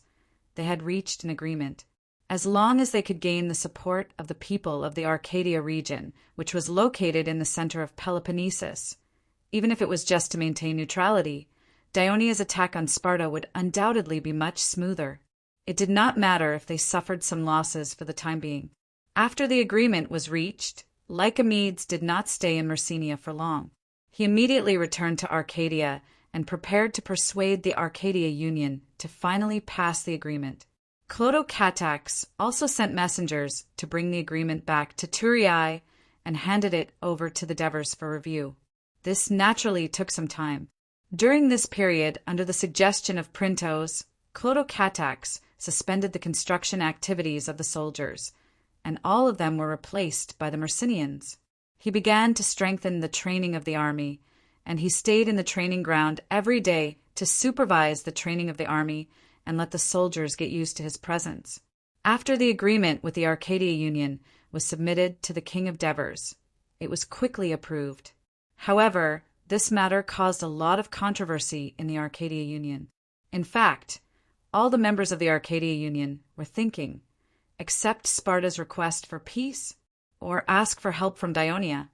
they had reached an agreement. As long as they could gain the support of the people of the Arcadia region, which was located in the center of Peloponnesus, even if it was just to maintain neutrality, Dionia's attack on Sparta would undoubtedly be much smoother. It did not matter if they suffered some losses for the time being. After the agreement was reached, Lycomedes did not stay in Myrcenia for long. He immediately returned to Arcadia and prepared to persuade the Arcadia Union to finally pass the agreement. Clotocatax also sent messengers to bring the agreement back to Thurii and handed it over to the Devers for review. This naturally took some time. During this period, under the suggestion of Printos, Clotocatax suspended the construction activities of the soldiers, and all of them were replaced by the Myrcenians. He began to strengthen the training of the army, and he stayed in the training ground every day to supervise the training of the army and let the soldiers get used to his presence. After the agreement with the Arcadia Union was submitted to the King of Devers, it was quickly approved. However, this matter caused a lot of controversy in the Arcadia Union. In fact, all the members of the Arcadia Union were thinking, accept Sparta's request for peace or ask for help from Dionia.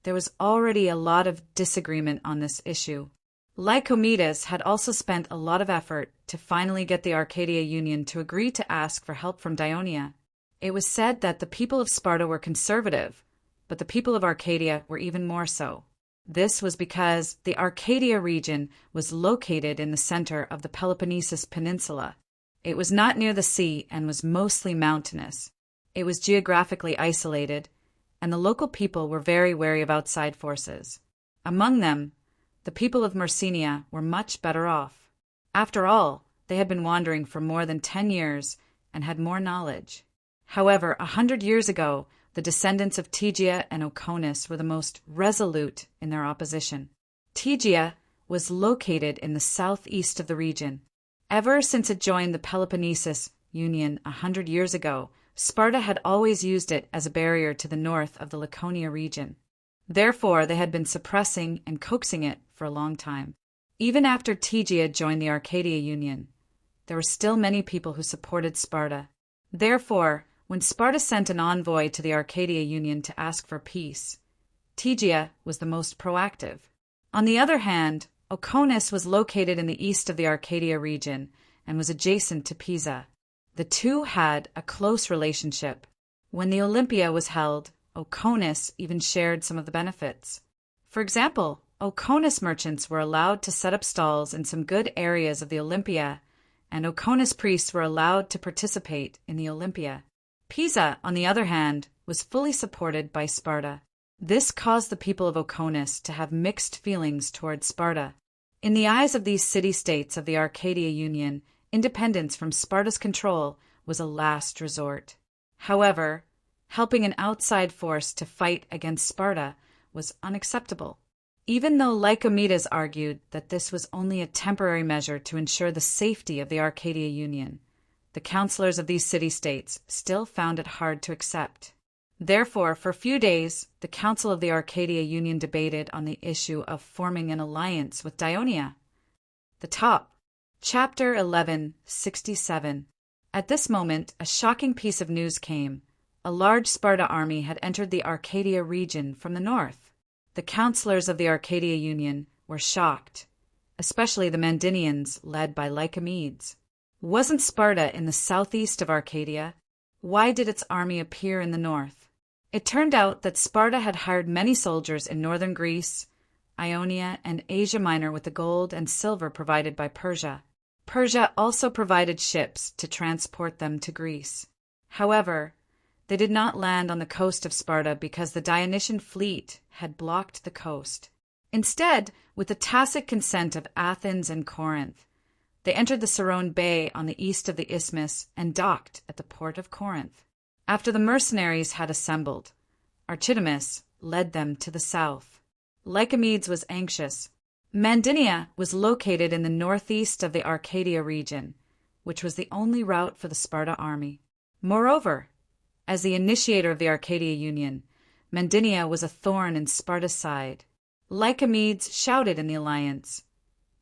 There was already a lot of disagreement on this issue. Lycomedes had also spent a lot of effort to finally get the Arcadia Union to agree to ask for help from Dionia. It was said that the people of Sparta were conservative, but the people of Arcadia were even more so. This was because the Arcadia region was located in the center of the Peloponnesus Peninsula. It was not near the sea and was mostly mountainous. It was geographically isolated, and the local people were very wary of outside forces. Among them, the people of Myrcenia were much better off. After all, they had been wandering for more than 10 years and had more knowledge. However, 100 years ago, the descendants of Tegia and Oconus were the most resolute in their opposition. Tegia was located in the southeast of the region. Ever since it joined the Peloponnesus Union 100 years ago, Sparta had always used it as a barrier to the north of the Laconia region. Therefore, they had been suppressing and coaxing it for a long time. Even after Tegia joined the Arcadia Union, there were still many people who supported Sparta. Therefore, when Sparta sent an envoy to the Arcadia Union to ask for peace, Tegia was the most proactive. On the other hand, Oconus was located in the east of the Arcadia region and was adjacent to Pisa. The two had a close relationship. When the Olympia was held, Oconus even shared some of the benefits. For example, Oconus merchants were allowed to set up stalls in some good areas of the Olympia, and Oconus priests were allowed to participate in the Olympia. Pisa, on the other hand, was fully supported by Sparta. This caused the people of Oconus to have mixed feelings towards Sparta. In the eyes of these city-states of the Arcadia Union, independence from Sparta's control was a last resort. However, helping an outside force to fight against Sparta was unacceptable. Even though Lycomedes argued that this was only a temporary measure to ensure the safety of the Arcadia Union, the councillors of these city-states still found it hard to accept. Therefore, for a few days, the Council of the Arcadia Union debated on the issue of forming an alliance with Dionia. The top. Chapter 1167. At this moment, a shocking piece of news came. A large Sparta army had entered the Arcadia region from the north. The councillors of the Arcadia Union were shocked, especially the Mandinians led by Lycomedes. Wasn't Sparta in the southeast of Arcadia? Why did its army appear in the north? It turned out that Sparta had hired many soldiers in northern Greece, Ionia, and Asia Minor with the gold and silver provided by Persia. Persia also provided ships to transport them to Greece. However, they did not land on the coast of Sparta because the Dionysian fleet had blocked the coast. Instead, with the tacit consent of Athens and Corinth, they entered the Cerone Bay on the east of the isthmus and docked at the port of Corinth. After the mercenaries had assembled, Archidamus led them to the south. Lycomedes was anxious. Mandinia was located in the northeast of the Arcadia region, which was the only route for the Sparta army. Moreover, as the initiator of the Arcadia Union, Mandinia was a thorn in Sparta's side. Lycomedes shouted in the alliance,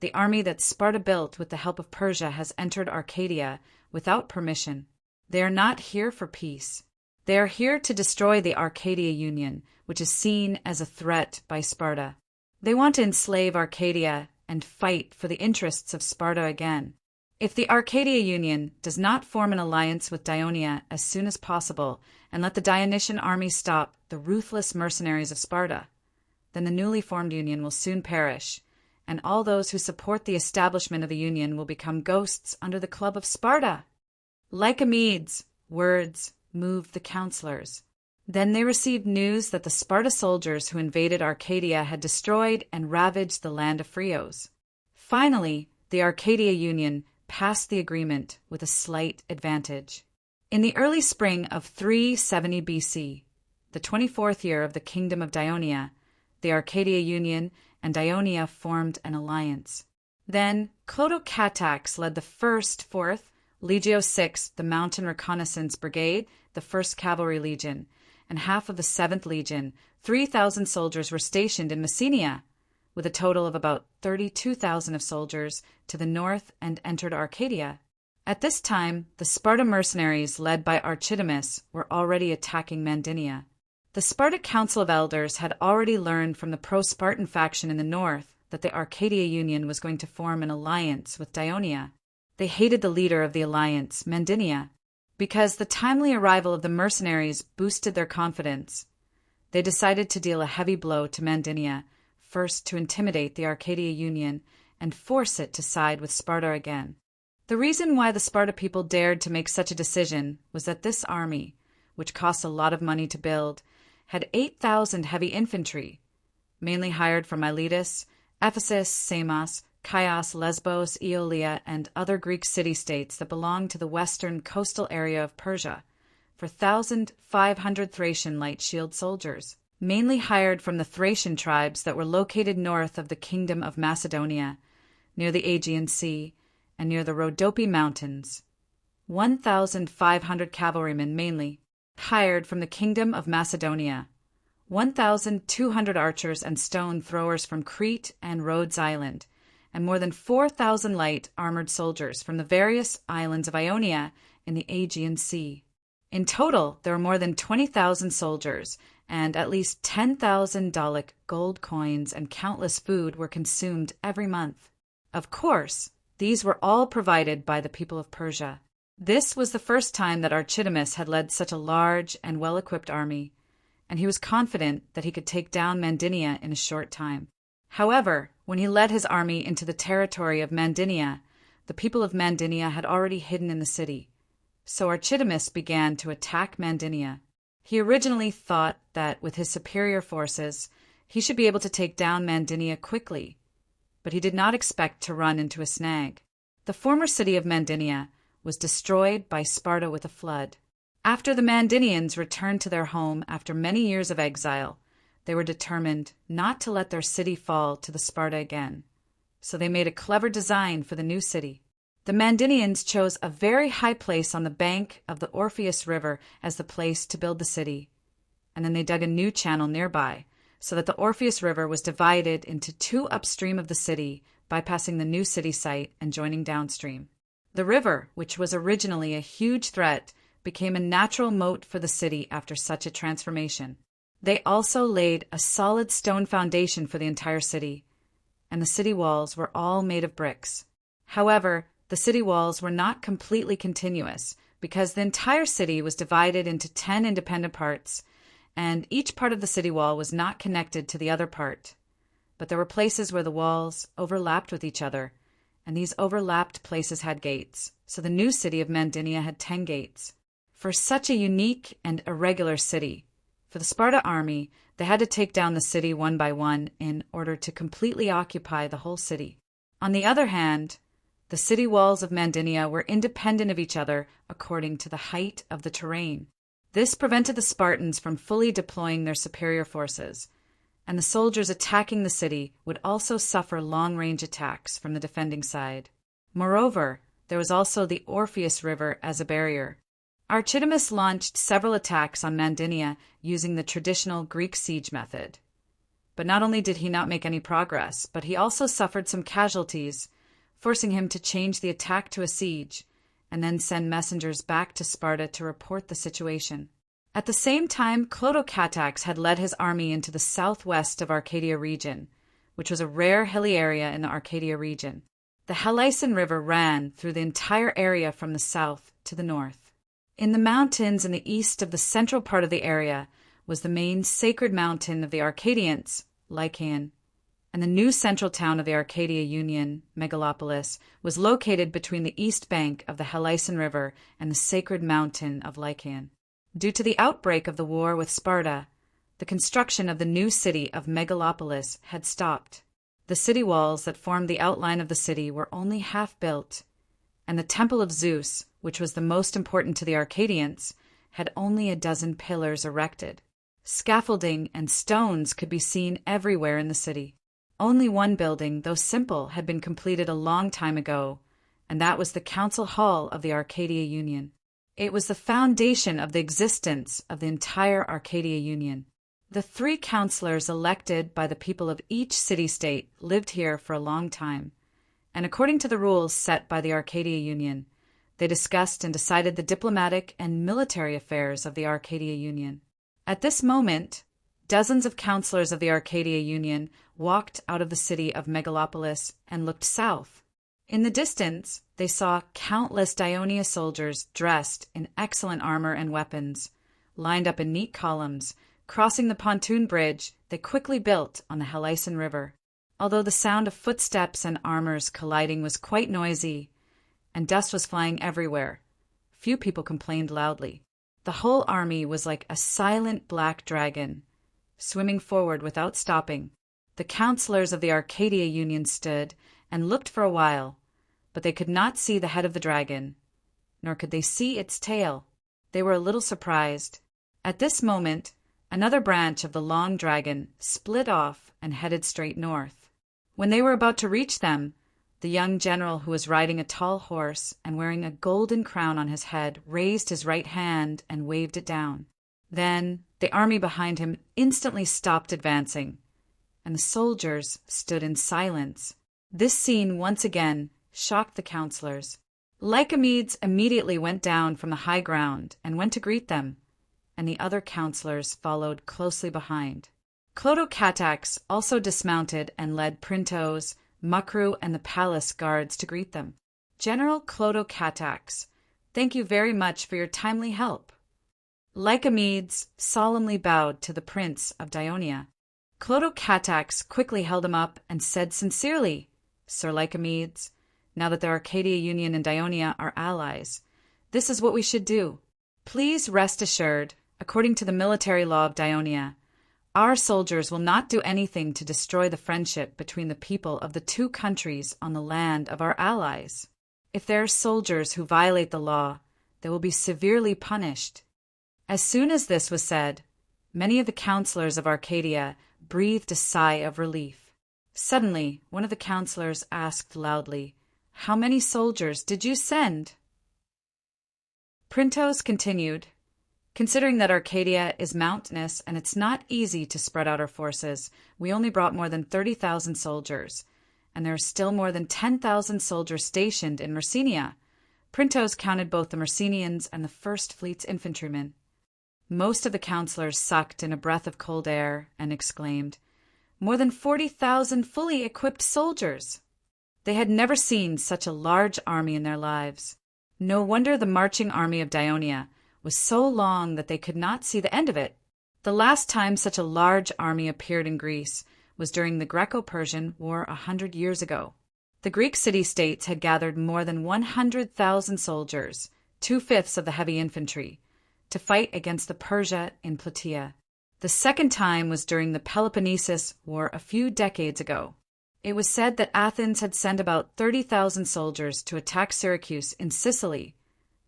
"The army that Sparta built with the help of Persia has entered Arcadia without permission. They are not here for peace. They are here to destroy the Arcadia Union, which is seen as a threat by Sparta. They want to enslave Arcadia and fight for the interests of Sparta again. If the Arcadia Union does not form an alliance with Dionia as soon as possible and let the Dionysian army stop the ruthless mercenaries of Sparta, then the newly formed union will soon perish, and all those who support the establishment of the union will become ghosts under the club of Sparta." Lycomedes' words moved the councillors. Then they received news that the Sparta soldiers who invaded Arcadia had destroyed and ravaged the land of Phreos. Finally, the Arcadia Union passed the agreement with a slight advantage. In the early spring of 370 BC, the 24th year of the kingdom of Dionia, the Arcadia Union and Dionia formed an alliance. Then Clotocatax led the 1st, 4th, Legio 6, the Mountain Reconnaissance Brigade, the 1st Cavalry Legion, and half of the 7th Legion. 3,000 soldiers were stationed in Messenia, with a total of about 32,000 of soldiers to the north, and entered Arcadia. At this time, the Sparta mercenaries led by Archidamus were already attacking Mandinia. The Sparta Council of Elders had already learned from the pro-Spartan faction in the north that the Arcadia Union was going to form an alliance with Dionia. They hated the leader of the alliance, Mandinia, because the timely arrival of the mercenaries boosted their confidence. They decided to deal a heavy blow to Mandinia, first to intimidate the Arcadia Union and force it to side with Sparta again. The reason why the Sparta people dared to make such a decision was that this army, which cost a lot of money to build, had 8,000 heavy infantry, mainly hired from Miletus, Ephesus, Samos, Chios, Lesbos, Aeolia, and other Greek city-states that belonged to the western coastal area of Persia, for 1,500 Thracian light shield soldiers, mainly hired from the Thracian tribes that were located north of the Kingdom of Macedonia, near the Aegean Sea, and near the Rhodope Mountains. 1,500 cavalrymen mainly hired from the Kingdom of Macedonia, 1,200 archers and stone throwers from Crete and Rhodes Island, and more than 4,000 light armored soldiers from the various islands of Ionia in the Aegean Sea. In total, there were more than 20,000 soldiers, and at least 10,000 Dolic gold coins and countless food were consumed every month. Of course, these were all provided by the people of Persia. This was the first time that Archidamus had led such a large and well-equipped army, and he was confident that he could take down Mandinia in a short time. However, when he led his army into the territory of Mandinia, the people of Mandinia had already hidden in the city, so Archidamus began to attack Mandinia. He originally thought that with his superior forces, he should be able to take down Mandinia quickly, but he did not expect to run into a snag. The former city of Mandinia was destroyed by Sparta with a flood. After the Mandinians returned to their home after many years of exile, they were determined not to let their city fall to the Sparta again, so they made a clever design for the new city. The Mandinians chose a very high place on the bank of the Orpheus River as the place to build the city, and then they dug a new channel nearby, so that the Orpheus River was divided into two upstream of the city, bypassing the new city site and joining downstream. The river, which was originally a huge threat, became a natural moat for the city after such a transformation. They also laid a solid stone foundation for the entire city, and the city walls were all made of bricks. However, the city walls were not completely continuous, because the entire city was divided into 10 independent parts, and each part of the city wall was not connected to the other part. But there were places where the walls overlapped with each other, and these overlapped places had gates, so the new city of Mandinia had 10 gates. For such a unique and irregular city, for the Sparta army, they had to take down the city one by one in order to completely occupy the whole city. On the other hand, the city walls of Mandinia were independent of each other according to the height of the terrain. This prevented the Spartans from fully deploying their superior forces, and the soldiers attacking the city would also suffer long-range attacks from the defending side. Moreover, there was also the Orpheus River as a barrier. Archidamus launched several attacks on Mandinia using the traditional Greek siege method. But not only did he not make any progress, but he also suffered some casualties, forcing him to change the attack to a siege, and then send messengers back to Sparta to report the situation. At the same time, Clotocatax had led his army into the southwest of Arcadia region, which was a rare hilly area in the Arcadia region. The Helicon River ran through the entire area from the south to the north. In the mountains in the east of the central part of the area was the main sacred mountain of the Arcadians, Lycaon, and the new central town of the Arcadia Union, Megalopolis, was located between the east bank of the Helicon River and the sacred mountain of Lycaon. Due to the outbreak of the war with Sparta, the construction of the new city of Megalopolis had stopped. The city walls that formed the outline of the city were only half built, and the Temple of Zeus, which was the most important to the Arcadians, had only a dozen pillars erected. Scaffolding and stones could be seen everywhere in the city. Only one building, though simple, had been completed a long time ago, and that was the Council Hall of the Arcadia Union. It was the foundation of the existence of the entire Arcadia Union. The 3 councillors elected by the people of each city-state lived here for a long time, and according to the rules set by the Arcadia Union, they discussed and decided the diplomatic and military affairs of the Arcadia Union. At this moment, dozens of councillors of the Arcadia Union walked out of the city of Megalopolis and looked south. In the distance, they saw countless Dionia soldiers dressed in excellent armor and weapons, lined up in neat columns, crossing the pontoon bridge they quickly built on the Helicon River. Although the sound of footsteps and armors colliding was quite noisy, and dust was flying everywhere, few people complained loudly. The whole army was like a silent black dragon, swimming forward without stopping. The councillors of the Arcadia Union stood and looked for a while, but they could not see the head of the dragon, nor could they see its tail. They were a little surprised. At this moment, another branch of the long dragon split off and headed straight north. When they were about to reach them, the young general, who was riding a tall horse and wearing a golden crown on his head, raised his right hand and waved it down. Then the army behind him instantly stopped advancing, and the soldiers stood in silence. This scene once again shocked the councillors. Lycomedes immediately went down from the high ground and went to greet them, and the other councillors followed closely behind. Clotocatax also dismounted and led Printos, Macru, and the palace guards to greet them. General Clotocatax, thank you very much for your timely help. Lycomedes solemnly bowed to the prince of Dionia. Clotocatax quickly held him up and said sincerely, Sir Lycomedes, now that the Arcadia Union and Dionia are allies, this is what we should do. Please rest assured, according to the military law of Dionia, our soldiers will not do anything to destroy the friendship between the people of the 2 countries on the land of our allies. If there are soldiers who violate the law, they will be severely punished. As soon as this was said, many of the councillors of Arcadia breathed a sigh of relief. Suddenly, one of the councillors asked loudly, How many soldiers did you send? Printos continued, Considering that Arcadia is mountainous and it's not easy to spread out our forces, we only brought more than 30,000 soldiers, and there are still more than 10,000 soldiers stationed in Myrcenia. Printos counted both the Myrcenians and the First Fleet's infantrymen. Most of the councillors sucked in a breath of cold air and exclaimed, More than 40,000 fully equipped soldiers! They had never seen such a large army in their lives. No wonder the marching army of Dionia was so long that they could not see the end of it. The last time such a large army appeared in Greece was during the Greco-Persian War 100 years ago. The Greek city-states had gathered more than 100,000 soldiers, 2/5 of the heavy infantry, to fight against the Persia in Plataea. The second time was during the Peloponnesus War a few decades ago. It was said that Athens had sent about 30,000 soldiers to attack Syracuse in Sicily,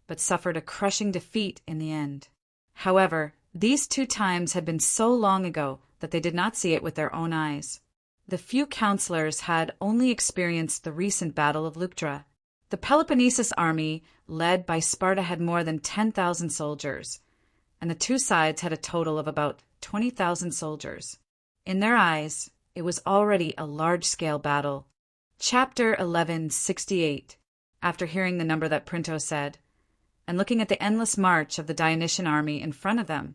but suffered a crushing defeat in the end. However, these 2 times had been so long ago that they did not see it with their own eyes. The few councillors had only experienced the recent Battle of Leuctra. The Peloponnesus army, led by Sparta, had more than 10,000 soldiers, and the 2 sides had a total of about 20,000 soldiers. In their eyes, it was already a large-scale battle. Chapter 1168. After hearing the number that Printo said, and looking at the endless march of the Dionysian army in front of them,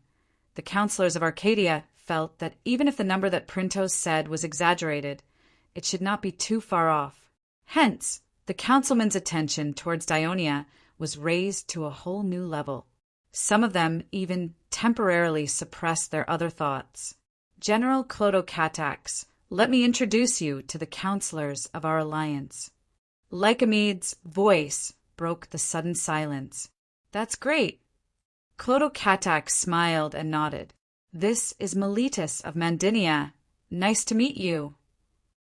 the councillors of Arcadia felt that even if the number that Printos said was exaggerated, it should not be too far off. Hence, the councilmen's attention towards Dionia was raised to a whole new level. Some of them even temporarily suppressed their other thoughts. General Clotocatax, let me introduce you to the councillors of our alliance. Lycomedes' voice broke the sudden silence. That's great. Clotocatax smiled and nodded. This is Miletus of Mandinia. Nice to meet you.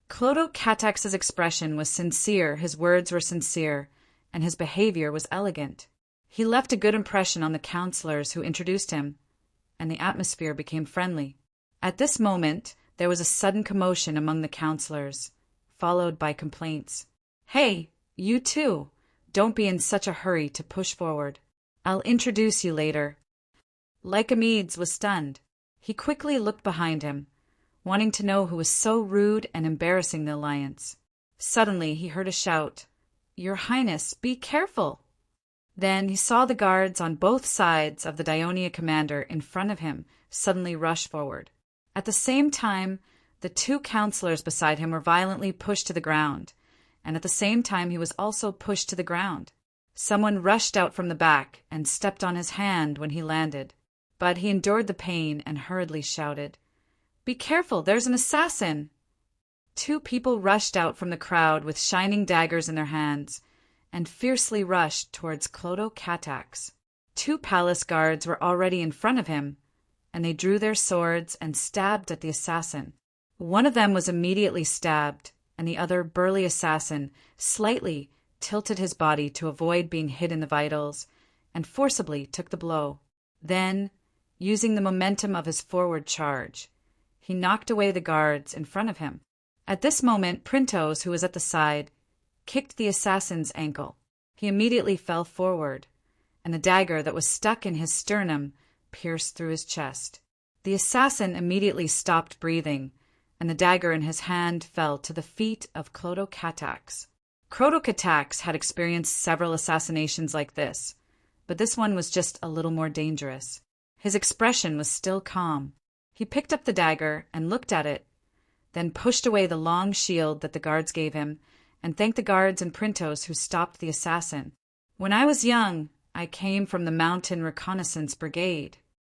Clotocatax's expression was sincere, his words were sincere, and his behavior was elegant. He left a good impression on the councillors who introduced him, and the atmosphere became friendly. At this moment, there was a sudden commotion among the counselors, followed by complaints. "Hey, you too! Don't be in such a hurry to push forward. I'll introduce you later." Lycomedes was stunned. He quickly looked behind him, wanting to know who was so rude and embarrassing the alliance. Suddenly he heard a shout, "Your Highness, be careful!" Then he saw the guards on both sides of the Dionia commander in front of him suddenly rush forward. At the same time, the two counselors beside him were violently pushed to the ground, and at the same time he was also pushed to the ground. Someone rushed out from the back and stepped on his hand when he landed, but he endured the pain and hurriedly shouted, "Be careful, there's an assassin!" Two people rushed out from the crowd with shining daggers in their hands and fiercely rushed towards Clotho-Catax. Two palace guards were already in front of him, and they drew their swords and stabbed at the assassin. One of them was immediately stabbed, and the other burly assassin slightly tilted his body to avoid being hit in the vitals and forcibly took the blow. Then, using the momentum of his forward charge, he knocked away the guards in front of him. At this moment, Printos, who was at the side, kicked the assassin's ankle. He immediately fell forward, and the dagger that was stuck in his sternum pierced through his chest. The assassin immediately stopped breathing, and the dagger in his hand fell to the feet of Clotho-Catax. Clotho-Catax had experienced several assassinations like this, but this one was just a little more dangerous. His expression was still calm. He picked up the dagger and looked at it, then pushed away the long shield that the guards gave him, and thanked the guards and Printos who stopped the assassin. "When I was young, I came from the Mountain Reconnaissance Brigade.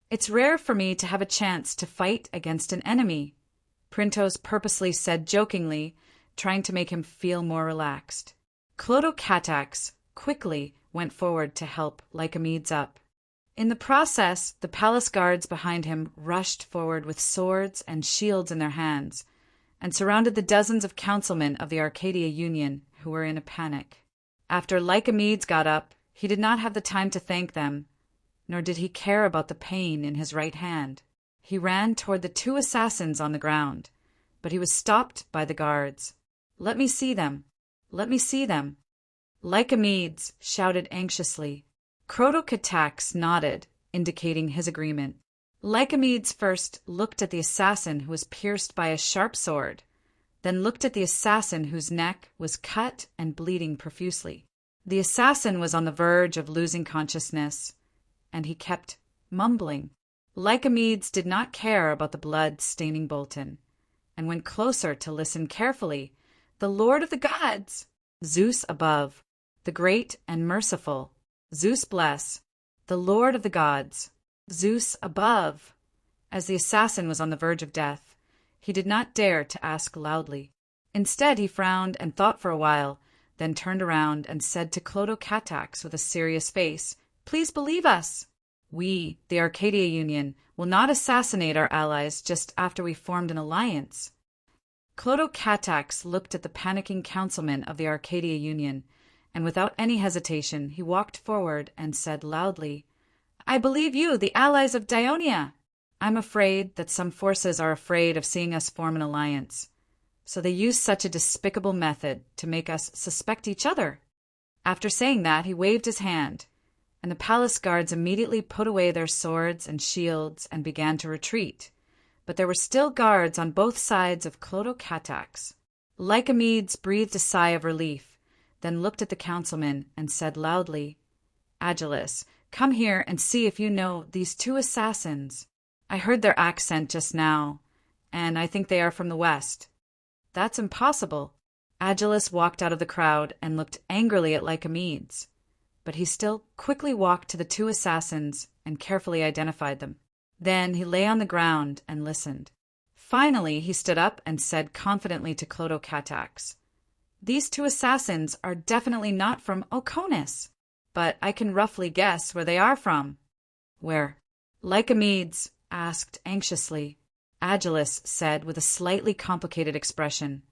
It's rare for me to have a chance to fight against an enemy," Printos purposely said jokingly, trying to make him feel more relaxed. Clotho-Catax quickly went forward to help Lycomedes up. In the process, the palace guards behind him rushed forward with swords and shields in their hands, and surrounded the dozens of councilmen of the Arcadia Union who were in a panic. After Lycomedes got up, he did not have the time to thank them, nor did he care about the pain in his right hand. He ran toward the two assassins on the ground, but he was stopped by the guards. "Let me see them! Let me see them!" Lycomedes shouted anxiously. Clotho-Catax nodded, indicating his agreement. Lycomedes first looked at the assassin who was pierced by a sharp sword, then looked at the assassin whose neck was cut and bleeding profusely. The assassin was on the verge of losing consciousness, and he kept mumbling. Lycomedes did not care about the blood staining Bolton, and went closer to listen carefully. "The Lord of the Gods! Zeus above, the great and merciful, Zeus bless, the Lord of the Gods, Zeus above." As the assassin was on the verge of death, he did not dare to ask loudly. Instead, he frowned and thought for a while, then turned around and said to Clotho-Catax with a serious face, "Please believe us. We, the Arcadia Union, will not assassinate our allies just after we formed an alliance." Clotho-Catax looked at the panicking councilmen of the Arcadia Union, and without any hesitation he walked forward and said loudly, "I believe you, the allies of Dionia. I'm afraid that some forces are afraid of seeing us form an alliance, so they use such a despicable method to make us suspect each other." After saying that, he waved his hand, and the palace guards immediately put away their swords and shields and began to retreat. But there were still guards on both sides of Clotho-Catax. Lycomedes breathed a sigh of relief, then looked at the councilman and said loudly, "Agilus, come here and see if you know these two assassins. I heard their accent just now, and I think they are from the west." "That's impossible." Agilus walked out of the crowd and looked angrily at Lycomedes, but he still quickly walked to the two assassins and carefully identified them. Then he lay on the ground and listened. Finally, he stood up and said confidently to Clotho-Catax, "These two assassins are definitely not from Oconus, but I can roughly guess where they are from." "Where?" Lycomedes asked anxiously. Agilus said with a slightly complicated expression,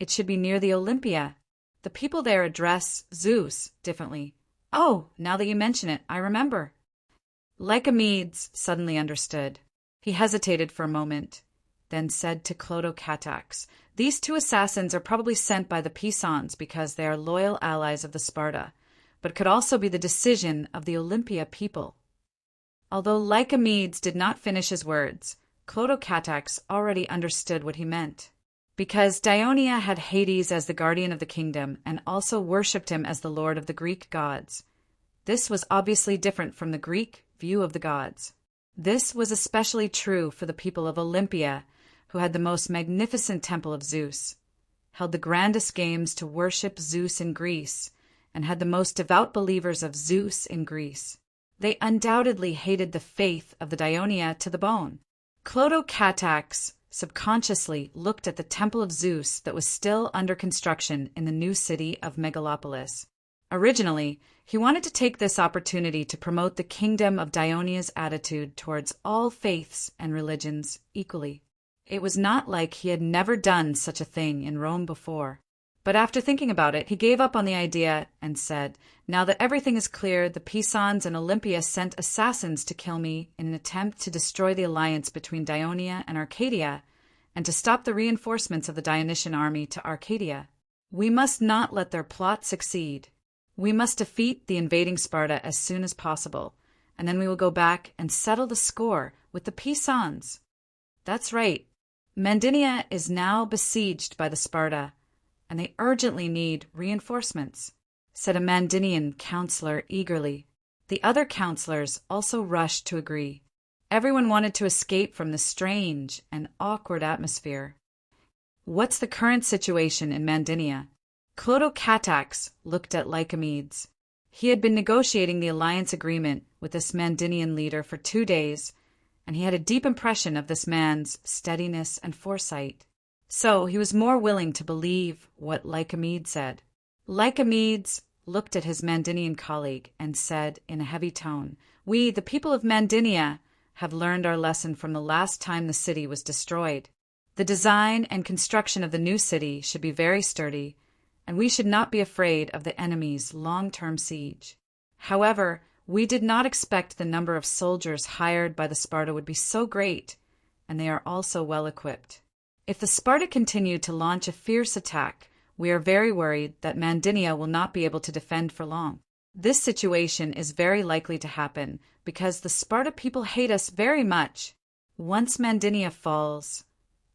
"It should be near the Olympia. The people there address Zeus differently." "Oh, now that you mention it, I remember." Lycomedes suddenly understood. He hesitated for a moment, then said to Clotocatax, "These two assassins are probably sent by the Pisans because they are loyal allies of the Sparta, but could also be the decision of the Olympia people." Although Lycomedes did not finish his words, Clotocatax already understood what he meant. Because Dionia had Hades as the guardian of the kingdom and also worshipped him as the lord of the Greek gods. This was obviously different from the Greek view of the gods. This was especially true for the people of Olympia, who had the most magnificent temple of Zeus, held the grandest games to worship Zeus in Greece, and had the most devout believers of Zeus in Greece. They undoubtedly hated the faith of the Dionia to the bone. Clotocatax subconsciously looked at the temple of Zeus that was still under construction in the new city of Megalopolis. Originally, he wanted to take this opportunity to promote the kingdom of Dionia's attitude towards all faiths and religions equally. It was not like he had never done such a thing in Rome before. But after thinking about it, he gave up on the idea and said, "Now that everything is clear, the Pisans and Olympia sent assassins to kill me in an attempt to destroy the alliance between Dionia and Arcadia and to stop the reinforcements of the Dionysian army to Arcadia. We must not let their plot succeed. We must defeat the invading Sparta as soon as possible, and then we will go back and settle the score with the Pisans." That's right. Mandinia is now besieged by the Sparta, and they urgently need reinforcements, said a Mandinian counselor eagerly. The other counselors also rushed to agree. Everyone wanted to escape from this strange and awkward atmosphere. What's the current situation in Mandinia? Clotocatax looked at Lycomedes. He had been negotiating the alliance agreement with this Mandinian leader for 2 days, and he had a deep impression of this man's steadiness and foresight. So he was more willing to believe what Lycomedes said. Lycomedes looked at his Mandinian colleague and said in a heavy tone, "We, the people of Mandinia, have learned our lesson from the last time the city was destroyed. The design and construction of the new city should be very sturdy, and we should not be afraid of the enemy's long-term siege. However, we did not expect the number of soldiers hired by the Sparta would be so great, and they are also well equipped. If the Sparta continue to launch a fierce attack, we are very worried that Mandinia will not be able to defend for long. This situation is very likely to happen because the Sparta people hate us very much. Once Mandinia falls,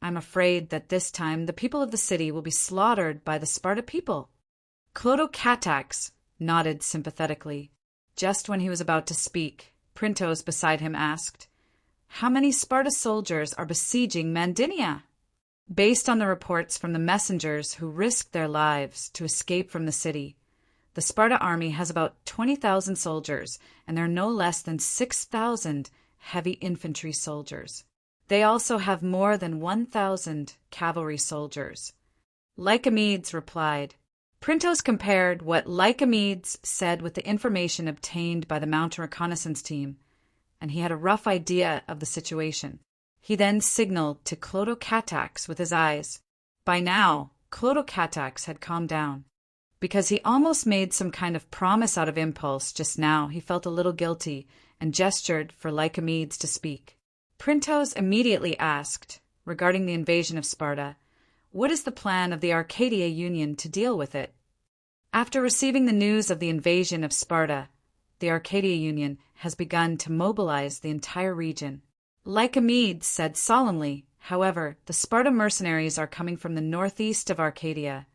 I'm afraid that this time the people of the city will be slaughtered by the Sparta people." Clotocatax nodded sympathetically. Just when he was about to speak, Printos beside him asked, "How many Sparta soldiers are besieging Mandinia?" Based on the reports from the messengers who risked their lives to escape from the city, the Sparta army has about 20,000 soldiers, and there are no less than 6,000 heavy infantry soldiers. They also have more than 1,000 cavalry soldiers. Lycomedes replied. Printos compared what Lycomedes said with the information obtained by the mountain reconnaissance team, and he had a rough idea of the situation. He then signaled to Clotocatax with his eyes. By now, Clotocatax had calmed down. Because he almost made some kind of promise out of impulse just now, he felt a little guilty and gestured for Lycomedes to speak. Printos immediately asked, regarding the invasion of Sparta, what is the plan of the Arcadia Union to deal with it? After receiving the news of the invasion of Sparta, the Arcadia Union has begun to mobilize the entire region. Lycomedes said solemnly, however, the Sparta mercenaries are coming from the northeast of Arcadia,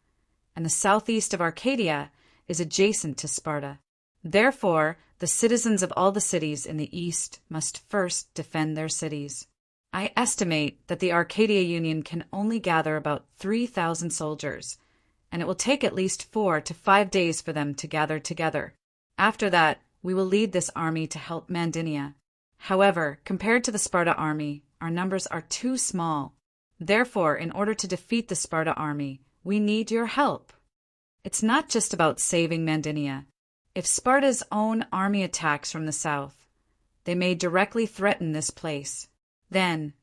and the southeast of Arcadia is adjacent to Sparta. Therefore, the citizens of all the cities in the east must first defend their cities. I estimate that the Arcadia Union can only gather about 3,000 soldiers, and it will take at least 4 to 5 days for them to gather together. After that, we will lead this army to help Mandinia. However, compared to the Sparta army, our numbers are too small. Therefore, in order to defeat the Sparta army, we need your help. It's not just about saving Mandinia. If Sparta's own army attacks from the south, they may directly threaten this place. Then,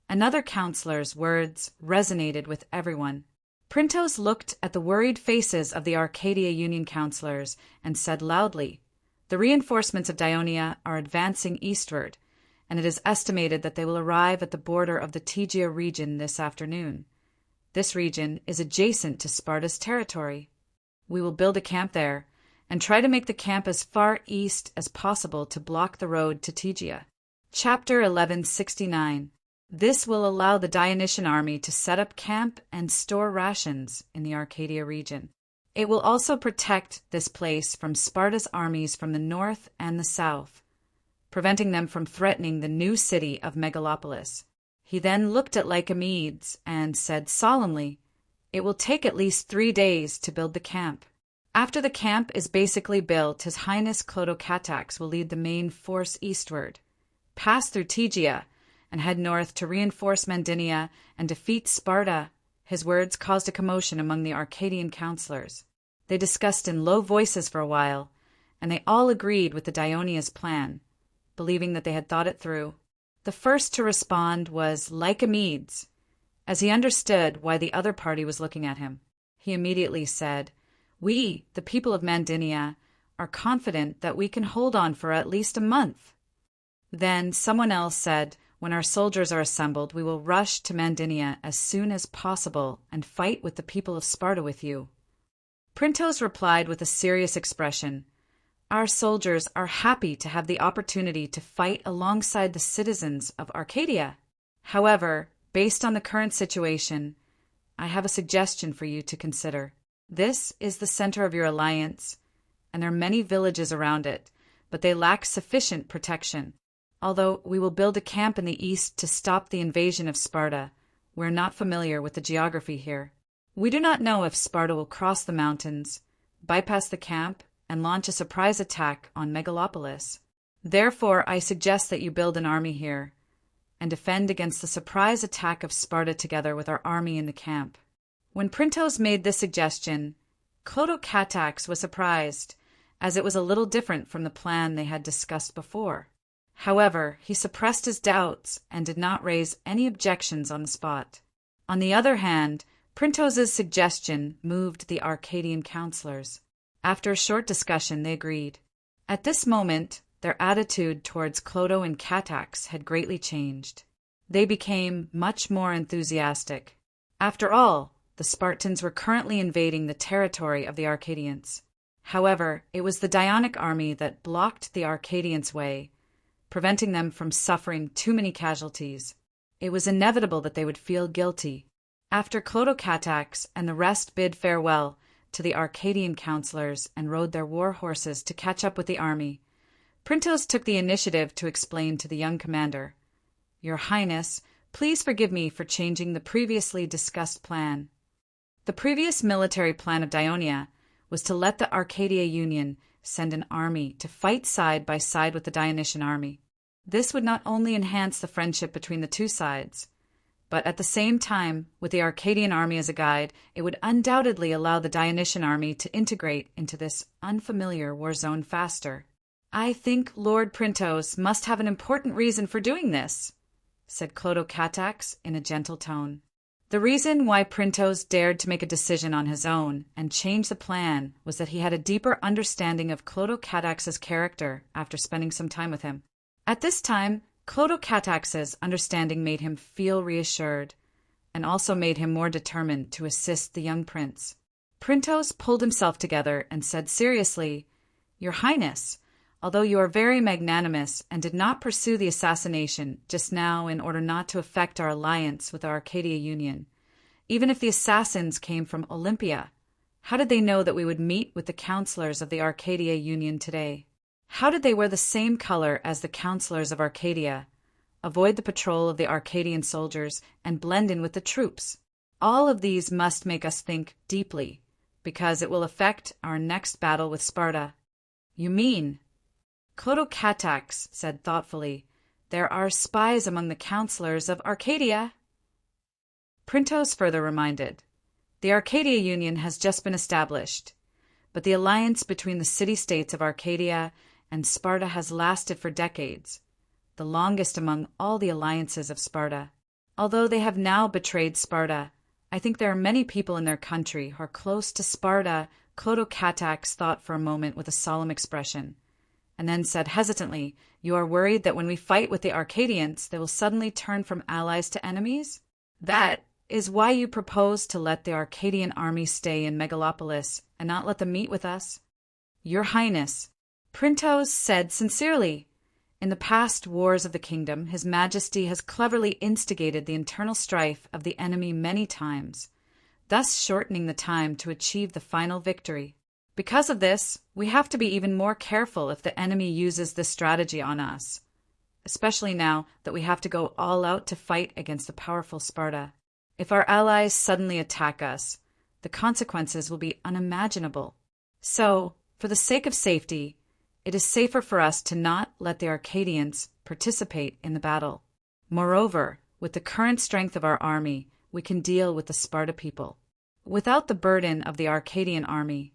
another counselor's words resonated with everyone. Printos looked at the worried faces of the Arcadia Union counselors and said loudly, The reinforcements of Dionia are advancing eastward, and it is estimated that they will arrive at the border of the Tegea region this afternoon. This region is adjacent to Sparta's territory. We will build a camp there, and try to make the camp as far east as possible to block the road to Tegea. Chapter 1169. This will allow the Dionysian army to set up camp and store rations in the Arcadia region. It will also protect this place from Sparta's armies from the north and the south, preventing them from threatening the new city of Megalopolis. He then looked at Lycomedes and said solemnly, "It will take at least 3 days to build the camp. After the camp is basically built, His Highness Clotocatax will lead the main force eastward, pass through Tegea, and head north to reinforce Mandinia and defeat Sparta." His words caused a commotion among the Arcadian counselors. They discussed in low voices for a while, and they all agreed with the Dionia's plan, believing that they had thought it through. The first to respond was Lycomedes, as he understood why the other party was looking at him. He immediately said, "We, the people of Mandinia, are confident that we can hold on for at least a month." Then someone else said, "When our soldiers are assembled, we will rush to Mandinia as soon as possible and fight with the people of Sparta with you." Printos replied with a serious expression, "Our soldiers are happy to have the opportunity to fight alongside the citizens of Arcadia. However, based on the current situation, I have a suggestion for you to consider. This is the center of your alliance, and there are many villages around it, but they lack sufficient protection. Although we will build a camp in the east to stop the invasion of Sparta, we're not familiar with the geography here. We do not know if Sparta will cross the mountains, bypass the camp, and launch a surprise attack on Megalopolis. Therefore, I suggest that you build an army here and defend against the surprise attack of Sparta together with our army in the camp." When Printos made this suggestion, Clotocatax was surprised, as it was a little different from the plan they had discussed before. However, he suppressed his doubts and did not raise any objections on the spot. On the other hand, Printos's suggestion moved the Arcadian counselors. After a short discussion, they agreed. At this moment, their attitude towards Cloto and Catax had greatly changed. They became much more enthusiastic. After all, the Spartans were currently invading the territory of the Arcadians. However, it was the Dionic army that blocked the Arcadians' way, preventing them from suffering too many casualties. It was inevitable that they would feel guilty. After Clotocatax and the rest bid farewell to the Arcadian counselors and rode their war horses to catch up with the army, Printos took the initiative to explain to the young commander, "Your Highness, please forgive me for changing the previously discussed plan. The previous military plan of Dionia was to let the Arcadia Union send an army to fight side by side with the Dionysian army. This would not only enhance the friendship between the two sides, but at the same time, with the Arcadian army as a guide, it would undoubtedly allow the Dionysian army to integrate into this unfamiliar war zone faster." "I think Lord Printos must have an important reason for doing this," said Clotocatax in a gentle tone. The reason why Printos dared to make a decision on his own and change the plan was that he had a deeper understanding of Clotocatax's character after spending some time with him. At this time, Clotocatax's understanding made him feel reassured, and also made him more determined to assist the young prince. Printos pulled himself together and said seriously, "Your Highness, although you are very magnanimous and did not pursue the assassination just now in order not to affect our alliance with the Arcadia Union, even if the assassins came from Olympia, how did they know that we would meet with the counselors of the Arcadia Union today? How did they wear the same color as the counselors of Arcadia, avoid the patrol of the Arcadian soldiers, and blend in with the troops? All of these must make us think deeply, because it will affect our next battle with Sparta." "You mean," Clotocatax said thoughtfully, "there are spies among the counselors of Arcadia?" Printos further reminded, "The Arcadia Union has just been established, but the alliance between the city-states of Arcadia and Sparta has lasted for decades, the longest among all the alliances of Sparta. Although they have now betrayed Sparta, I think there are many people in their country who are close to Sparta." Clotocatax thought for a moment with a solemn expression. and then said hesitantly, "You are worried that when we fight with the Arcadians, they will suddenly turn from allies to enemies? That is why you propose to let the Arcadian army stay in Megalopolis and not let them meet with us?" "Your Highness," Printos said sincerely, "in the past wars of the kingdom, His Majesty has cleverly instigated the internal strife of the enemy many times, thus shortening the time to achieve the final victory. Because of this, we have to be even more careful if the enemy uses this strategy on us, especially now that we have to go all out to fight against the powerful Sparta. If our allies suddenly attack us, the consequences will be unimaginable. So, for the sake of safety, it is safer for us to not let the Arcadians participate in the battle. Moreover, with the current strength of our army, we can deal with the Sparta people. Without the burden of the Arcadian army,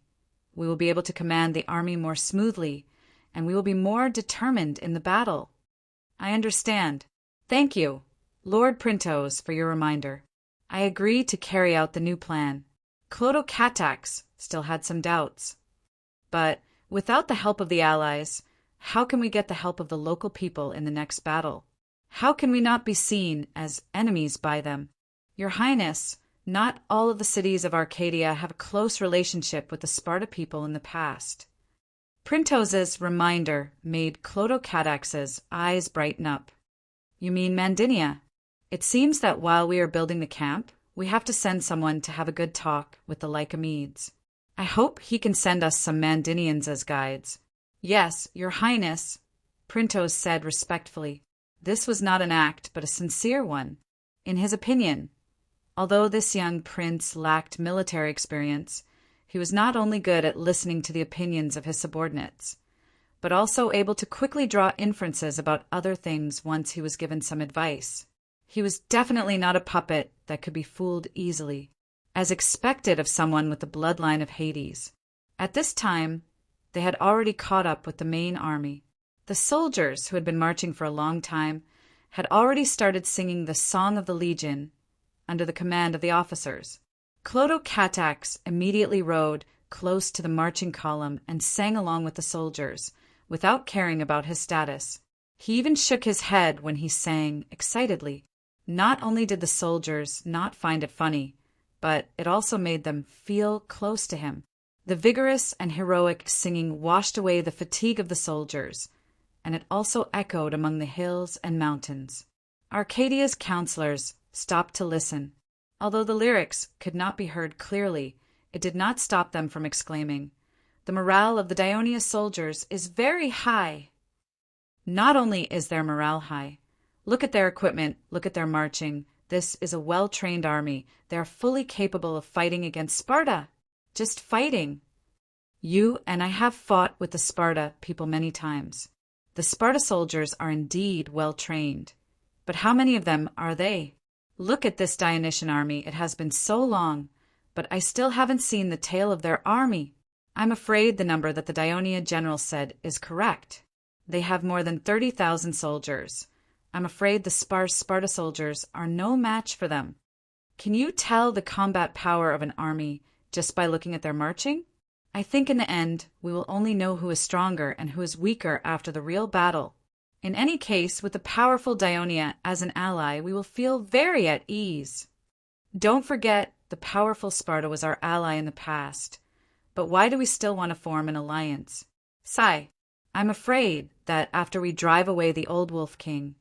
we will be able to command the army more smoothly, and we will be more determined in the battle." "I understand. Thank you, Lord Printos, for your reminder. I agree to carry out the new plan." Clotocatax still had some doubts. "But without the help of the allies, how can we get the help of the local people in the next battle? How can we not be seen as enemies by them? Your Highness, not all of the cities of Arcadia have a close relationship with the Sparta people in the past." Printos's reminder made Clotocatax's eyes brighten up. "You mean Mandinia? It seems that while we are building the camp, we have to send someone to have a good talk with the Lycomedes. I hope he can send us some Mandinians as guides." "Yes, Your Highness," Printos said respectfully. This was not an act, but a sincere one. In his opinion, although this young prince lacked military experience, he was not only good at listening to the opinions of his subordinates, but also able to quickly draw inferences about other things once he was given some advice. He was definitely not a puppet that could be fooled easily, as expected of someone with the bloodline of Hades. At this time, they had already caught up with the main army. The soldiers, who had been marching for a long time, had already started singing the Song of the Legion under the command of the officers. Clotocatax immediately rode close to the marching column and sang along with the soldiers, without caring about his status. He even shook his head when he sang excitedly. Not only did the soldiers not find it funny, but it also made them feel close to him. The vigorous and heroic singing washed away the fatigue of the soldiers, and it also echoed among the hills and mountains. Arcadia's counselors stopped to listen. Although the lyrics could not be heard clearly, it did not stop them from exclaiming, "The morale of the Dionia soldiers is very high." Not only is their morale high, look at their equipment, look at their marching. This is a well-trained army. They are fully capable of fighting against Sparta. Just fighting. You and I have fought with the Sparta people many times. The Sparta soldiers are indeed well-trained. But how many of them are they? Look at this Dionysian army. It has been so long, but I still haven't seen the tail of their army. I'm afraid the number that the Dionia general said is correct. They have more than 30,000 soldiers. I'm afraid the sparse Sparta soldiers are no match for them. Can you tell the combat power of an army just by looking at their marching? I think in the end we will only know who is stronger and who is weaker after the real battle. In any case, with the powerful Dionia as an ally, we will feel very at ease. Don't forget, the powerful Sparta was our ally in the past. But why do we still want to form an alliance? Sigh, I'm afraid that after we drive away the old Wolf King,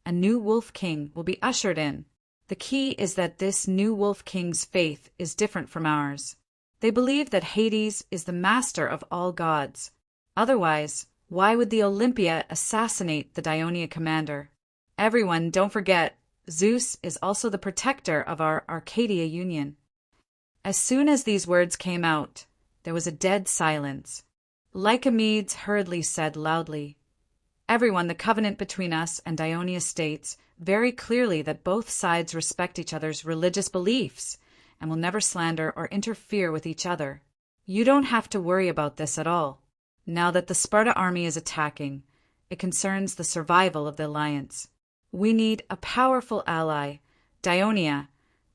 a new Wolf King will be ushered in. The key is that this new Wolf King's faith is different from ours. They believe that Hades is the master of all gods. Otherwise, why would the Olympia assassinate the Dionia commander? Everyone, don't forget, Zeus is also the protector of our Arcadia Union. As soon as these words came out, there was a dead silence. Lycomedes hurriedly said loudly, "Everyone, the covenant between us and Dionia states very clearly that both sides respect each other's religious beliefs and will never slander or interfere with each other. You don't have to worry about this at all. Now that the Sparta army is attacking, it concerns the survival of the alliance. We need a powerful ally, Dionia,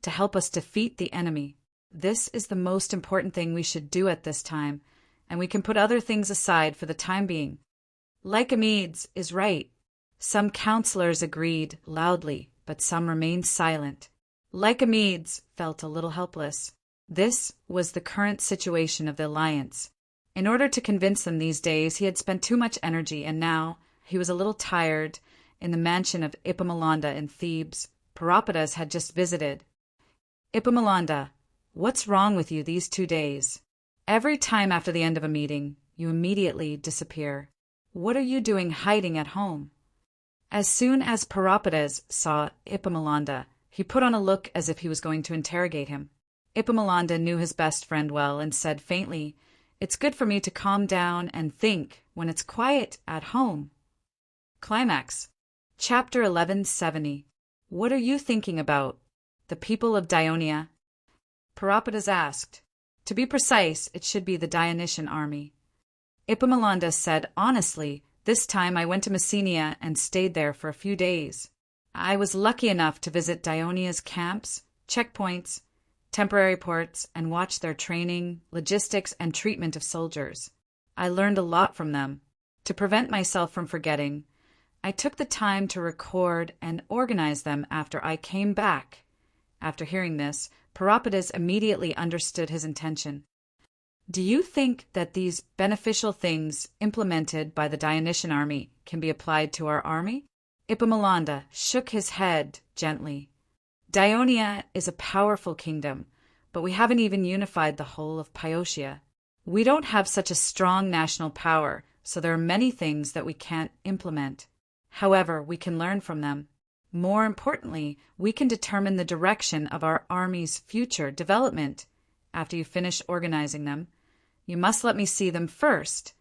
to help us defeat the enemy. This is the most important thing we should do at this time, and we can put other things aside for the time being." Lycomedes is right. Some counselors agreed loudly, but some remained silent. Lycomedes felt a little helpless. This was the current situation of the alliance. In order to convince them these days, he had spent too much energy, and now he was a little tired. In the mansion of Epaminonda in Thebes, Peropidas had just visited. Epaminonda, what's wrong with you these 2 days? Every time after the end of a meeting, you immediately disappear. What are you doing hiding at home? As soon as Peropidas saw Epaminonda, he put on a look as if he was going to interrogate him. Epaminonda knew his best friend well and said faintly, "It's good for me to calm down and think when it's quiet at home." Climax. Chapter 1170. What are you thinking about? The people of Dionia? Peropidas asked. To be precise, it should be the Dionysian army. Epaminonda said honestly, "This time I went to Messenia and stayed there for a few days. I was lucky enough to visit Dionia's camps, checkpoints, temporary ports, and watch their training, logistics, and treatment of soldiers. I learned a lot from them. To prevent myself from forgetting, I took the time to record and organize them after I came back." After hearing this, Peropidas immediately understood his intention. Do you think that these beneficial things implemented by the Dionysian army can be applied to our army? Epaminonda shook his head gently. Dionia is a powerful kingdom, but we haven't even unified the whole of Piotia. We don't have such a strong national power, so there are many things that we can't implement. However, we can learn from them. More importantly, we can determine the direction of our army's future development. After you finish organizing them, you must let me see them first,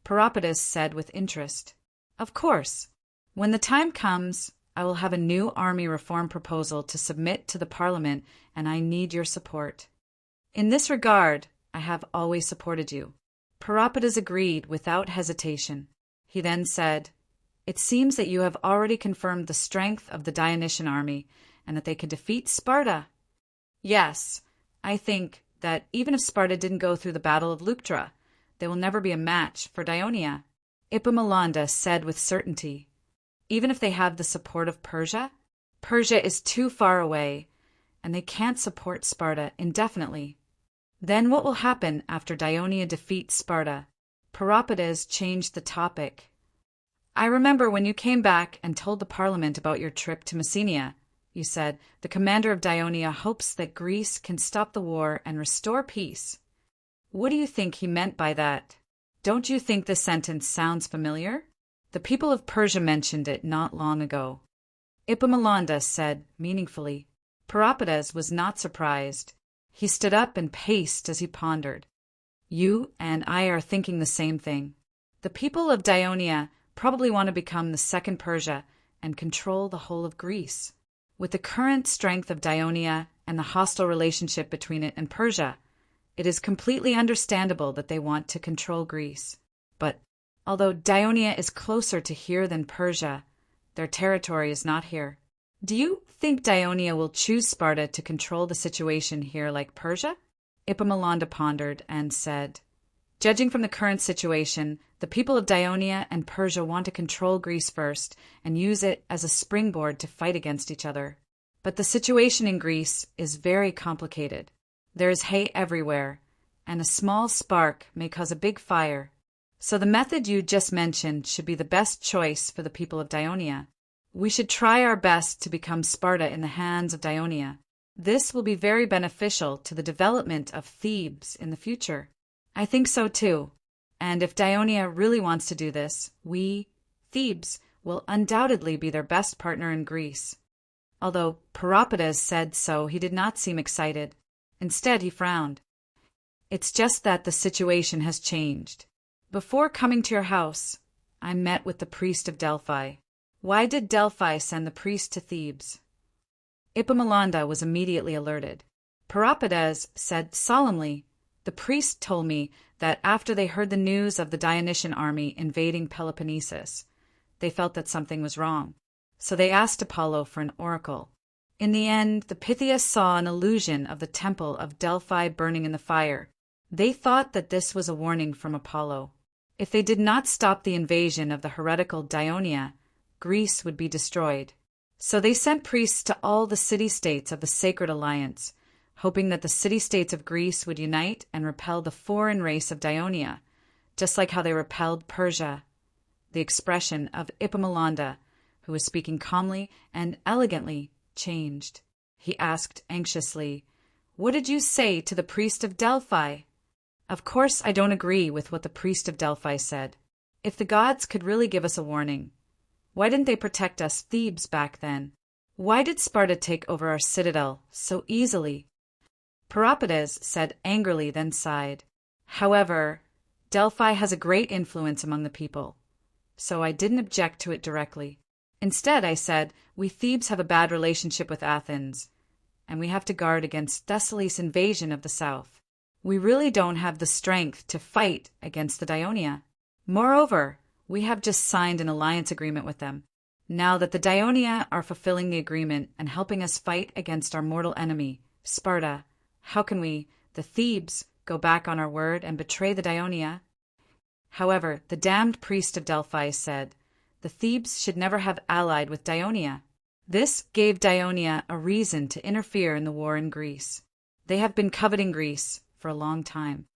Peropidas said with interest. Of course. When the time comes, I will have a new army reform proposal to submit to the parliament, and I need your support. In this regard, I have always supported you. Peropidas agreed without hesitation. He then said, It seems that you have already confirmed the strength of the Dionysian army, and that they can defeat Sparta. Yes, I think that even if Sparta didn't go through the Battle of Leuctra, they will never be a match for Dionia, Epaminonda said with certainty. Even if they have the support of Persia? Persia is too far away, and they can't support Sparta indefinitely. Then what will happen after Dionia defeats Sparta? Peropidas changed the topic. I remember when you came back and told the parliament about your trip to Messenia. You said, the commander of Dionia hopes that Greece can stop the war and restore peace. What do you think he meant by that? Don't you think this sentence sounds familiar? The people of Persia mentioned it not long ago. Epaminonda said meaningfully. Peropidas was not surprised. He stood up and paced as he pondered. You and I are thinking the same thing. The people of Dionia probably want to become the second Persia and control the whole of Greece. With the current strength of Dionia and the hostile relationship between it and Persia, it is completely understandable that they want to control Greece. But although Dionia is closer to here than Persia, their territory is not here. Do you think Dionia will choose Sparta to control the situation here like Persia? Epaminonda pondered and said, Judging from the current situation, the people of Dionia and Persia want to control Greece first and use it as a springboard to fight against each other. But the situation in Greece is very complicated. There is hate everywhere, and a small spark may cause a big fire. So the method you just mentioned should be the best choice for the people of Dionia. We should try our best to become Sparta in the hands of Dionia. This will be very beneficial to the development of Thebes in the future. I think so too. And if Dionia really wants to do this, we, Thebes, will undoubtedly be their best partner in Greece. Although Peropidas said so, he did not seem excited. Instead, he frowned. It's just that the situation has changed. Before coming to your house, I met with the priest of Delphi. Why did Delphi send the priest to Thebes? Epaminonda was immediately alerted. Peropidas said solemnly, The priest told me that after they heard the news of the Dionysian army invading Peloponnesus, they felt that something was wrong. So they asked Apollo for an oracle. In the end, the Pythias saw an illusion of the temple of Delphi burning in the fire. They thought that this was a warning from Apollo. If they did not stop the invasion of the heretical Dionia, Greece would be destroyed. So they sent priests to all the city-states of the Sacred Alliance, hoping that the city-states of Greece would unite and repel the foreign race of Dionia, just like how they repelled Persia. The expression of Epaminondas, who was speaking calmly and elegantly, changed. He asked anxiously, "What did you say to the priest of Delphi?" "Of course I don't agree with what the priest of Delphi said. If the gods could really give us a warning, why didn't they protect us Thebes back then? Why did Sparta take over our citadel so easily?" Peropides said angrily, then sighed. "However, Delphi has a great influence among the people, so I didn't object to it directly. Instead, I said, we Thebes have a bad relationship with Athens, and we have to guard against Thessaly's invasion of the south. We really don't have the strength to fight against the Dionia. Moreover, we have just signed an alliance agreement with them. Now that the Dionia are fulfilling the agreement and helping us fight against our mortal enemy, Sparta, how can we, the Thebes, go back on our word and betray the Dionia?" However, the damned priest of Delphi said, the Thebes should never have allied with Dionia. This gave Dionia a reason to interfere in the war in Greece. They have been coveting Greece for a long time.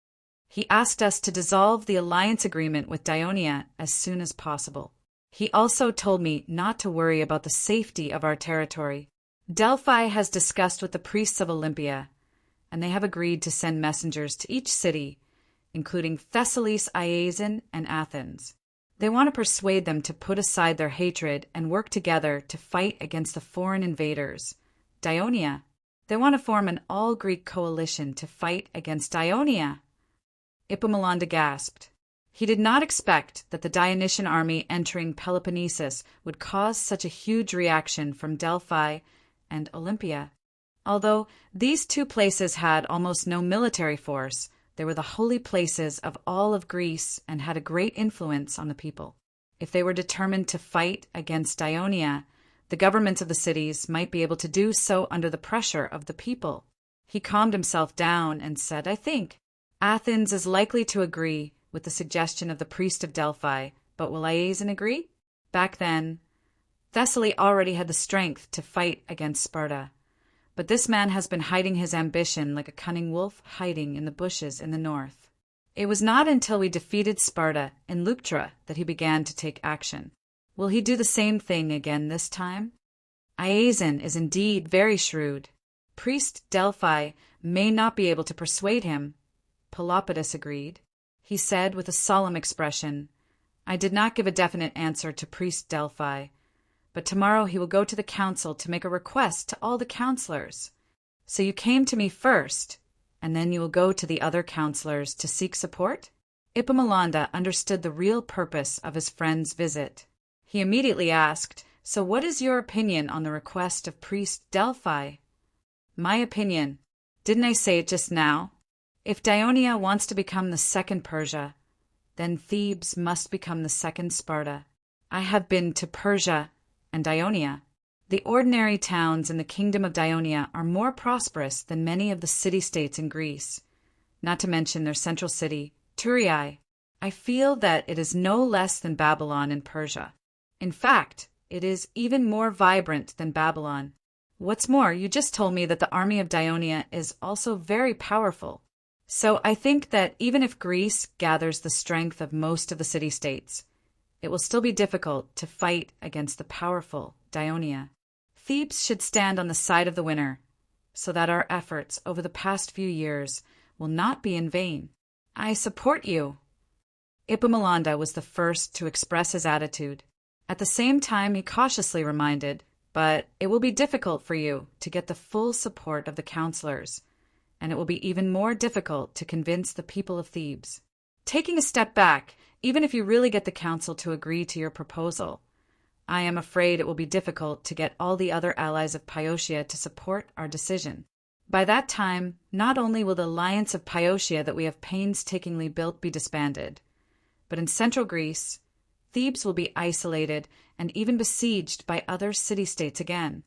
He asked us to dissolve the alliance agreement with Dionia as soon as possible. He also told me not to worry about the safety of our territory. Delphi has discussed with the priests of Olympia, and they have agreed to send messengers to each city, including Thessaly, Iazon, and Athens. They want to persuade them to put aside their hatred and work together to fight against the foreign invaders, Dionia. They want to form an all-Greek coalition to fight against Dionia. Epaminondas gasped. He did not expect that the Dionysian army entering Peloponnesus would cause such a huge reaction from Delphi and Olympia. Although these two places had almost no military force, they were the holy places of all of Greece and had a great influence on the people. If they were determined to fight against Dionia, the governments of the cities might be able to do so under the pressure of the people. He calmed himself down and said, "I think Athens is likely to agree with the suggestion of the priest of Delphi, but will Iazon agree?" Back then, Thessaly already had the strength to fight against Sparta. But this man has been hiding his ambition like a cunning wolf hiding in the bushes in the north. It was not until we defeated Sparta in Leuctra that he began to take action. Will he do the same thing again this time? Iazon is indeed very shrewd. Priest Delphi may not be able to persuade him. Pelopidas agreed. He said with a solemn expression, "I did not give a definite answer to Priest Delphi, but tomorrow he will go to the council to make a request to all the counselors. So you came to me first, and then you will go to the other counselors to seek support?" Epaminondas understood the real purpose of his friend's visit. He immediately asked, "So what is your opinion on the request of Priest Delphi?" "My opinion? Didn't I say it just now? If Dionia wants to become the second Persia, then Thebes must become the second Sparta. I have been to Persia and Dionia. The ordinary towns in the kingdom of Dionia are more prosperous than many of the city-states in Greece, not to mention their central city, Thurii. I feel that it is no less than Babylon in Persia. In fact, it is even more vibrant than Babylon. What's more, you just told me that the army of Dionia is also very powerful. So I think that even if Greece gathers the strength of most of the city-states, it will still be difficult to fight against the powerful Dionia. Thebes should stand on the side of the winner, so that our efforts over the past few years will not be in vain. I support you." Epaminondas was the first to express his attitude. At the same time, he cautiously reminded, "But it will be difficult for you to get the full support of the counselors, and it will be even more difficult to convince the people of Thebes. Taking a step back, even if you really get the council to agree to your proposal, I am afraid it will be difficult to get all the other allies of Pyotia to support our decision. By that time, not only will the alliance of Pyotia that we have painstakingly built be disbanded, but in central Greece, Thebes will be isolated and even besieged by other city-states again.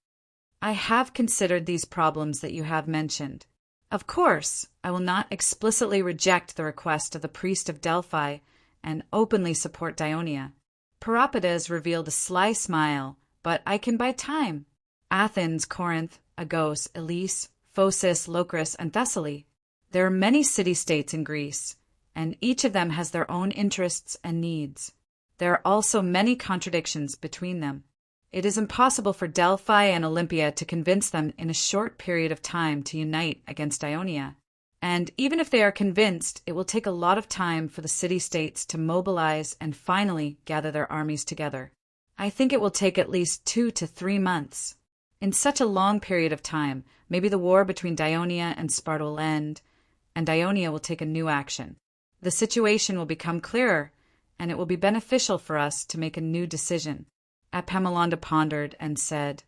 I have considered these problems that you have mentioned. Of course, I will not explicitly reject the request of the priest of Delphi and openly support Dionia. Peropides revealed a sly smile, but I can buy time. Athens, Corinth, Agos, Elese, Phocis, Locris, and Thessaly. There are many city-states in Greece, and each of them has their own interests and needs. There are also many contradictions between them. It is impossible for Delphi and Olympia to convince them in a short period of time to unite against Ionia. And even if they are convinced, it will take a lot of time for the city-states to mobilize and finally gather their armies together. I think it will take at least 2 to 3 months. In such a long period of time, maybe the war between Dionia and Sparta will end, and Dionia will take a new action. The situation will become clearer, and it will be beneficial for us to make a new decision. Epaminondas pondered and said,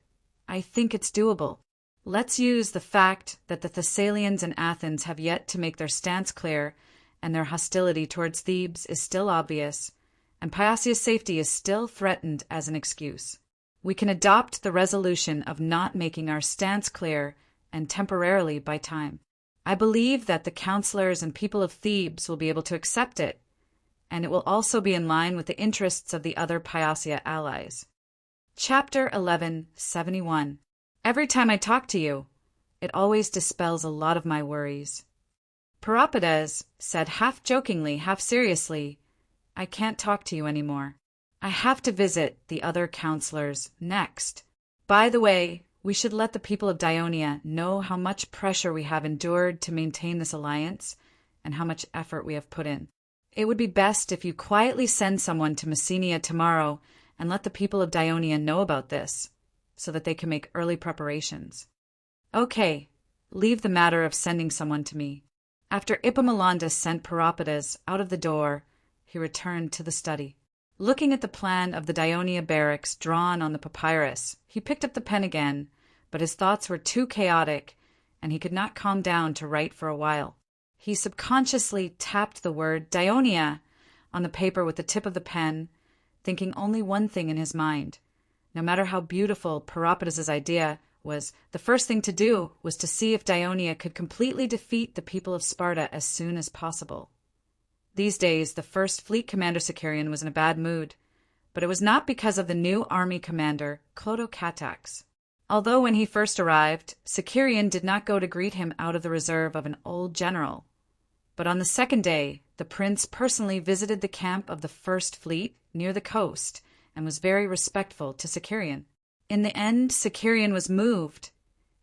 I think it's doable. Let's use the fact that the Thessalians and Athens have yet to make their stance clear, and their hostility towards Thebes is still obvious, and Paisia's safety is still threatened as an excuse. We can adopt the resolution of not making our stance clear and temporarily buy time. I believe that the counselors and people of Thebes will be able to accept it, and it will also be in line with the interests of the other Paisia allies. Chapter 1171. Every time I talk to you, it always dispels a lot of my worries. Peropides said half jokingly, half seriously, I can't talk to you anymore. I have to visit the other counselors next. By the way, we should let the people of Dionia know how much pressure we have endured to maintain this alliance and how much effort we have put in. It would be best if you quietly send someone to Messenia tomorrow and let the people of Dionia know about this, so that they can make early preparations. Okay, leave the matter of sending someone to me. After Epaminondas sent Peropides out of the door, he returned to the study. Looking at the plan of the Dionia barracks drawn on the papyrus, he picked up the pen again, but his thoughts were too chaotic, and he could not calm down to write for a while. He subconsciously tapped the word Dionia on the paper with the tip of the pen, thinking only one thing in his mind. No matter how beautiful Peropides' idea was, the first thing to do was to see if Dionia could completely defeat the people of Sparta as soon as possible. These days, the first fleet commander Sicarion was in a bad mood, but it was not because of the new army commander, Clotocatax. Although when he first arrived, Sicarion did not go to greet him out of the reserve of an old general. But on the second day, the prince personally visited the camp of the First Fleet near the coast and was very respectful to Sicarion. In the end, Sicarion was moved,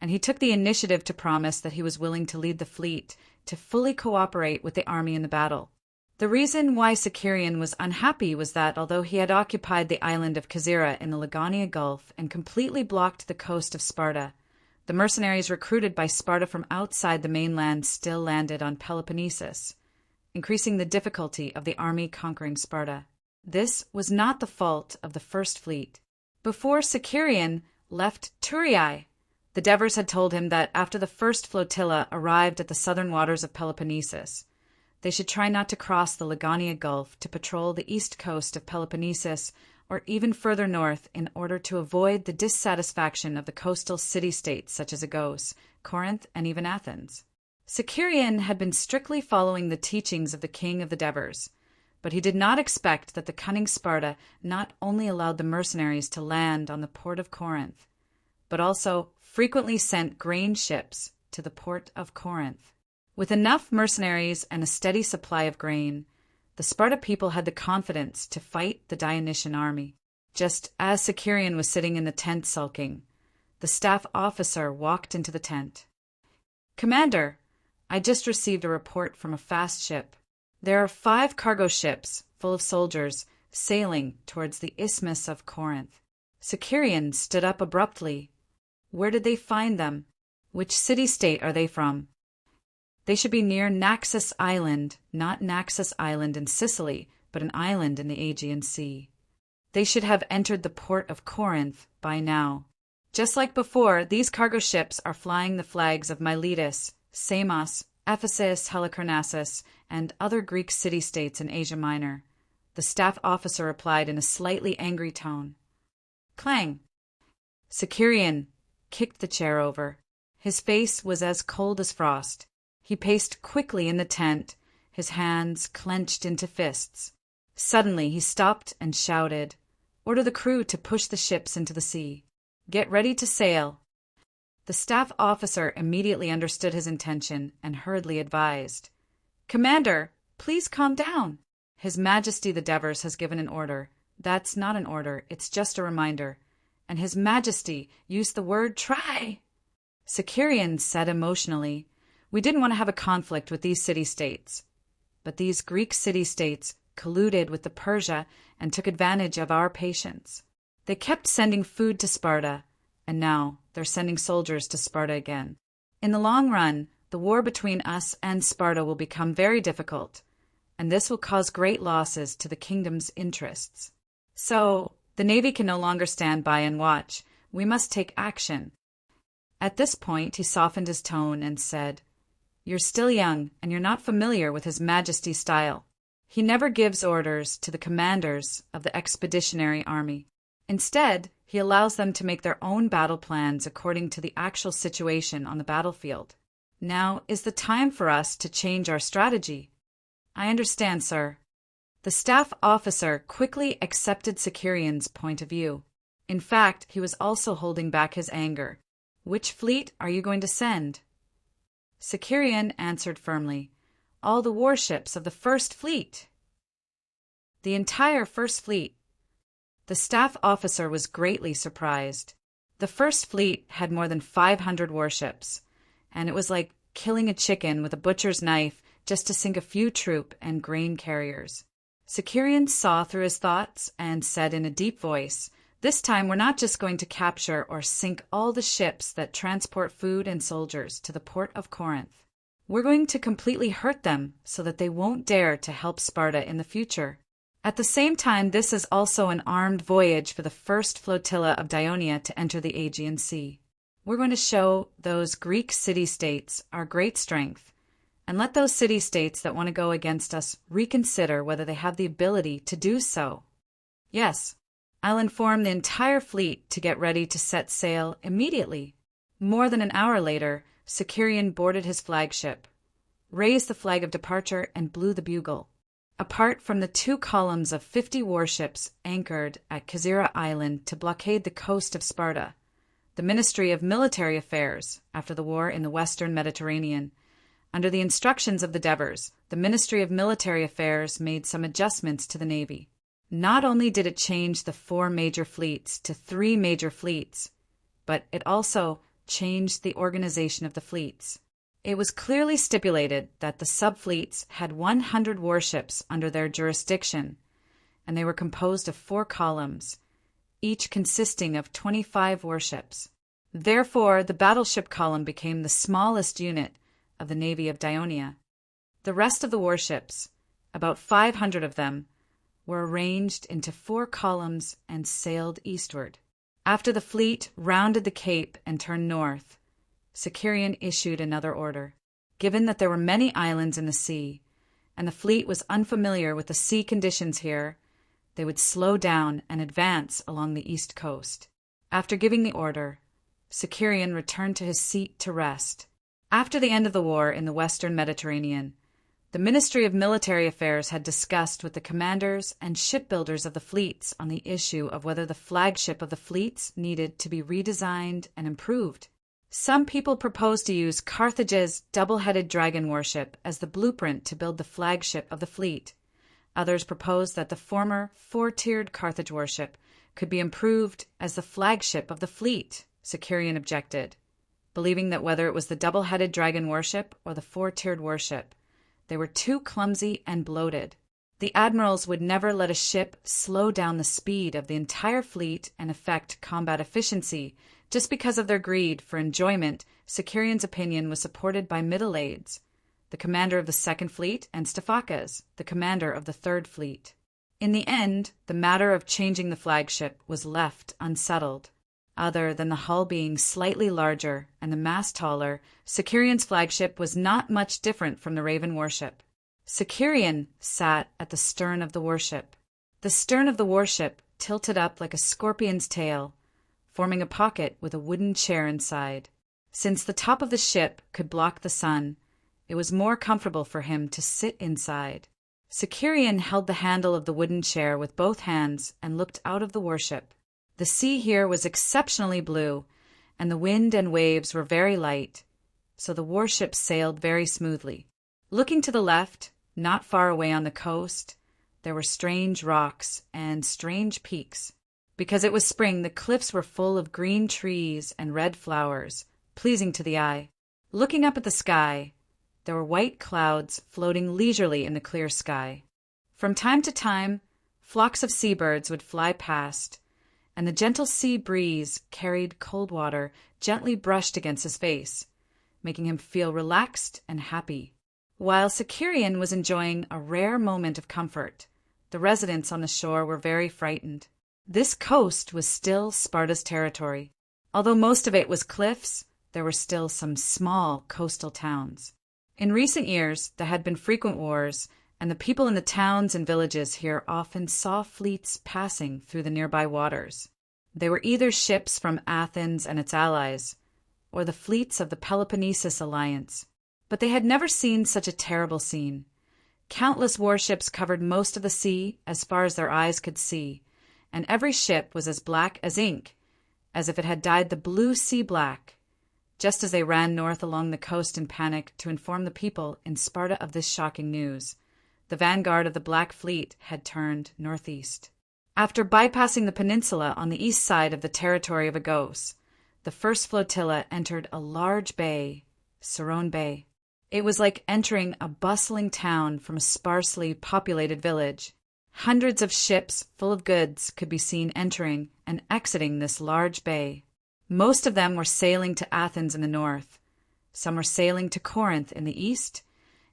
and he took the initiative to promise that he was willing to lead the fleet to fully cooperate with the army in the battle. The reason why Sicarion was unhappy was that although he had occupied the island of Kazira in the Lagania Gulf and completely blocked the coast of Sparta, the mercenaries recruited by Sparta from outside the mainland still landed on Peloponnesus, increasing the difficulty of the army conquering Sparta. This was not the fault of the First Fleet. Before Sicarion left Thurii, the Devers had told him that after the first flotilla arrived at the southern waters of Peloponnesus, they should try not to cross the Lagania Gulf to patrol the east coast of Peloponnesus or even further north in order to avoid the dissatisfaction of the coastal city-states such as Agos, Corinth, and even Athens. Sicarion had been strictly following the teachings of the king of the Devers, but he did not expect that the cunning Sparta not only allowed the mercenaries to land on the port of Corinth, but also frequently sent grain ships to the port of Corinth. With enough mercenaries and a steady supply of grain, the Sparta people had the confidence to fight the Dionysian army. Just as Sicarion was sitting in the tent sulking, the staff officer walked into the tent. "Commander, I just received a report from a fast ship. There are 5 cargo ships full of soldiers sailing towards the Isthmus of Corinth." Sicarion stood up abruptly. "Where did they find them? Which city-state are they from?" "They should be near Naxos Island, not Naxos Island in Sicily, but an island in the Aegean Sea. They should have entered the port of Corinth by now. Just like before, these cargo ships are flying the flags of Miletus, Samos, Ephesus, Halicarnassus, and other Greek city-states in Asia Minor," the staff officer replied in a slightly angry tone. Clang! Sicarion kicked the chair over. His face was as cold as frost. He paced quickly in the tent, his hands clenched into fists. Suddenly he stopped and shouted, "Order the crew to push the ships into the sea. Get ready to sail." The staff officer immediately understood his intention and hurriedly advised, "Commander, please calm down. His Majesty the Devers has given an order. That's not an order, it's just a reminder. And His Majesty used the word try." Sicurian said emotionally, "We didn't want to have a conflict with these city-states. But these Greek city-states colluded with the Persia and took advantage of our patience. They kept sending food to Sparta, and now they're sending soldiers to Sparta again. In the long run, the war between us and Sparta will become very difficult, and this will cause great losses to the kingdom's interests. So, the Navy can no longer stand by and watch. We must take action." At this point, he softened his tone and said, "You're still young, and you're not familiar with His Majesty's style. He never gives orders to the commanders of the expeditionary army. Instead, he allows them to make their own battle plans according to the actual situation on the battlefield. Now is the time for us to change our strategy." "I understand, sir." The staff officer quickly accepted Sicurian's point of view. In fact, he was also holding back his anger. "Which fleet are you going to send?" Sicurian answered firmly, "All the warships of the First Fleet." "The entire First Fleet?" The staff officer was greatly surprised. The First Fleet had more than 500 warships, and it was like killing a chicken with a butcher's knife just to sink a few troop and grain carriers. Sicurian saw through his thoughts and said in a deep voice, "This time we're not just going to capture or sink all the ships that transport food and soldiers to the port of Corinth. We're going to completely hurt them so that they won't dare to help Sparta in the future. At the same time, this is also an armed voyage for the first flotilla of Dionia to enter the Aegean Sea. We're going to show those Greek city-states our great strength, and let those city-states that want to go against us reconsider whether they have the ability to do so. Yes, I'll inform the entire fleet to get ready to set sail immediately." More than an hour later, Sicurian boarded his flagship, raised the flag of departure, and blew the bugle. Apart from the 2 columns of 50 warships anchored at Kazira Island to blockade the coast of Sparta, the Ministry of Military Affairs, after the war in the Western Mediterranean, under the instructions of the Devers, the Ministry of Military Affairs made some adjustments to the Navy. Not only did it change the 4 major fleets to 3 major fleets, but it also changed the organization of the fleets. It was clearly stipulated that the subfleets had 100 warships under their jurisdiction, and they were composed of 4 columns, each consisting of 25 warships. Therefore, the battleship column became the smallest unit of the Navy of Dionia. The rest of the warships, about 500 of them, were arranged into 4 columns and sailed eastward. After the fleet rounded the Cape and turned north, Sicurian issued another order. Given that there were many islands in the sea, and the fleet was unfamiliar with the sea conditions here, they would slow down and advance along the east coast. After giving the order, Sicurian returned to his seat to rest. After the end of the war in the Western Mediterranean, the Ministry of Military Affairs had discussed with the commanders and shipbuilders of the fleets on the issue of whether the flagship of the fleets needed to be redesigned and improved. Some people proposed to use Carthage's double-headed dragon warship as the blueprint to build the flagship of the fleet. Others proposed that the former 4-tiered Carthage warship could be improved as the flagship of the fleet. Sicurian objected, believing that whether it was the double-headed dragon warship or the 4-tiered warship, they were too clumsy and bloated. The admirals would never let a ship slow down the speed of the entire fleet and affect combat efficiency. Just because of their greed for enjoyment, Sicurian's opinion was supported by Middleades, the commander of the 2nd Fleet, and Stephakes, the commander of the 3rd Fleet. In the end, the matter of changing the flagship was left unsettled. Other than the hull being slightly larger and the mast taller, Sicurian's flagship was not much different from the Raven warship. Sicurian sat at the stern of the warship. The stern of the warship tilted up like a scorpion's tail, forming a pocket with a wooden chair inside. Since the top of the ship could block the sun, it was more comfortable for him to sit inside. Sicurian held the handle of the wooden chair with both hands and looked out of the warship. The sea here was exceptionally blue, and the wind and waves were very light, so the warship sailed very smoothly. Looking to the left, not far away on the coast, there were strange rocks and strange peaks. Because it was spring, the cliffs were full of green trees and red flowers, pleasing to the eye. Looking up at the sky, there were white clouds floating leisurely in the clear sky. From time to time, flocks of seabirds would fly past, and the gentle sea breeze carried cold water gently brushed against his face, making him feel relaxed and happy. While Sicurian was enjoying a rare moment of comfort, the residents on the shore were very frightened. This coast was still Sparta's territory. Although most of it was cliffs, there were still some small coastal towns. In recent years, there had been frequent wars, and the people in the towns and villages here often saw fleets passing through the nearby waters. They were either ships from Athens and its allies, or the fleets of the Peloponnesus alliance. But they had never seen such a terrible scene. Countless warships covered most of the sea as far as their eyes could see, and every ship was as black as ink, as if it had dyed the blue sea black. Just as they ran north along the coast in panic to inform the people in Sparta of this shocking news, the vanguard of the Black Fleet had turned northeast. After bypassing the peninsula on the east side of the territory of Agos, the first flotilla entered a large bay, Cerone Bay. It was like entering a bustling town from a sparsely populated village. Hundreds of ships full of goods could be seen entering and exiting this large bay. Most of them were sailing to Athens in the north. Some were sailing to Corinth in the east,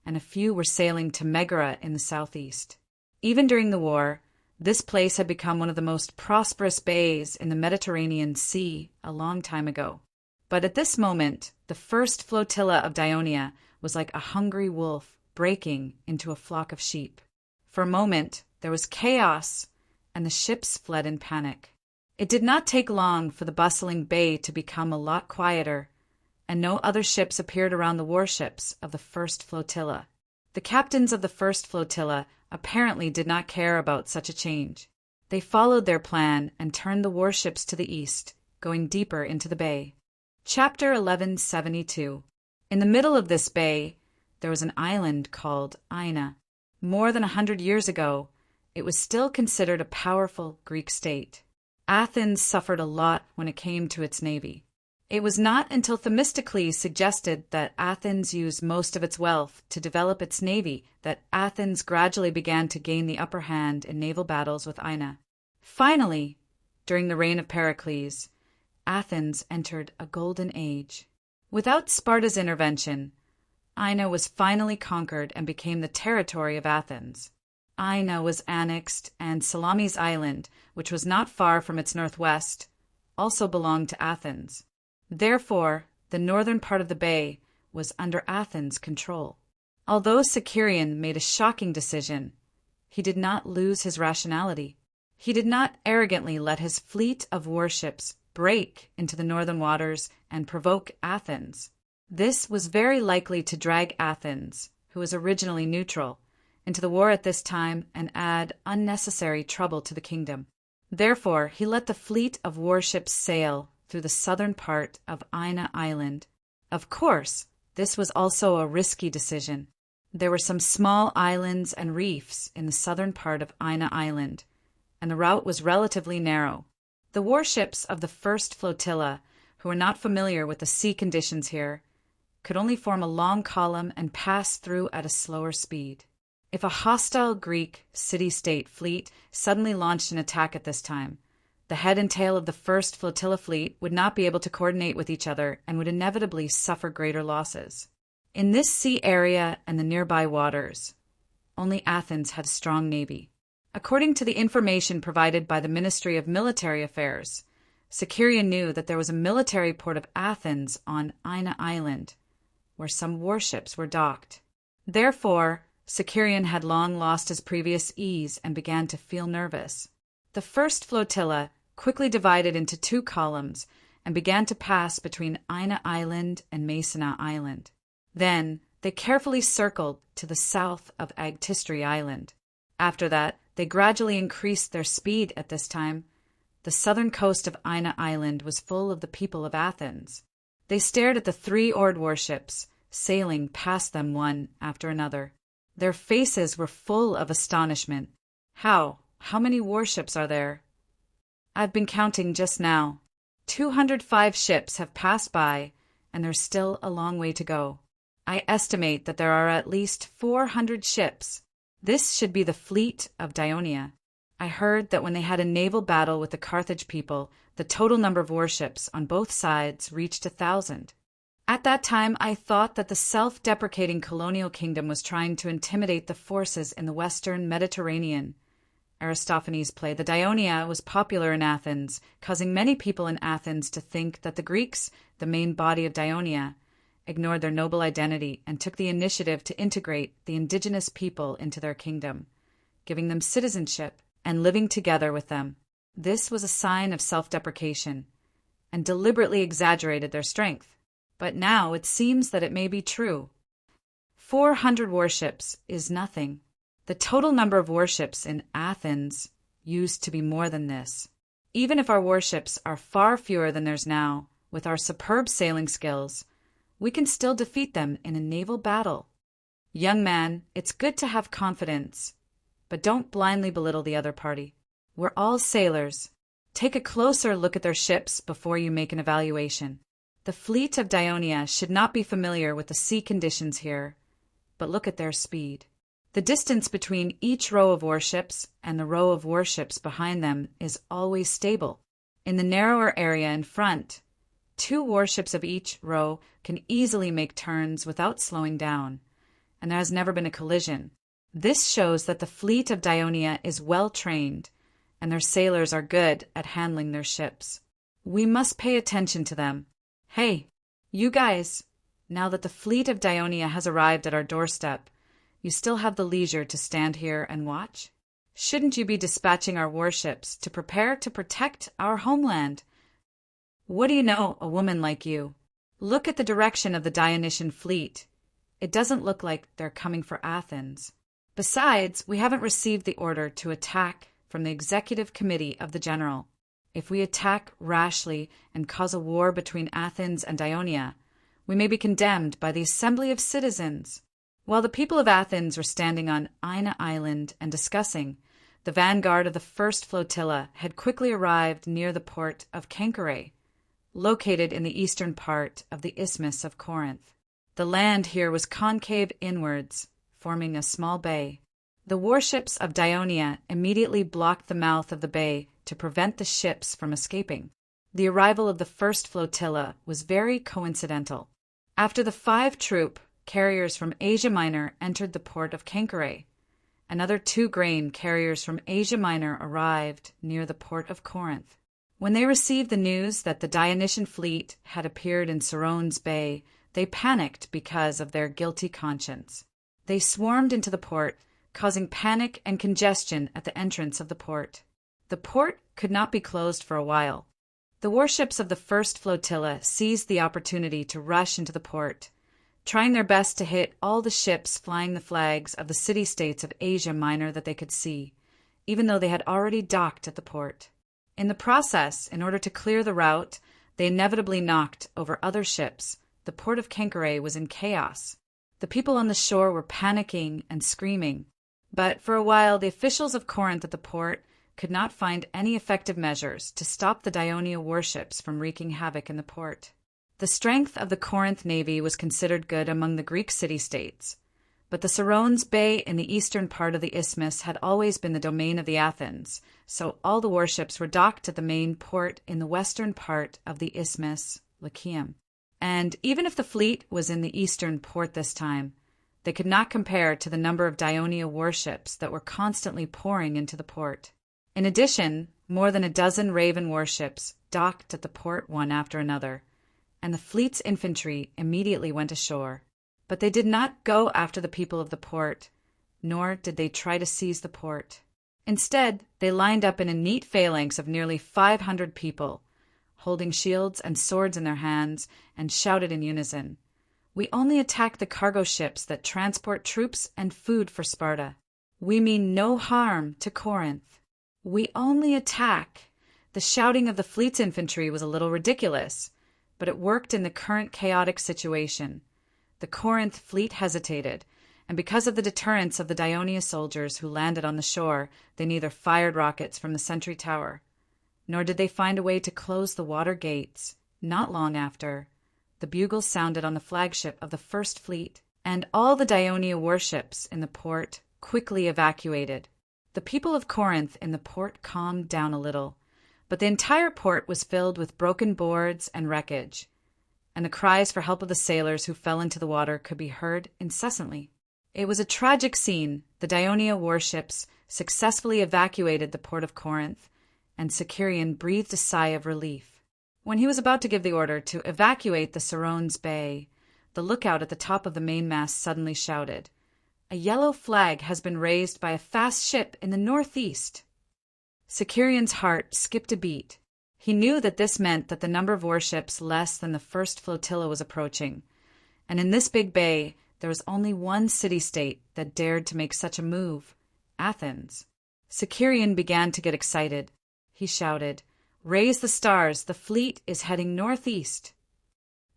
and a few were sailing to Megara in the southeast. Even during the war, this place had become one of the most prosperous bays in the Mediterranean Sea a long time ago. But at this moment, the first flotilla of Dionia was like a hungry wolf breaking into a flock of sheep. For a moment, there was chaos, and the ships fled in panic. It did not take long for the bustling bay to become a lot quieter, and no other ships appeared around the warships of the first flotilla. The captains of the first flotilla apparently did not care about such a change. They followed their plan and turned the warships to the east, going deeper into the bay. Chapter 1172. In the middle of this bay, there was an island called Ina. More than 100 years ago, it was still considered a powerful Greek state. Athens suffered a lot when it came to its navy. It was not until Themistocles suggested that Athens use most of its wealth to develop its navy that Athens gradually began to gain the upper hand in naval battles with Ina. Finally, during the reign of Pericles, Athens entered a golden age. Without Sparta's intervention, Ina was finally conquered and became the territory of Athens. Ina was annexed, and Salamis Island, which was not far from its northwest, also belonged to Athens. Therefore, the northern part of the bay was under Athens' control. Although Sicurian made a shocking decision, he did not lose his rationality. He did not arrogantly let his fleet of warships break into the northern waters and provoke Athens. This was very likely to drag Athens, who was originally neutral, into the war at this time and add unnecessary trouble to the kingdom. Therefore, he let the fleet of warships sail through the southern part of Ina Island. Of course, this was also a risky decision. There were some small islands and reefs in the southern part of Ina Island, and the route was relatively narrow. The warships of the first flotilla, who were not familiar with the sea conditions here, could only form a long column and pass through at a slower speed. If a hostile Greek city-state fleet suddenly launched an attack at this time, the head and tail of the first flotilla fleet would not be able to coordinate with each other and would inevitably suffer greater losses. In this sea area and the nearby waters, only Athens had a strong navy. According to the information provided by the Ministry of Military Affairs, Sicurian knew that there was a military port of Athens on Ina Island, where some warships were docked. Therefore, Sicurian had long lost his previous ease and began to feel nervous. The first flotilla quickly divided into two columns and began to pass between Ina Island and Masina Island. Then, They carefully circled to the south of Agtistri Island. After that, they gradually increased their speed at this time. The southern coast of Ina Island was full of the people of Athens. They stared at the 3 oared warships, sailing past them one after another. Their faces were full of astonishment. How many warships are there? I've been counting just now. 205 ships have passed by, and there's still a long way to go. I estimate that there are at least 400 ships. This should be the fleet of Dionia. I heard that when they had a naval battle with the Carthage people, the total number of warships on both sides reached 1,000. At that time, I thought that the self-deprecating colonial kingdom was trying to intimidate the forces in the western Mediterranean. Aristophanes' play The Dionia was popular in Athens, causing many people in Athens to think that the Greeks, the main body of Dionia, ignored their noble identity and took the initiative to integrate the indigenous people into their kingdom, giving them citizenship and living together with them. This was a sign of self-deprecation and deliberately exaggerated their strength. But now it seems that it may be true. 400 warships is nothing. The total number of warships in Athens used to be more than this. Even if our warships are far fewer than there's now, with our superb sailing skills, we can still defeat them in a naval battle. Young man, it's good to have confidence, but don't blindly belittle the other party. We're all sailors. Take a closer look at their ships before you make an evaluation. The fleet of Dionia should not be familiar with the sea conditions here, but look at their speed. The distance between each row of warships and the row of warships behind them is always stable. In the narrower area in front, 2 warships of each row can easily make turns without slowing down, and there has never been a collision. This shows that the fleet of Dionia is well trained, and their sailors are good at handling their ships. We must pay attention to them. Hey, you guys, now that the fleet of Dionia has arrived at our doorstep, you still have the leisure to stand here and watch? Shouldn't you be dispatching our warships to prepare to protect our homeland? What do you know, a woman like you? Look at the direction of the Dionysian fleet. It doesn't look like they're coming for Athens. Besides, we haven't received the order to attack from the executive committee of the general. If we attack rashly and cause a war between Athens and Dionia, we may be condemned by the assembly of citizens. While the people of Athens were standing on Ina Island and discussing, the vanguard of the first flotilla had quickly arrived near the port of Kenchire, located in the eastern part of the Isthmus of Corinth. The land here was concave inwards, forming a small bay. The warships of Dionia immediately blocked the mouth of the bay to prevent the ships from escaping. The arrival of the first flotilla was very coincidental. After the 5 troop carriers from Asia Minor entered the port of Kenchire, another 2 grain carriers from Asia Minor arrived near the port of Corinth. When they received the news that the Dionysian fleet had appeared in Sarone's Bay, they panicked because of their guilty conscience. They swarmed into the port, causing panic and congestion at the entrance of the port. The port could not be closed for a while. The warships of the first flotilla seized the opportunity to rush into the port, trying their best to hit all the ships flying the flags of the city-states of Asia Minor that they could see, even though they had already docked at the port. In the process, in order to clear the route, they inevitably knocked over other ships. The port of Kenchire was in chaos. The people on the shore were panicking and screaming. But for a while, the officials of Corinth at the port could not find any effective measures to stop the Dionia warships from wreaking havoc in the port. The strength of the Corinth navy was considered good among the Greek city-states, but the Sarone's Bay in the eastern part of the isthmus had always been the domain of the Athens, so all the warships were docked at the main port in the western part of the isthmus, Lycium. And even if the fleet was in the eastern port this time, they could not compare to the number of Dionia warships that were constantly pouring into the port. In addition, more than a dozen Raven warships docked at the port one after another, and the fleet's infantry immediately went ashore. But they did not go after the people of the port, nor did they try to seize the port. Instead, they lined up in a neat phalanx of nearly 500 people, holding shields and swords in their hands, and shouted in unison, We only attack the cargo ships that transport troops and food for Sparta. We mean no harm to Corinth. We only attack. The shouting of the fleet's infantry was a little ridiculous, but it worked in the current chaotic situation. The Corinth fleet hesitated, and because of the deterrence of the Ionia soldiers who landed on the shore, they neither fired rockets from the sentry tower, nor did they find a way to close the water gates. Not long after, the bugles sounded on the flagship of the First Fleet, and all the Ionia warships in the port quickly evacuated. The people of Corinth in the port calmed down a little, but the entire port was filled with broken boards and wreckage, and the cries for help of the sailors who fell into the water could be heard incessantly. It was a tragic scene. The Ionia warships successfully evacuated the port of Corinth, and Sicerion breathed a sigh of relief. When he was about to give the order to evacuate the Sarones Bay, the lookout at the top of the mainmast suddenly shouted, "A yellow flag has been raised by a fast ship in the northeast." Sicirion's heart skipped a beat. He knew that this meant that the number of warships less than the first flotilla was approaching, and in this big bay there was only one city-state that dared to make such a move: Athens. Sicirion began to get excited. He shouted, "Raise the stars, the fleet is heading northeast."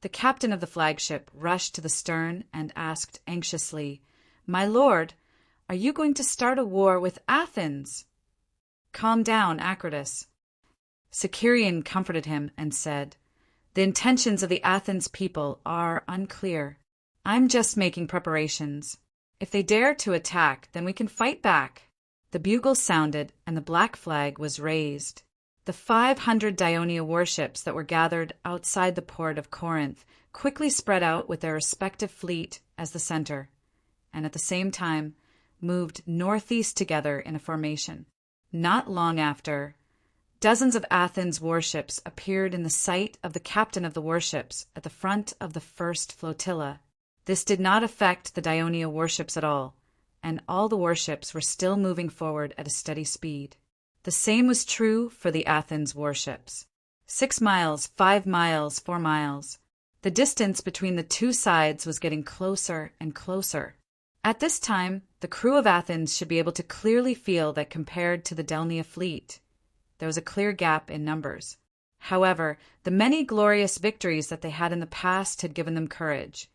The captain of the flagship rushed to the stern and asked anxiously, "My lord, are you going to start a war with Athens?" "Calm down, Acritus." Sicirion comforted him and said, "The intentions of the Athens people are unclear. I'm just making preparations. If they dare to attack, then we can fight back." The bugle sounded, and the black flag was raised. The 500 Ionia warships that were gathered outside the port of Corinth quickly spread out with their respective fleet as the center, and at the same time moved northeast together in a formation. Not long after, dozens of Athens warships appeared in the sight of the captain of the warships at the front of the first flotilla. This did not affect the Ionia warships at all, and all the warships were still moving forward at a steady speed. The same was true for the Athens warships. 6 miles, 5 miles, 4 miles. The distance between the two sides was getting closer and closer. At this time, the crew of Athens should be able to clearly feel that compared to the Delnia fleet, there was a clear gap in numbers. However, the many glorious victories that they had in the past had given them courage,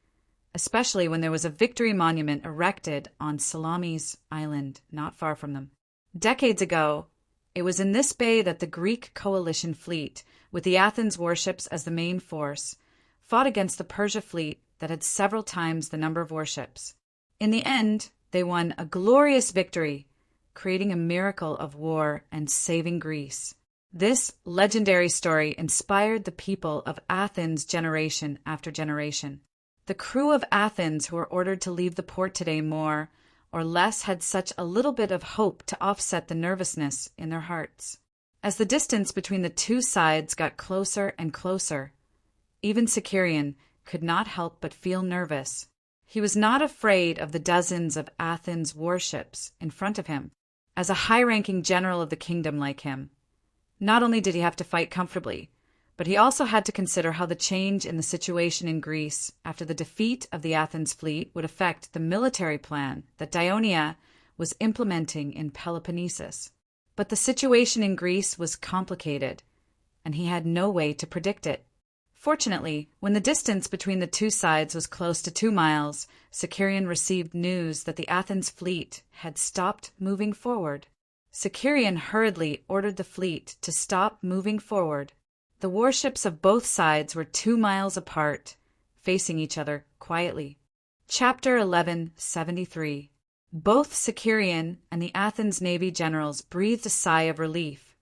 especially when there was a victory monument erected on Salamis Island, not far from them. Decades ago, it was in this bay that the Greek coalition fleet, with the Athens warships as the main force, fought against the Persia fleet that had several times the number of warships. In the end, they won a glorious victory, creating a miracle of war and saving Greece. This legendary story inspired the people of Athens generation after generation. The crew of Athens who were ordered to leave the port today more or less had such a little bit of hope to offset the nervousness in their hearts. As the distance between the two sides got closer and closer, even Sicirion could not help but feel nervous. He was not afraid of the dozens of Athens warships in front of him. As a high-ranking general of the kingdom like him, not only did he have to fight comfortably, but he also had to consider how the change in the situation in Greece after the defeat of the Athens fleet would affect the military plan that Ionia was implementing in Peloponnesus. But the situation in Greece was complicated, and he had no way to predict it. Fortunately, when the distance between the two sides was close to 2 miles, Sicirion received news that the Athens fleet had stopped moving forward. Sicirion hurriedly ordered the fleet to stop moving forward. The warships of both sides were 2 miles apart, facing each other quietly. Chapter 1173. Both Sicirion and the Athens Navy generals breathed a sigh of relief,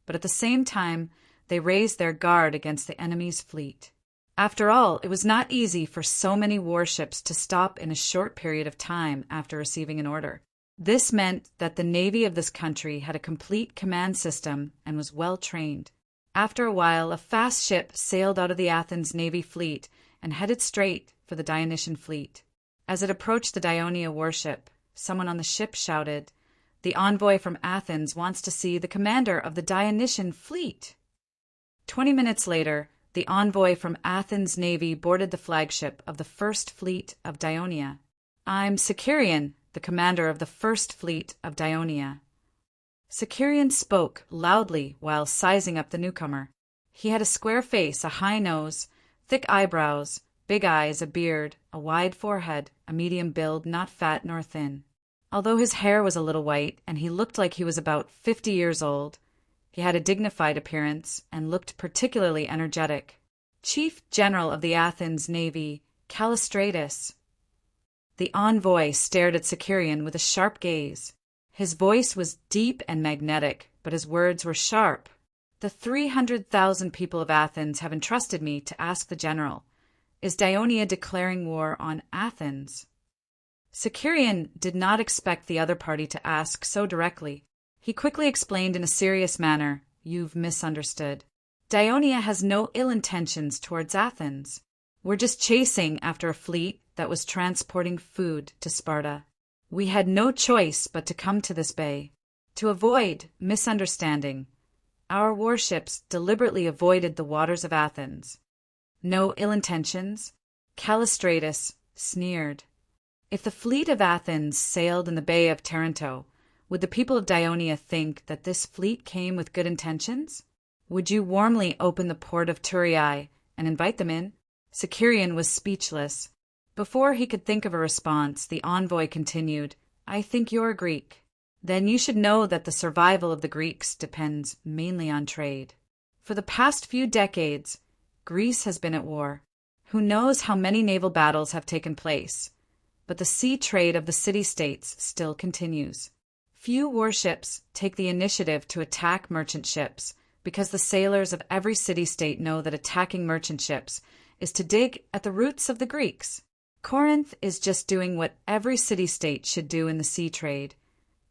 but at the same time they raised their guard against the enemy's fleet. After all, it was not easy for so many warships to stop in a short period of time after receiving an order. This meant that the navy of this country had a complete command system and was well trained. After a while, a fast ship sailed out of the Athens Navy fleet and headed straight for the Dionysian fleet. As it approached the Ionia warship, someone on the ship shouted, "The envoy from Athens wants to see the commander of the Dionysian fleet." 20 minutes later, the envoy from Athens' navy boarded the flagship of the First Fleet of Dionia. "I'm Sicarion, the commander of the First Fleet of Dionia." Sicarion spoke loudly while sizing up the newcomer. He had a square face, a high nose, thick eyebrows, big eyes, a beard, a wide forehead, a medium build, not fat nor thin. Although his hair was a little white and he looked like he was about 50 years old, he had a dignified appearance and looked particularly energetic. "Chief General of the Athens Navy, Callistratus." The envoy stared at Sicarion with a sharp gaze. His voice was deep and magnetic, but his words were sharp. "The 300,000 people of Athens have entrusted me to ask the general, is Dionia declaring war on Athens?" Sicarion did not expect the other party to ask so directly. He quickly explained in a serious manner, "You've misunderstood. Dionia has no ill intentions towards Athens. We're just chasing after a fleet that was transporting food to Sparta. We had no choice but to come to this bay. To avoid misunderstanding, our warships deliberately avoided the waters of Athens." "No ill intentions?" Callistratus sneered. "If the fleet of Athens sailed in the Bay of Taranto, would the people of Dionia think that this fleet came with good intentions? Would you warmly open the port of Thurii and invite them in?" Sicarion was speechless. Before he could think of a response, the envoy continued, "I think you're Greek. Then you should know that the survival of the Greeks depends mainly on trade. For the past few decades, Greece has been at war. Who knows how many naval battles have taken place, but the sea trade of the city-states still continues. Few warships take the initiative to attack merchant ships because the sailors of every city-state know that attacking merchant ships is to dig at the roots of the Greeks. Corinth is just doing what every city-state should do in the sea trade,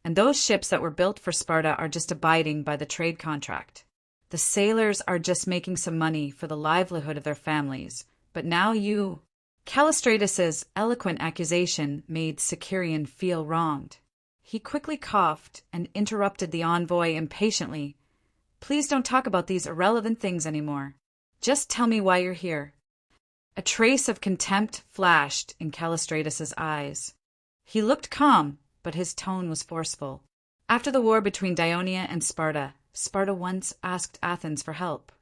and those ships that were built for Sparta are just abiding by the trade contract. The sailors are just making some money for the livelihood of their families, but now you—" Callistratus's eloquent accusation made Sicarion feel wronged. He quickly coughed and interrupted the envoy impatiently. "Please don't talk about these irrelevant things anymore. Just tell me why you're here." A trace of contempt flashed in Callistratus's eyes. He looked calm, but his tone was forceful. After the war between Dionia and Sparta, Sparta once asked Athens for help.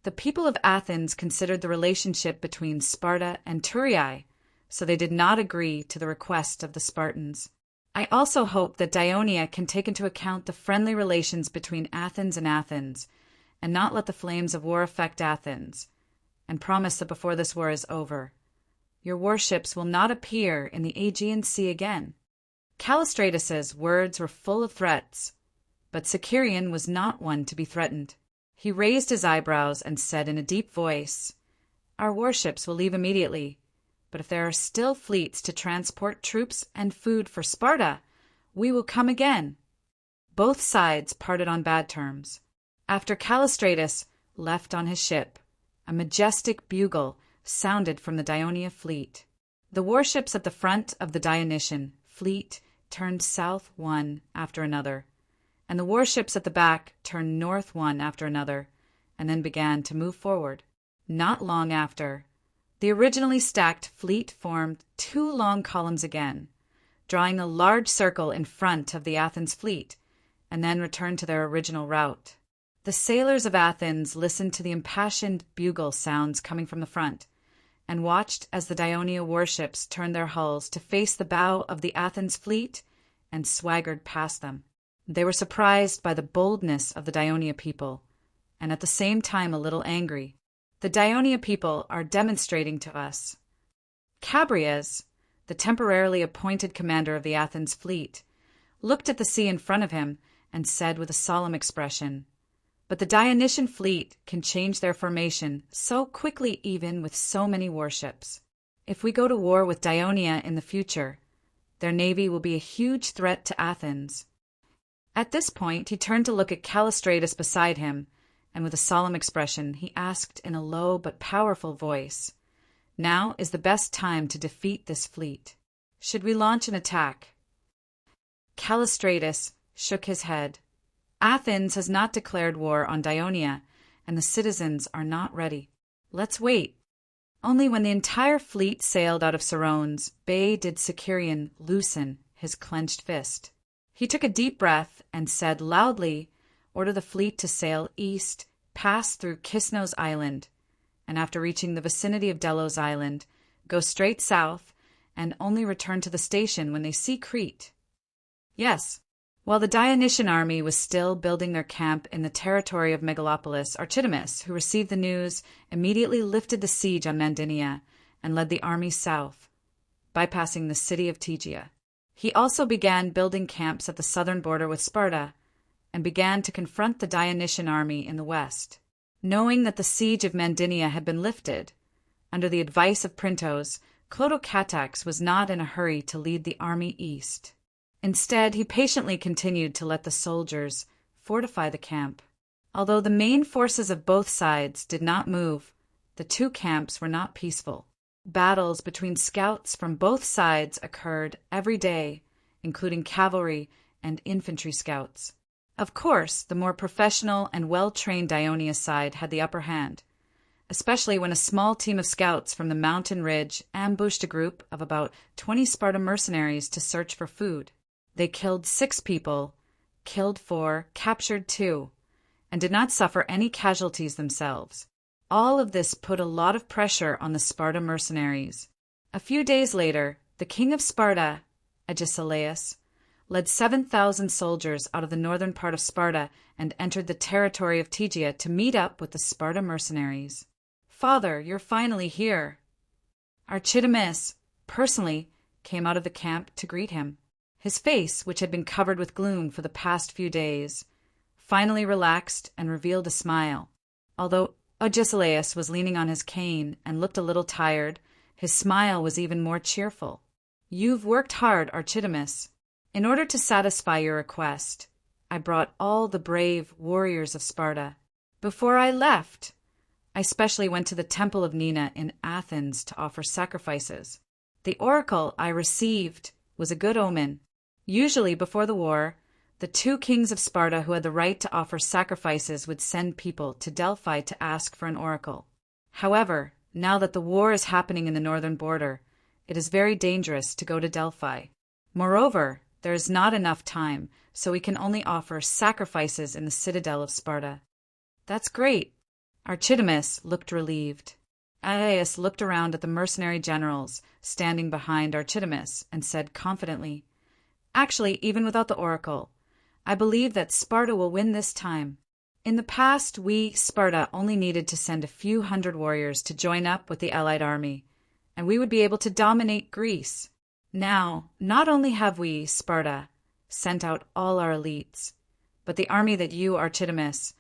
The people of Athens considered the relationship between Sparta and Thurii, so they did not agree to the request of the Spartans. I also hope that Dionia can take into account the friendly relations between Athens and not let the flames of war affect Athens, and promise that before this war is over, your warships will not appear in the Aegean Sea again." Callistratus's words were full of threats, but Sicarion was not one to be threatened. He raised his eyebrows and said in a deep voice, "Our warships will leave immediately, but if there are still fleets to transport troops and food for Sparta, we will come again." Both sides parted on bad terms. After Callistratus left on his ship, a majestic bugle sounded from the Dionia fleet. The warships at the front of the Dionysian fleet turned south one after another, and the warships at the back turned north one after another, and then began to move forward. Not long after, the originally stacked fleet formed two long columns again, drawing a large circle in front of the Athens fleet, and then returned to their original route. The sailors of Athens listened to the impassioned bugle sounds coming from the front, and watched as the Dionia warships turned their hulls to face the bow of the Athens fleet and swaggered past them. They were surprised by the boldness of the Dionia people, and at the same time a little angry. "The Dionia people are demonstrating to us." Chabrias, the temporarily appointed commander of the Athens fleet, looked at the sea in front of him and said with a solemn expression, "But the Dionysian fleet can change their formation so quickly even with so many warships. If we go to war with Dionia in the future, their navy will be a huge threat to Athens." At this point he turned to look at Callistratus beside him, and with a solemn expression he asked in a low but powerful voice, "Now is the best time to defeat this fleet. Should we launch an attack?" Callistratus shook his head. "Athens has not declared war on Dionia, and the citizens are not ready. Let's wait. Only when the entire fleet sailed out of Sarone's bay did Sicarion loosen his clenched fist. He took a deep breath and said loudly, "Order the fleet to sail east, pass through Kisnos Island, and after reaching the vicinity of Delos Island, go straight south and only return to the station when they see Crete." Yes. While the Dionysian army was still building their camp in the territory of Megalopolis, Archidamus, who received the news, immediately lifted the siege on Mandinia and led the army south, bypassing the city of Tegea. He also began building camps at the southern border with Sparta and began to confront the Dionysian army in the west. Knowing that the siege of Mandinia had been lifted, under the advice of Printos, Clotocatax was not in a hurry to lead the army east. Instead, he patiently continued to let the soldiers fortify the camp. Although the main forces of both sides did not move, the two camps were not peaceful. Battles between scouts from both sides occurred every day, including cavalry and infantry scouts. Of course, the more professional and well-trained Dionysius side had the upper hand, especially when a small team of scouts from the mountain ridge ambushed a group of about 20 Sparta mercenaries to search for food. They killed 6 people, killed 4, captured 2, and did not suffer any casualties themselves. All of this put a lot of pressure on the Sparta mercenaries. A few days later, the king of Sparta, Agesilaus, led 7,000 soldiers out of the northern part of Sparta and entered the territory of Tegea to meet up with the Sparta mercenaries. "Father, you're finally here." Archidamus personally came out of the camp to greet him. His face, which had been covered with gloom for the past few days, finally relaxed and revealed a smile. Although Agesilaus was leaning on his cane and looked a little tired, his smile was even more cheerful. "You've worked hard, Archidamus. In order to satisfy your request, I brought all the brave warriors of Sparta. Before I left, I specially went to the Temple of Nina in Athens to offer sacrifices. The oracle I received was a good omen. Usually, before the war, the 2 kings of Sparta who had the right to offer sacrifices would send people to Delphi to ask for an oracle. However, now that the war is happening in the northern border, it is very dangerous to go to Delphi. Moreover, there is not enough time, so we can only offer sacrifices in the citadel of Sparta." "That's great." Archidamus looked relieved. Aias looked around at the mercenary generals standing behind Archidamus and said confidently, "Actually, even without the oracle, I believe that Sparta will win this time. In the past, we, Sparta, only needed to send a few hundred warriors to join up with the allied army, and we would be able to dominate Greece. Now, not only have we, Sparta, sent out all our elites, but the army that you, Archidamus,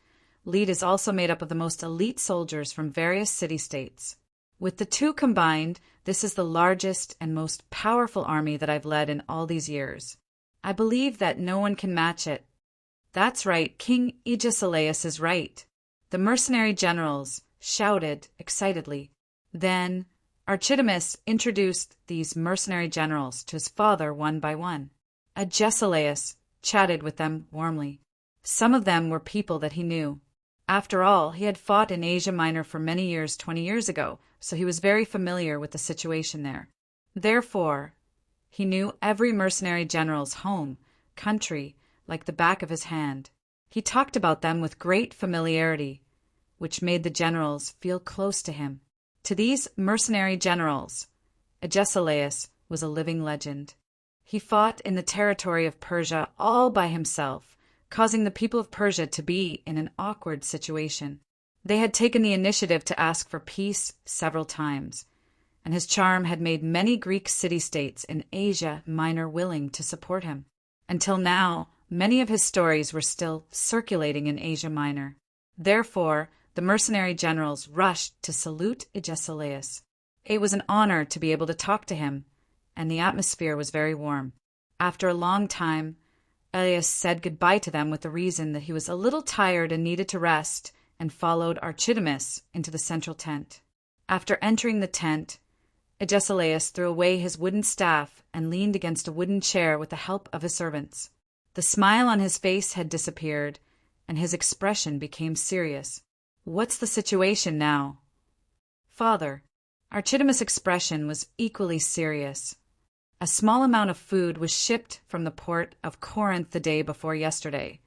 lead is also made up of the most elite soldiers from various city-states. With the 2 combined, this is the largest and most powerful army that I've led in all these years. I believe that no one can match it." "That's right, King Agesilaus is right," the mercenary generals shouted excitedly. Then Archidamus introduced these mercenary generals to his father one by one. Agesilaus chatted with them warmly. Some of them were people that he knew. After all, he had fought in Asia Minor for many years 20 years ago, so he was very familiar with the situation there. Therefore, he knew every mercenary general's home, country, like the back of his hand. He talked about them with great familiarity, which made the generals feel close to him. To these mercenary generals, Agesilaus was a living legend. He fought in the territory of Persia all by himself, causing the people of Persia to be in an awkward situation. They had taken the initiative to ask for peace several times, and his charm had made many Greek city-states in Asia Minor willing to support him. Until now, many of his stories were still circulating in Asia Minor. Therefore, the mercenary generals rushed to salute Agesilaus. It was an honor to be able to talk to him, and the atmosphere was very warm. After a long time, Elias said goodbye to them with the reason that he was a little tired and needed to rest, and followed Archidamus into the central tent. After entering the tent, Agesilaus threw away his wooden staff and leaned against a wooden chair with the help of his servants. The smile on his face had disappeared, and his expression became serious. "What's the situation now?" Father. Archidamus' expression was equally serious. A small amount of food was shipped from the port of Corinth the day before yesterday,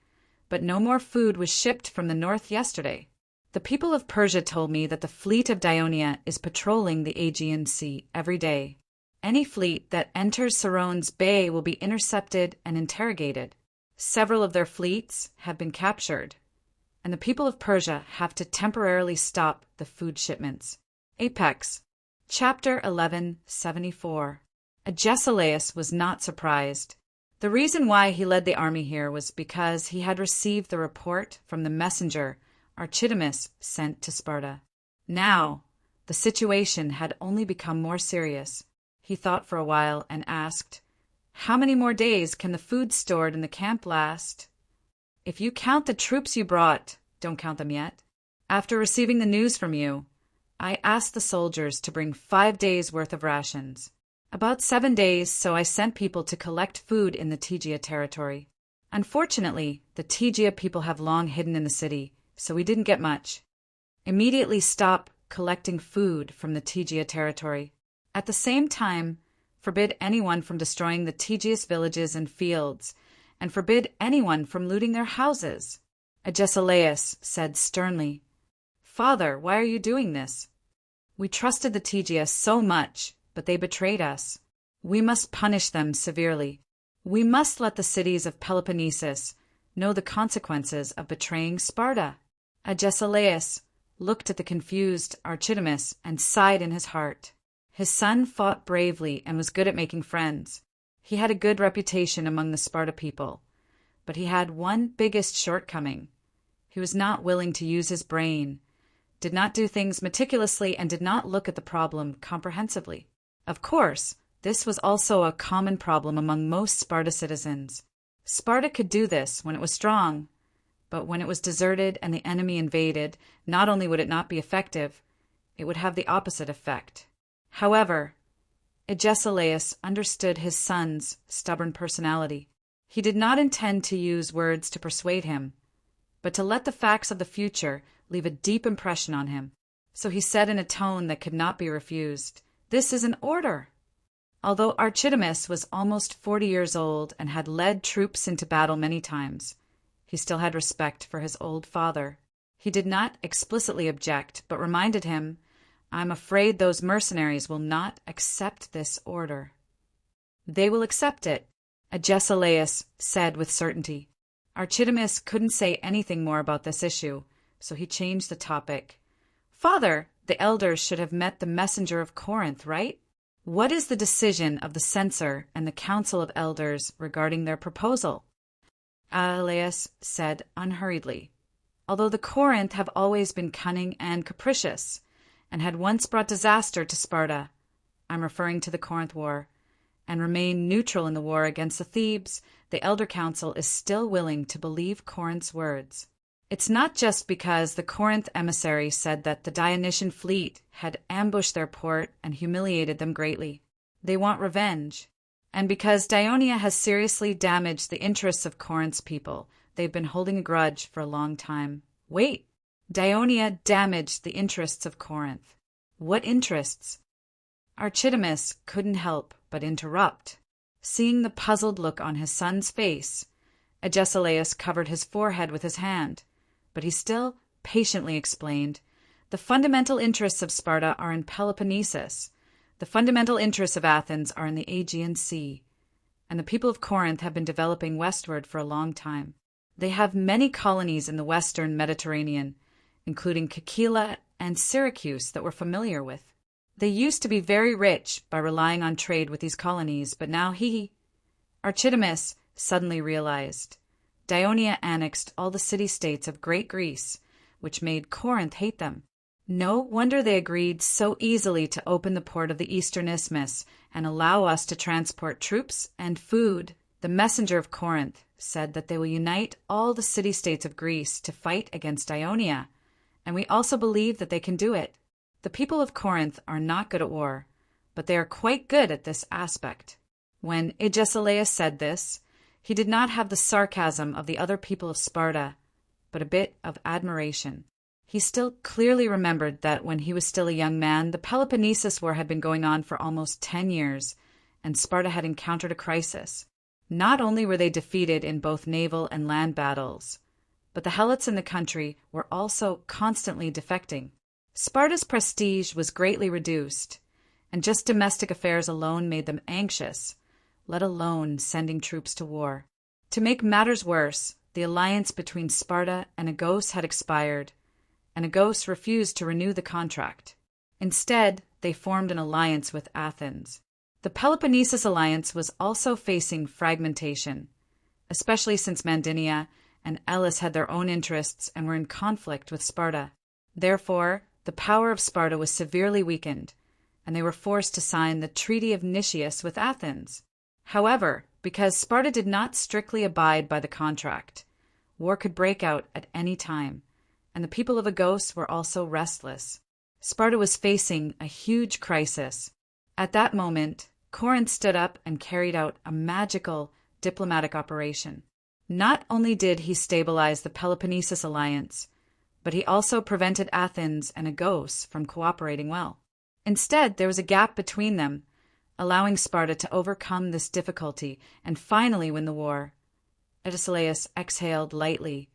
but no more food was shipped from the north yesterday. The people of Persia told me that the fleet of Dionia is patrolling the Aegean Sea every day. Any fleet that enters Saron's Bay will be intercepted and interrogated. Several of their fleets have been captured, and the people of Persia have to temporarily stop the food shipments. Apex. Chapter 1174. Agesilaus was not surprised. The reason why he led the army here was because he had received the report from the messenger Archidamus sent to Sparta. Now, the situation had only become more serious. He thought for a while and asked, "How many more days can the food stored in the camp last?" "If you count the troops you brought, don't count them yet. After receiving the news from you, I asked the soldiers to bring 5 days' worth of rations. About 7 days, so I sent people to collect food in the Tegea territory. Unfortunately, the Tegea people have long hidden in the city, so we didn't get much. Immediately stop collecting food from the Tegea territory. At the same time, forbid anyone from destroying the Tegeus villages and fields, and forbid anyone from looting their houses." Agesilaus said sternly, "Father, why are you doing this? We trusted the Tegea so much, but they betrayed us. We must punish them severely. We must let the cities of Peloponnesus know the consequences of betraying Sparta." Agesilaus looked at the confused Archidamus and sighed in his heart. His son fought bravely and was good at making friends. He had a good reputation among the Sparta people, but he had one biggest shortcoming. He was not willing to use his brain, did not do things meticulously, and did not look at the problem comprehensively. Of course, this was also a common problem among most Sparta citizens. Sparta could do this when it was strong, but when it was deserted and the enemy invaded, not only would it not be effective, it would have the opposite effect. However, Agesilaus understood his son's stubborn personality. He did not intend to use words to persuade him, but to let the facts of the future leave a deep impression on him. So he said in a tone that could not be refused, "This is an order." Although Archidamus was almost 40 years old and had led troops into battle many times, he still had respect for his old father. He did not explicitly object, but reminded him, "I'm afraid those mercenaries will not accept this order." "They will accept it," Agesilaus said with certainty. Archidamus couldn't say anything more about this issue, so he changed the topic. "Father, the elders should have met the messenger of Corinth, right? What is the decision of the censor and the council of elders regarding their proposal?" Agesilaus said unhurriedly, "Although the Corinth have always been cunning and capricious, and had once brought disaster to Sparta, I'm referring to the Corinth War, and remained neutral in the war against the Thebes, the Elder Council is still willing to believe Corinth's words. It's not just because the Corinth emissary said that the Dionysian fleet had ambushed their port and humiliated them greatly. They want revenge. And because Dionia has seriously damaged the interests of Corinth's people, they've been holding a grudge for a long time." "Wait! Dionia damaged the interests of Corinth. What interests?" Archidamus couldn't help but interrupt. Seeing the puzzled look on his son's face, Agesilaus covered his forehead with his hand, but he still patiently explained, "The fundamental interests of Sparta are in Peloponnesus. The fundamental interests of Athens are in the Aegean Sea, and the people of Corinth have been developing westward for a long time. They have many colonies in the western Mediterranean, including Caecula and Syracuse, that we're familiar with. They used to be very rich by relying on trade with these colonies, but now Archidamus suddenly realized Dionia annexed all the city-states of Great Greece, which made Corinth hate them. No wonder they agreed so easily to open the port of the Eastern Isthmus and allow us to transport troops and food. The messenger of Corinth said that they will unite all the city-states of Greece to fight against Dionia, and we also believe that they can do it. The people of Corinth are not good at war, but they are quite good at this aspect." When Agesilaus said this, he did not have the sarcasm of the other people of Sparta, but a bit of admiration. He still clearly remembered that when he was still a young man, the Peloponnesus War had been going on for almost 10 years, and Sparta had encountered a crisis. Not only were they defeated in both naval and land battles, but the helots in the country were also constantly defecting. Sparta's prestige was greatly reduced, and just domestic affairs alone made them anxious, let alone sending troops to war. To make matters worse, the alliance between Sparta and Agos had expired, and Agos refused to renew the contract. Instead, they formed an alliance with Athens. The Peloponnesus alliance was also facing fragmentation, especially since Mandynia and Elis had their own interests and were in conflict with Sparta. Therefore, the power of Sparta was severely weakened, and they were forced to sign the Treaty of Nicias with Athens. However, because Sparta did not strictly abide by the contract, war could break out at any time, and the people of Agos were also restless. Sparta was facing a huge crisis. At that moment, Corinth stood up and carried out a magical diplomatic operation. Not only did he stabilize the Peloponnesus alliance, but he also prevented Athens and Agos from cooperating well. Instead, there was a gap between them, allowing Sparta to overcome this difficulty and finally win the war. Agesilaus exhaled lightly,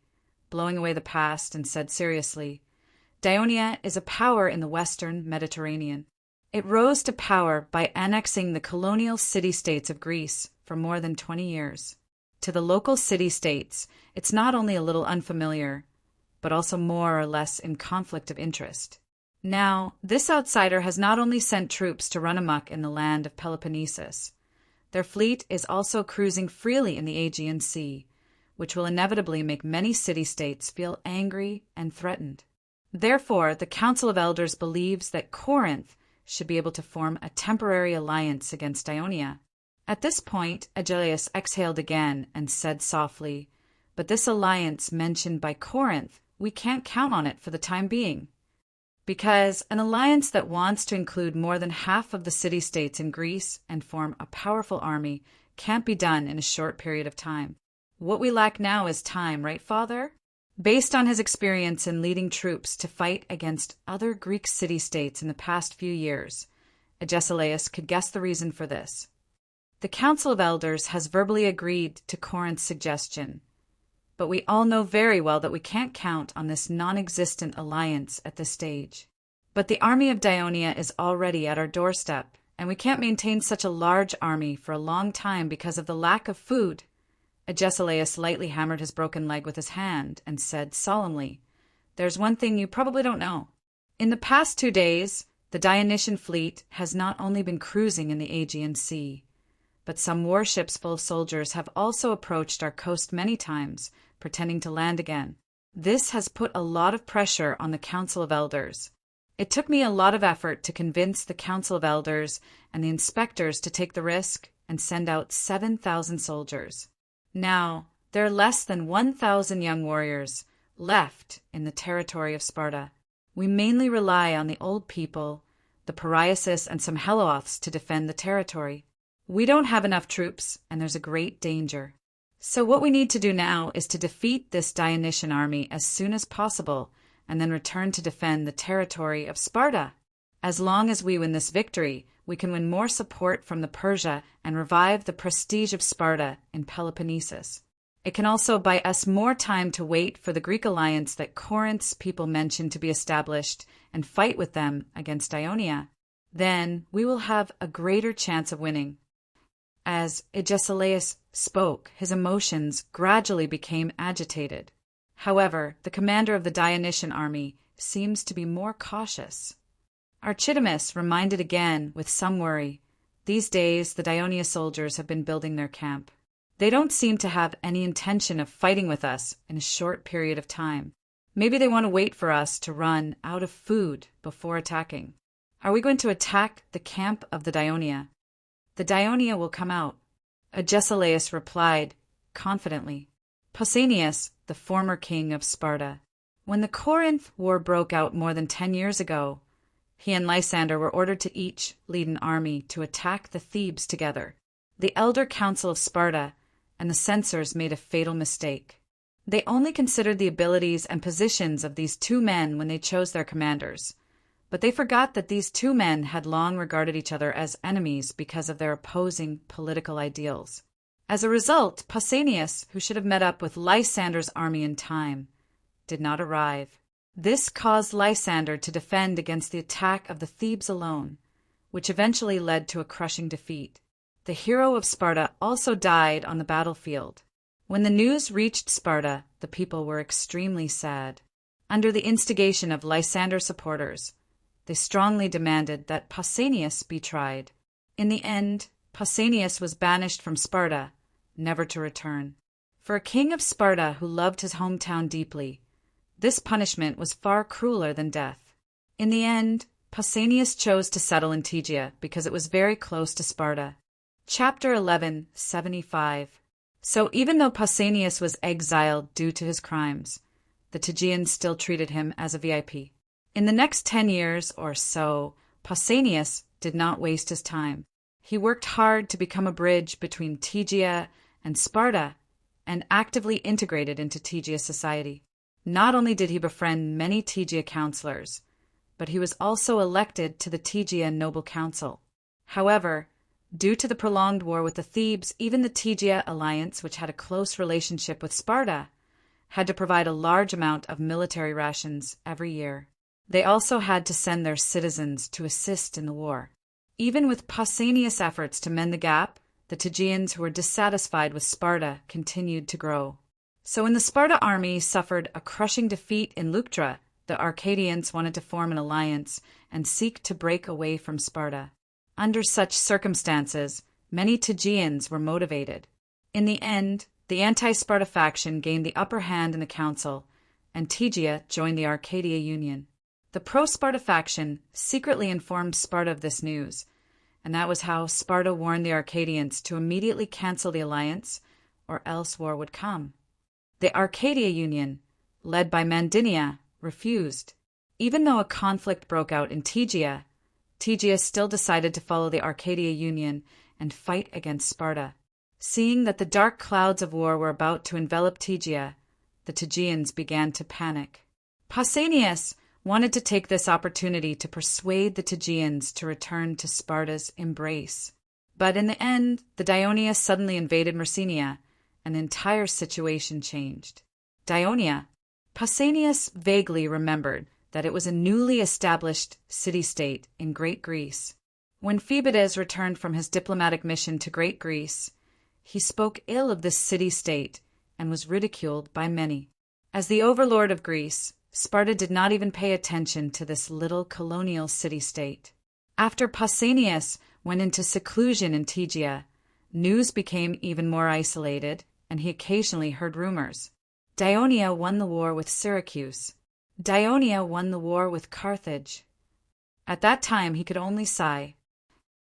blowing away the past, and said seriously, "Daionia is a power in the western Mediterranean. It rose to power by annexing the colonial city-states of Greece for more than 20 years. To the local city-states, it's not only a little unfamiliar, but also more or less in conflict of interest. Now, this outsider has not only sent troops to run amok in the land of Peloponnesus, their fleet is also cruising freely in the Aegean Sea, which will inevitably make many city-states feel angry and threatened. Therefore, the Council of Elders believes that Corinth should be able to form a temporary alliance against Daionia." At this point, Agesilaus exhaled again and said softly, "But this alliance mentioned by Corinth, we can't count on it for the time being. Because an alliance that wants to include more than half of the city-states in Greece and form a powerful army can't be done in a short period of time. What we lack now is time, right, Father?" Based on his experience in leading troops to fight against other Greek city-states in the past few years, Agesilaus could guess the reason for this. The Council of Elders has verbally agreed to Corinth's suggestion, but we all know very well that we can't count on this non-existent alliance at this stage. But the army of Daionia is already at our doorstep, and we can't maintain such a large army for a long time because of the lack of food. Agesilaus lightly hammered his broken leg with his hand and said solemnly, "There's one thing you probably don't know. In the past 2 days, the Dionysian fleet has not only been cruising in the Aegean Sea, but some warships full of soldiers have also approached our coast many times, pretending to land again. This has put a lot of pressure on the Council of Elders. It took me a lot of effort to convince the Council of Elders and the inspectors to take the risk and send out 7,000 soldiers. Now, there are less than 1,000 young warriors left in the territory of Sparta. We mainly rely on the old people, the Pariasis and some Heloths to defend the territory. We don't have enough troops, and there's a great danger. So what we need to do now is to defeat this Dionysian army as soon as possible, and then return to defend the territory of Sparta. As long as we win this victory, we can win more support from the Persia and revive the prestige of Sparta in Peloponnesus. It can also buy us more time to wait for the Greek alliance that Corinth's people mentioned to be established and fight with them against Daionia. Then we will have a greater chance of winning." As Agesilaus spoke, his emotions gradually became agitated. However, the commander of the Dionysian army seems to be more cautious. Archidamus reminded again, with some worry, "These days the Daionia soldiers have been building their camp. They don't seem to have any intention of fighting with us in a short period of time. Maybe they want to wait for us to run out of food before attacking. Are we going to attack the camp of the Daionia? The Daionia will come out." Agesilaus replied confidently. "Pausanias, the former king of Sparta. When the Corinth War broke out more than 10 years ago, he and Lysander were ordered to each lead an army to attack the Thebes together. The elder council of Sparta and the censors made a fatal mistake. They only considered the abilities and positions of these two men when they chose their commanders. But they forgot that these two men had long regarded each other as enemies because of their opposing political ideals. As a result, Pausanias, who should have met up with Lysander's army in time, did not arrive. This caused Lysander to defend against the attack of the Thebes alone, which eventually led to a crushing defeat. The hero of Sparta also died on the battlefield. When the news reached Sparta, the people were extremely sad. Under the instigation of Lysander's supporters, they strongly demanded that Pausanias be tried. In the end, Pausanias was banished from Sparta, never to return. For a king of Sparta who loved his hometown deeply, this punishment was far crueler than death. In the end, Pausanias chose to settle in Tegea because it was very close to Sparta. Chapter 11, 75. So even though Pausanias was exiled due to his crimes, the Tegeans still treated him as a VIP. In the next 10 years or so, Pausanias did not waste his time. He worked hard to become a bridge between Tegea and Sparta and actively integrated into Tegea society. Not only did he befriend many Tegea counselors, but he was also elected to the Tegea Noble Council. However, due to the prolonged war with the Thebes, even the Tegea alliance, which had a close relationship with Sparta, had to provide a large amount of military rations every year. They also had to send their citizens to assist in the war. Even with Pausanias' efforts to mend the gap, the Tegeans who were dissatisfied with Sparta continued to grow. So when the Sparta army suffered a crushing defeat in Leuctra, the Arcadians wanted to form an alliance and seek to break away from Sparta. Under such circumstances, many Tegeans were motivated. In the end, the anti-Sparta faction gained the upper hand in the council, and Tegea joined the Arcadia Union. The pro-Sparta faction secretly informed Sparta of this news, and that was how Sparta warned the Arcadians to immediately cancel the alliance, or else war would come. The Arcadia Union, led by Mandinia, refused. Even though a conflict broke out in Tegea, Tegea still decided to follow the Arcadia Union and fight against Sparta. Seeing that the dark clouds of war were about to envelop Tegea, the Tegeans began to panic. Pausanias wanted to take this opportunity to persuade the Tegeans to return to Sparta's embrace. But in the end, the Dionia suddenly invaded Messenia, and the entire situation changed. Dionia, Pausanias vaguely remembered that it was a newly established city-state in Great Greece. When Phoebides returned from his diplomatic mission to Great Greece, he spoke ill of this city-state and was ridiculed by many. As the overlord of Greece, Sparta did not even pay attention to this little colonial city-state. After Pausanias went into seclusion in Tegea, news became even more isolated, and he occasionally heard rumors. Dionia won the war with Syracuse. Dionia won the war with Carthage. At that time he could only sigh.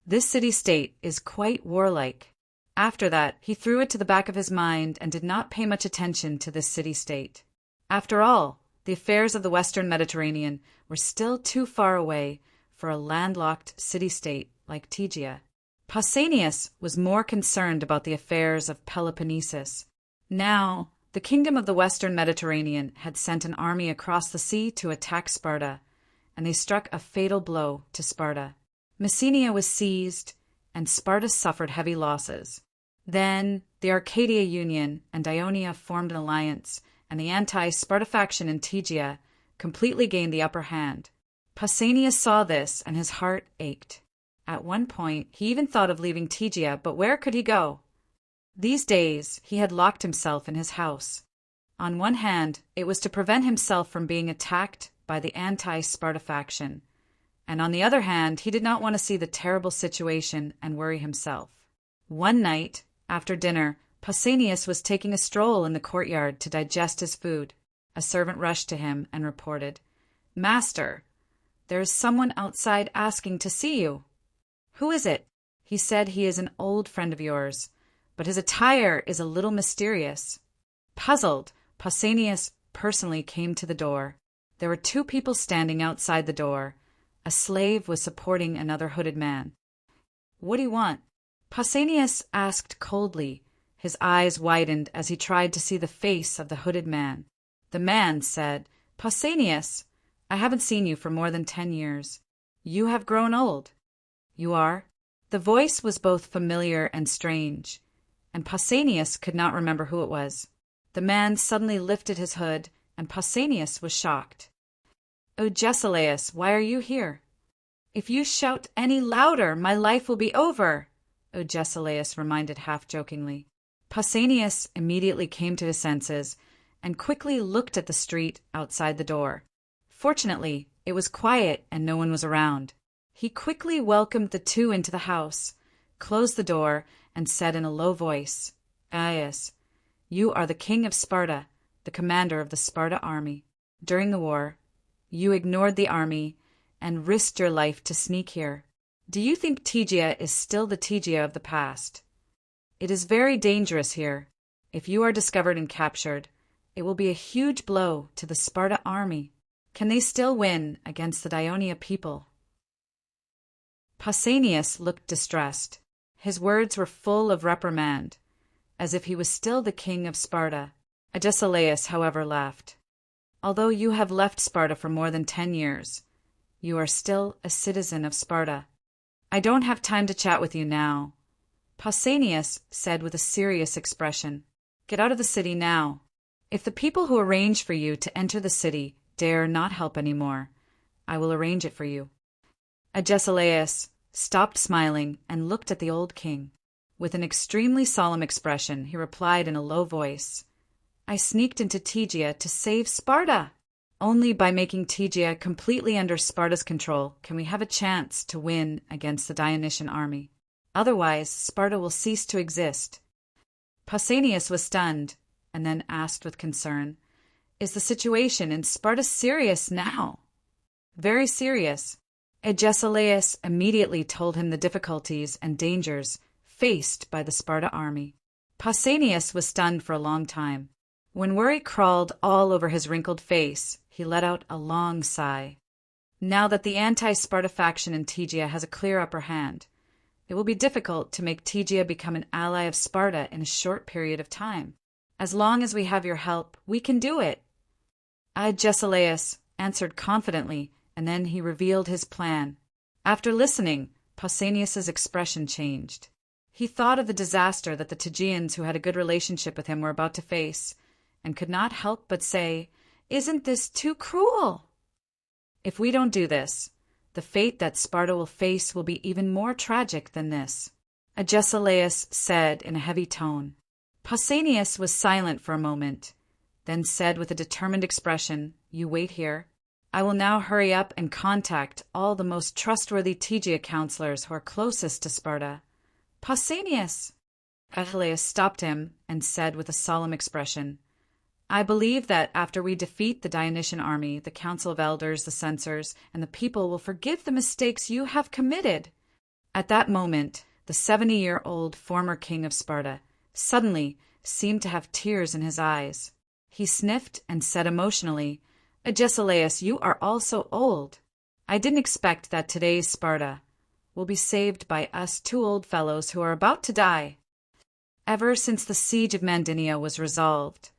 This city-state is quite warlike. After that, he threw it to the back of his mind and did not pay much attention to this city-state. After all, the affairs of the Western Mediterranean were still too far away for a landlocked city-state like Tegea. Pausanias was more concerned about the affairs of Peloponnesus. Now, the kingdom of the Western Mediterranean had sent an army across the sea to attack Sparta, and they struck a fatal blow to Sparta. Messenia was seized, and Sparta suffered heavy losses. Then, the Arcadia Union and Dionia formed an alliance, and the anti-Sparta faction in Tegea completely gained the upper hand. Pausanias saw this, and his heart ached. At one point, he even thought of leaving Tegea, but where could he go? These days, he had locked himself in his house. On one hand, it was to prevent himself from being attacked by the anti-Sparta faction, and on the other hand, he did not want to see the terrible situation and worry himself. One night, after dinner, Pausanias was taking a stroll in the courtyard to digest his food. A servant rushed to him and reported, "Master, there is someone outside asking to see you." "Who is it?" "He said he is an old friend of yours, but his attire is a little mysterious." Puzzled, Pausanias personally came to the door. There were two people standing outside the door. A slave was supporting another hooded man. "What do you want?" Pausanias asked coldly, His eyes widened as he tried to see the face of the hooded man. The man said, "Pausanias, I haven't seen you for more than 10 years. You have grown old." "You are?" The voice was both familiar and strange, and Pausanias could not remember who it was. The man suddenly lifted his hood, and Pausanias was shocked. "O Agesilaus, why are you here?" "If you shout any louder, my life will be over," Agesilaus reminded half-jokingly. Pausanias immediately came to his senses and quickly looked at the street outside the door. Fortunately, it was quiet and no one was around. He quickly welcomed the two into the house, closed the door, and said in a low voice, "Aias, you are the king of Sparta, the commander of the Sparta army. During the war, you ignored the army and risked your life to sneak here. Do you think Tegea is still the Tegea of the past? It is very dangerous here. If you are discovered and captured, it will be a huge blow to the Sparta army. Can they still win against the Ionia people?" Pausanias looked distressed. His words were full of reprimand, as if he was still the king of Sparta. Agesilaus, however, laughed. "Although you have left Sparta for more than 10 years, you are still a citizen of Sparta. I don't have time to chat with you now," Pausanias said with a serious expression. "Get out of the city now. If the people who arranged for you to enter the city dare not help any more, I will arrange it for you." Agesilaus stopped smiling and looked at the old king. With an extremely solemn expression, he replied in a low voice, "I sneaked into Tegea to save Sparta. Only by making Tegea completely under Sparta's control can we have a chance to win against the Dionysian army. Otherwise, Sparta will cease to exist." Pausanias was stunned, and then asked with concern, "Is the situation in Sparta serious now?" "Very serious." Agesilaus immediately told him the difficulties and dangers faced by the Sparta army. Pausanias was stunned for a long time. When worry crawled all over his wrinkled face, he let out a long sigh. Now that the anti-Sparta faction in Tegea has a clear upper hand, it will be difficult to make Tegea become an ally of Sparta in a short period of time. As long as we have your help, we can do it." Agesilaus answered confidently, and then he revealed his plan. After listening, Pausanias's expression changed. He thought of the disaster that the Tegeans who had a good relationship with him were about to face, and could not help but say, "Isn't this too cruel? If we don't do this, the fate that Sparta will face will be even more tragic than this," Agesilaus said in a heavy tone. Pausanias was silent for a moment, then said with a determined expression, "You wait here. I will now hurry up and contact all the most trustworthy Tegea counselors who are closest to Sparta." "Pausanias!" Agesilaus stopped him and said with a solemn expression, "I believe that after we defeat the Dionysian army, the council of elders, the censors, and the people will forgive the mistakes you have committed." At that moment, the 70-year-old former king of Sparta suddenly seemed to have tears in his eyes. He sniffed and said emotionally, "Agesilaus, you are also old. I didn't expect that today's Sparta will be saved by us two old fellows who are about to die." Ever since the siege of Mandinia was resolved,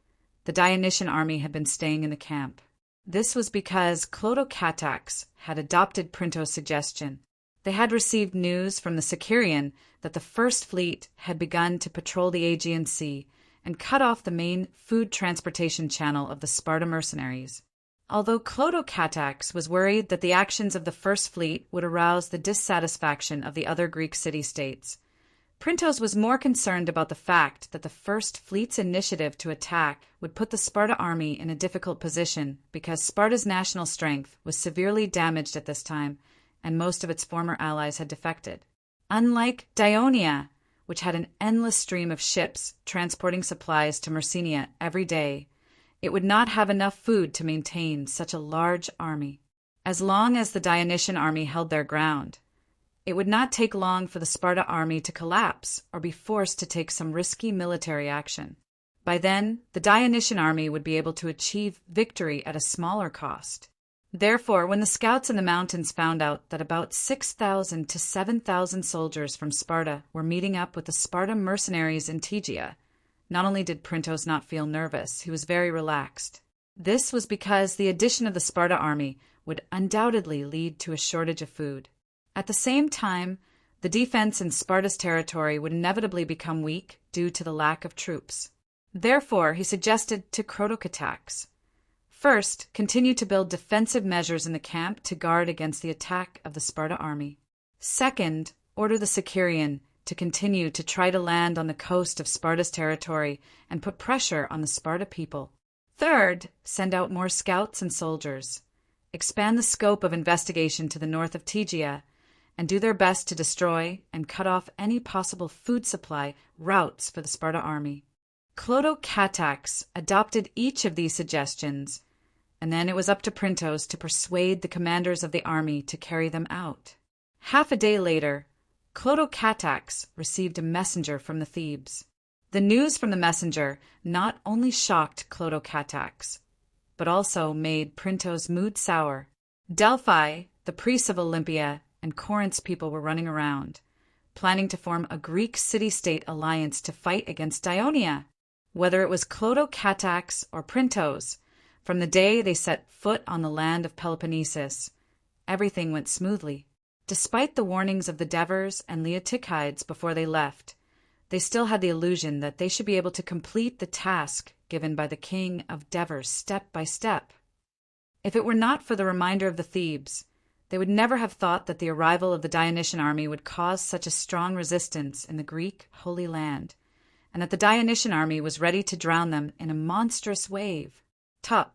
the Dionysian army had been staying in the camp. This was because Clotocatax had adopted Printo's suggestion. They had received news from the Sicarian that the First Fleet had begun to patrol the Aegean Sea and cut off the main food transportation channel of the Sparta mercenaries. Although Clotocatax was worried that the actions of the First Fleet would arouse the dissatisfaction of the other Greek city-states, Printos was more concerned about the fact that the First Fleet's initiative to attack would put the Sparta army in a difficult position because Sparta's national strength was severely damaged at this time and most of its former allies had defected. Unlike Dionia, which had an endless stream of ships transporting supplies to Messenia every day, it would not have enough food to maintain such a large army. As long as the Dionysian army held their ground, it would not take long for the Sparta army to collapse or be forced to take some risky military action. By then, the Dionysian army would be able to achieve victory at a smaller cost. Therefore, when the scouts in the mountains found out that about 6,000 to 7,000 soldiers from Sparta were meeting up with the Sparta mercenaries in Tegea, Not only did Printos not feel nervous, he was very relaxed. This was because the addition of the Sparta army would undoubtedly lead to a shortage of food. At the same time, the defense in Sparta's territory would inevitably become weak due to the lack of troops. Therefore, he suggested to Chrotocatax, first, continue to build defensive measures in the camp to guard against the attack of the Sparta army. Second, order the Sicarian to continue to try to land on the coast of Sparta's territory and put pressure on the Sparta people. Third, send out more scouts and soldiers. Expand the scope of investigation to the north of Tegea, and do their best to destroy and cut off any possible food supply routes for the Sparta army. Chrotocatax adopted each of these suggestions, and then it was up to Printos to persuade the commanders of the army to carry them out. Half a day later, Chrotocatax received a messenger from the Thebes. The news from the messenger not only shocked Chrotocatax, but also made Printos' mood sour. Delphi, the priests of Olympia, and Corinth's people were running around, planning to form a Greek city-state alliance to fight against Ionia. Whether it was Chrotocatax or Printos, from the day they set foot on the land of Peloponnesus, everything went smoothly. Despite the warnings of the Devers and Laotikides before they left, they still had the illusion that they should be able to complete the task given by the king of Devers step by step. If it were not for the reminder of the Thebes, they would never have thought that the arrival of the Dionysian army would cause such a strong resistance in the Greek Holy Land, and that the Dionysian army was ready to drown them in a monstrous wave. Top.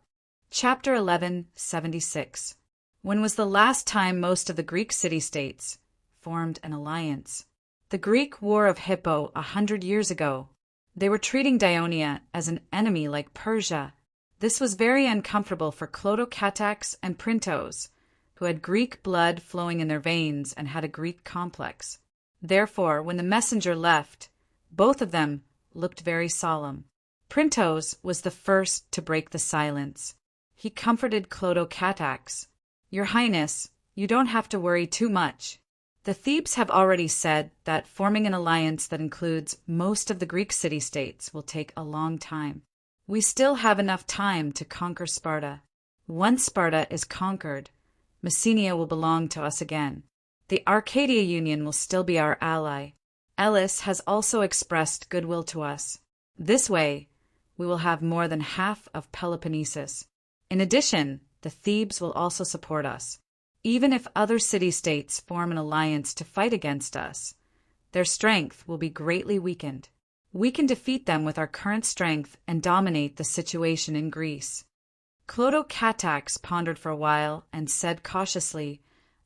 Chapter 1176. When was the last time most of the Greek city-states formed an alliance? The Greek War of Hippo 100 years ago. They were treating Dionia as an enemy like Persia. This was very uncomfortable for Chrotocatax and Printos, who had Greek blood flowing in their veins and had a Greek complex. Therefore, when the messenger left, both of them looked very solemn. Printos was the first to break the silence. He comforted Chrotocatax. "Your Highness, you don't have to worry too much. The Thebes have already said that forming an alliance that includes most of the Greek city-states will take a long time. We still have enough time to conquer Sparta. Once Sparta is conquered, Messenia will belong to us again. The Arcadia Union will still be our ally. Elis has also expressed goodwill to us. This way, we will have more than half of Peloponnesus. In addition, the Thebes will also support us. Even if other city-states form an alliance to fight against us, their strength will be greatly weakened. We can defeat them with our current strength and dominate the situation in Greece." Chrotocatax pondered for a while and said cautiously,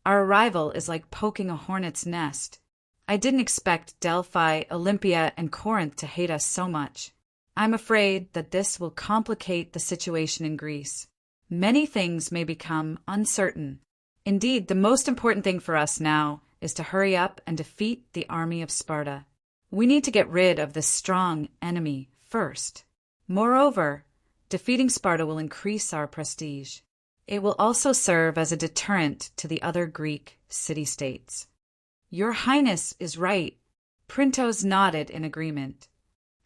"Our arrival is like poking a hornet's nest. I didn't expect Delphi, Olympia, and Corinth to hate us so much. I'm afraid that this will complicate the situation in Greece. Many things may become uncertain. Indeed, the most important thing for us now is to hurry up and defeat the army of Sparta. We need to get rid of this strong enemy first. Moreover, defeating Sparta will increase our prestige. It will also serve as a deterrent to the other Greek city-states." "Your Highness is right." Printos nodded in agreement.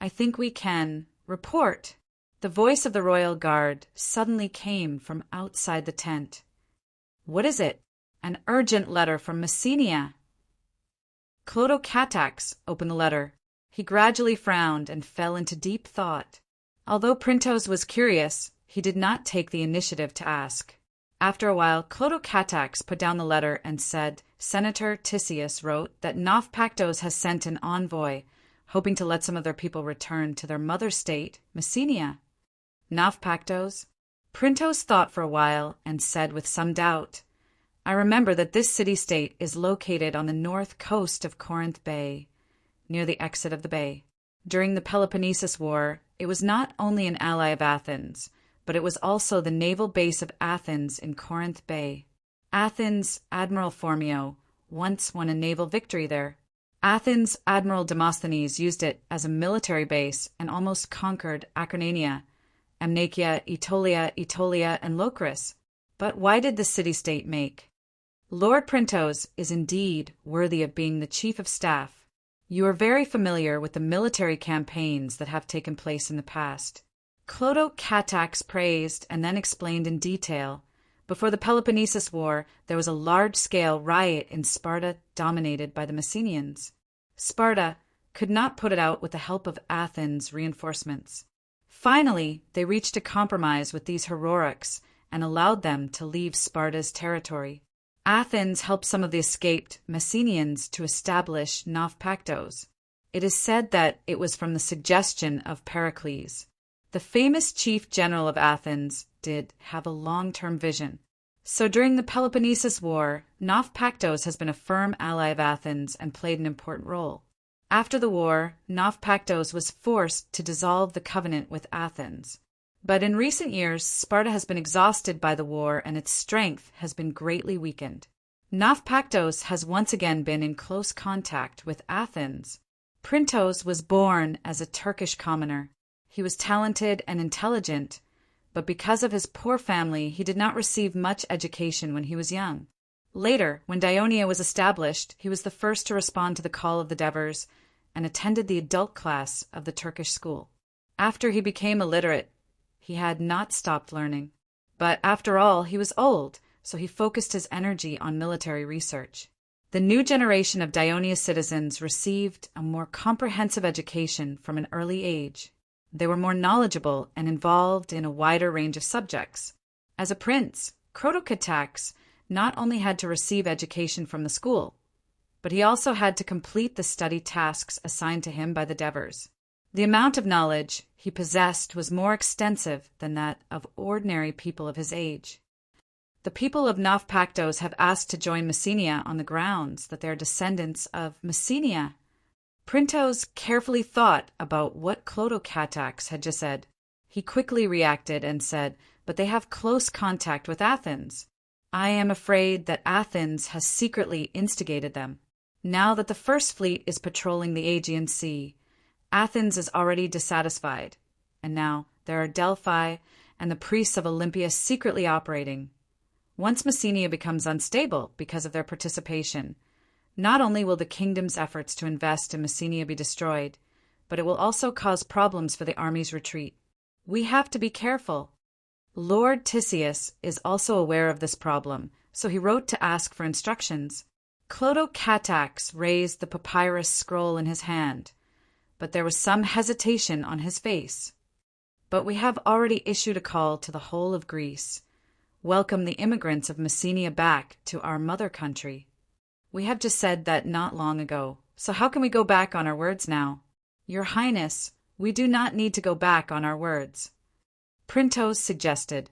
"I think we can report." The voice of the royal guard suddenly came from outside the tent. "What is it?" "An urgent letter from Messenia." Chrotocatax opened the letter. He gradually frowned and fell into deep thought. Although Printos was curious, he did not take the initiative to ask. After a while, Chrotocatax put down the letter and said, "Senator Tisius wrote that Naupactos has sent an envoy, hoping to let some of their people return to their mother state, Messenia." "Naupactos?" Printos thought for a while and said with some doubt, "I remember that this city-state is located on the north coast of Corinth Bay, near the exit of the bay. During the Peloponnesus War, it was not only an ally of Athens, but it was also the naval base of Athens in Corinth Bay. Athens' Admiral Phormio once won a naval victory there. Athens' Admiral Demosthenes used it as a military base and almost conquered Acarnania, Amnacia, Aetolia, and Locris. But why did the city-state make? Lord Printos is indeed worthy of being the chief of staff. You are very familiar with the military campaigns that have taken place in the past. Clodagh Catax praised and then explained in detail. Before the Peloponnesus War, there was a large-scale riot in Sparta dominated by the Messenians. Sparta could not put it out with the help of Athens' reinforcements. Finally, they reached a compromise with these heroics and allowed them to leave Sparta's territory. Athens helped some of the escaped Messenians to establish Naupactos. It is said that it was from the suggestion of Pericles. The famous chief general of Athens did have a long-term vision. So during the Peloponnesus War, Naupactos has been a firm ally of Athens and played an important role. After the war, Naupactos was forced to dissolve the covenant with Athens. But in recent years, Sparta has been exhausted by the war and its strength has been greatly weakened. Naupactos has once again been in close contact with Athens. Printos was born as a Turkish commoner. He was talented and intelligent, but because of his poor family, he did not receive much education when he was young. Later, when Dionia was established, he was the first to respond to the call of the Devers and attended the adult class of the Turkish school. After he became illiterate, he had not stopped learning. But after all, he was old, so he focused his energy on military research. The new generation of Dionia's citizens received a more comprehensive education from an early age. They were more knowledgeable and involved in a wider range of subjects. As a prince, Clodagh not only had to receive education from the school, but he also had to complete the study tasks assigned to him by the Devers. The amount of knowledge he possessed was more extensive than that of ordinary people of his age. The people of Naupactos have asked to join Messenia on the grounds that they are descendants of Messenia. Printos carefully thought about what Clodagh Catax had just said. He quickly reacted and said, "But they have close contact with Athens. I am afraid that Athens has secretly instigated them. Now that the First Fleet is patrolling the Aegean Sea, Athens is already dissatisfied, and now there are Delphi and the priests of Olympia secretly operating. Once Messenia becomes unstable because of their participation, not only will the kingdom's efforts to invest in Messenia be destroyed, but it will also cause problems for the army's retreat. We have to be careful." Lord Tisias is also aware of this problem, so he wrote to ask for instructions. Clodagh Catax raised the papyrus scroll in his hand, but there was some hesitation on his face. "But we have already issued a call to the whole of Greece. Welcome the immigrants of Messenia back to our mother country. We have just said that not long ago, so how can we go back on our words now? Your Highness, we do not need to go back on our words." Printos suggested,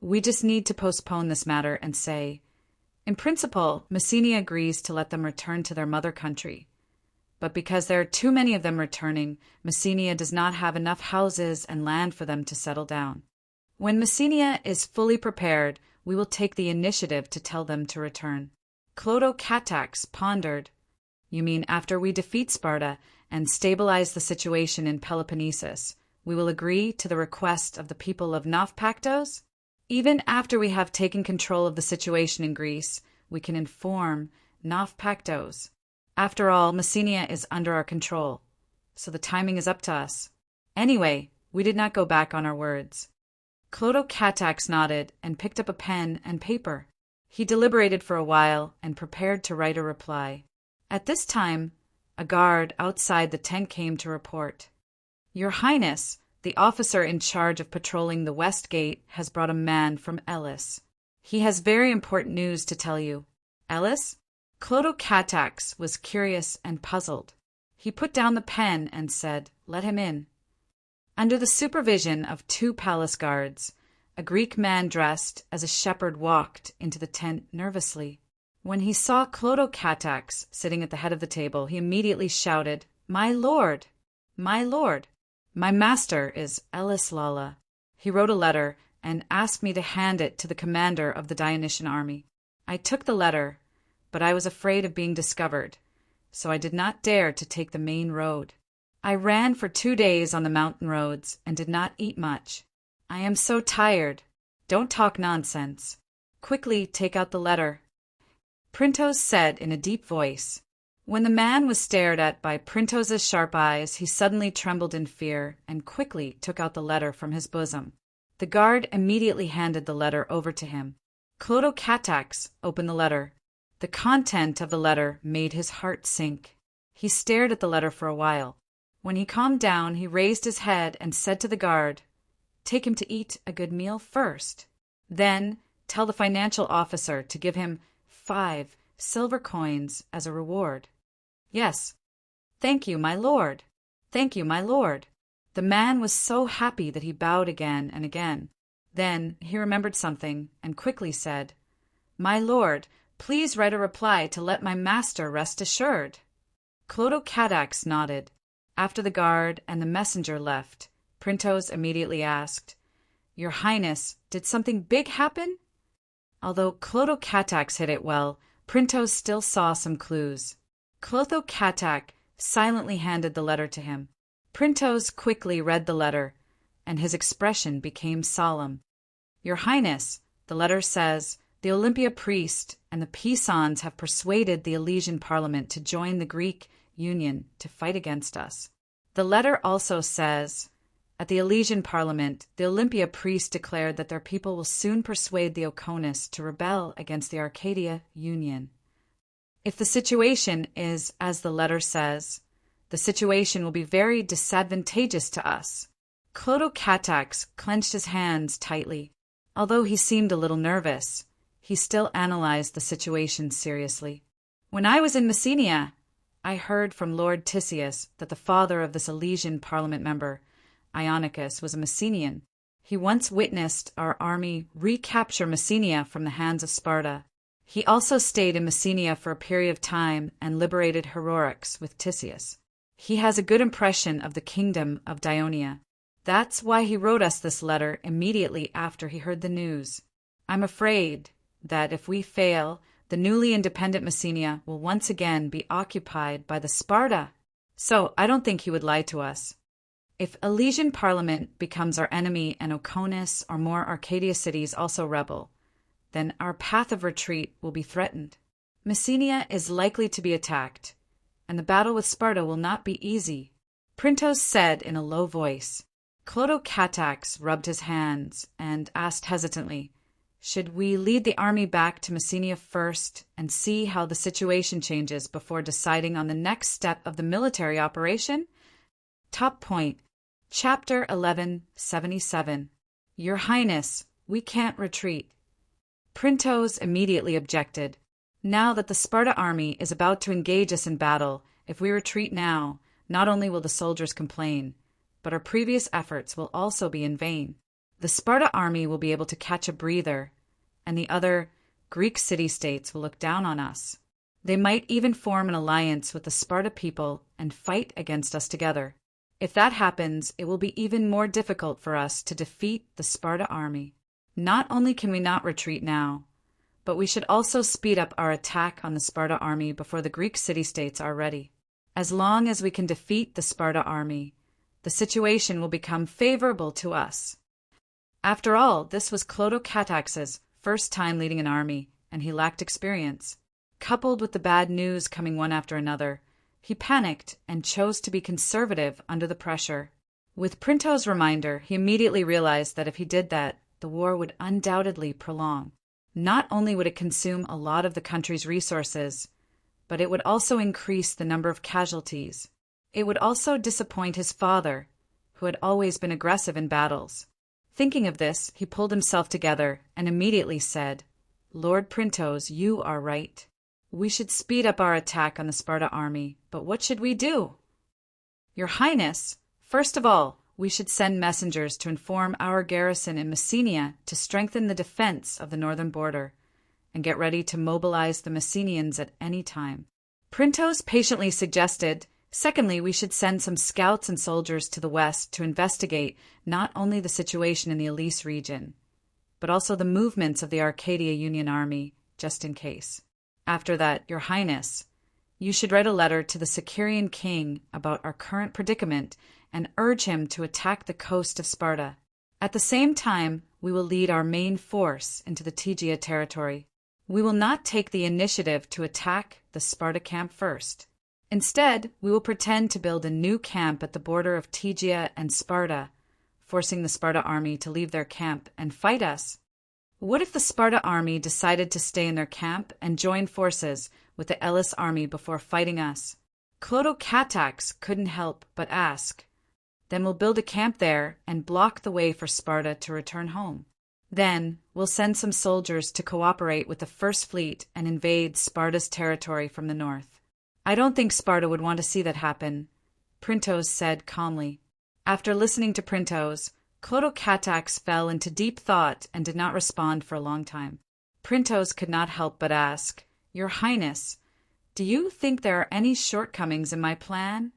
"We just need to postpone this matter and say, in principle, Messenia agrees to let them return to their mother country. But because there are too many of them returning, Messenia does not have enough houses and land for them to settle down. When Messenia is fully prepared, we will take the initiative to tell them to return." Clodagh Catax pondered. "You mean after we defeat Sparta and stabilize the situation in Peloponnesus, we will agree to the request of the people of Naupactos? Even after we have taken control of the situation in Greece, we can inform Naupactos. After all, Messenia is under our control, so the timing is up to us. Anyway, we did not go back on our words." Clodagh Catax nodded and picked up a pen and paper. He deliberated for a while and prepared to write a reply. At this time, a guard outside the tent came to report, "Your Highness, the officer in charge of patrolling the West Gate has brought a man from Elis. He has very important news to tell you." "Elis?" Clodagh Catax was curious and puzzled. He put down the pen and said, "Let him in." Under the supervision of 2 palace guards, a Greek man dressed as a shepherd walked into the tent nervously. When he saw Clodagh Catax sitting at the head of the table, he immediately shouted, "My lord! My lord! My master is Elis Lala. He wrote a letter and asked me to hand it to the commander of the Dionysian army. I took the letter, but I was afraid of being discovered, so I did not dare to take the main road. I ran for 2 days on the mountain roads and did not eat much. I am so tired. Don't talk nonsense. Quickly take out the letter." Printos said in a deep voice, When the man was stared at by Printos's sharp eyes, he suddenly trembled in fear and quickly took out the letter from his bosom. The guard immediately handed the letter over to him. Clodo Catax opened the letter. The content of the letter made his heart sink. He stared at the letter for a while. When he calmed down, he raised his head and said to the guard, "Take him to eat a good meal first. Then tell the financial officer to give him 5 silver coins as a reward." "Yes. Thank you, my lord. Thank you, my lord." The man was so happy that he bowed again and again. Then he remembered something and quickly said, "My lord, please write a reply to let my master rest assured." Clodo Catax nodded. After the guard and the messenger left, Printos immediately asked, "Your Highness, did something big happen?" Although Clodo Catax hid it well, Printos still saw some clues. Clotho Catac silently handed the letter to him. Printos quickly read the letter, and his expression became solemn. "Your Highness," the letter says, "the Olympia priest and the Pisans have persuaded the Elysian Parliament to join the Greek Union to fight against us." The letter also says, "At the Elysian Parliament, the Olympia priest declared that their people will soon persuade the Oconists to rebel against the Arcadia Union." If the situation is as the letter says, the situation will be very disadvantageous to us. Clodo Catax clenched his hands tightly. Although he seemed a little nervous, he still analyzed the situation seriously. "When I was in Messenia, I heard from Lord Tisius that the father of this Elysian Parliament member, Ionicus, was a Messenian. He once witnessed our army recapture Messenia from the hands of Sparta. He also stayed in Messenia for a period of time and liberated Heroics with Tisius. He has a good impression of the kingdom of Dionia. That's why he wrote us this letter immediately after he heard the news. I'm afraid that if we fail, the newly independent Messenia will once again be occupied by the Sparta. So I don't think he would lie to us. If Elysian Parliament becomes our enemy and Oconus or more Arcadia cities also rebel, then our path of retreat will be threatened. Messenia is likely to be attacked, and the battle with Sparta will not be easy." Printos said in a low voice. Clodo Catax rubbed his hands and asked hesitantly, "Should we lead the army back to Messenia first and see how the situation changes before deciding on the next step of the military operation?" Top point. Chapter 1177. "Your Highness, we can't retreat." Printos immediately objected. "Now that the Sparta army is about to engage us in battle, if we retreat now, not only will the soldiers complain, but our previous efforts will also be in vain. The Sparta army will be able to catch a breather, and the other Greek city-states will look down on us. They might even form an alliance with the Sparta people and fight against us together. If that happens, it will be even more difficult for us to defeat the Sparta army. Not only can we not retreat now, but we should also speed up our attack on the Sparta army before the Greek city-states are ready. As long as we can defeat the Sparta army, the situation will become favorable to us." After all, this was Clodo Catax's first time leading an army, and he lacked experience. Coupled with the bad news coming one after another, he panicked and chose to be conservative under the pressure. With Printos' reminder, he immediately realized that if he did that, the war would undoubtedly prolong. Not only would it consume a lot of the country's resources, but it would also increase the number of casualties. It would also disappoint his father, who had always been aggressive in battles. Thinking of this, he pulled himself together and immediately said, "Lord Printos, you are right. We should speed up our attack on the Sparta army, but what should we do?" "Your Highness, first of all, we should send messengers to inform our garrison in Messenia to strengthen the defense of the northern border and get ready to mobilize the Messenians at any time." Printos patiently suggested, "Secondly, we should send some scouts and soldiers to the west to investigate not only the situation in the Elise region, but also the movements of the Arcadia Union army, just in case. After that, Your Highness, you should write a letter to the Sicarian king about our current predicament and urge him to attack the coast of Sparta. At the same time, we will lead our main force into the Tegea territory. We will not take the initiative to attack the Sparta camp first. Instead, we will pretend to build a new camp at the border of Tegea and Sparta, forcing the Sparta army to leave their camp and fight us. What if the Sparta army decided to stay in their camp and join forces with the Elis army before fighting us? Clotocatax couldn't help but ask. Then we'll build a camp there and block the way for Sparta to return home. Then we'll send some soldiers to cooperate with the First Fleet and invade Sparta's territory from the north. I don't think Sparta would want to see that happen, Printos said calmly. After listening to Printos, Clotocatax fell into deep thought and did not respond for a long time. Printos could not help but ask, Your Highness, do you think there are any shortcomings in my plan?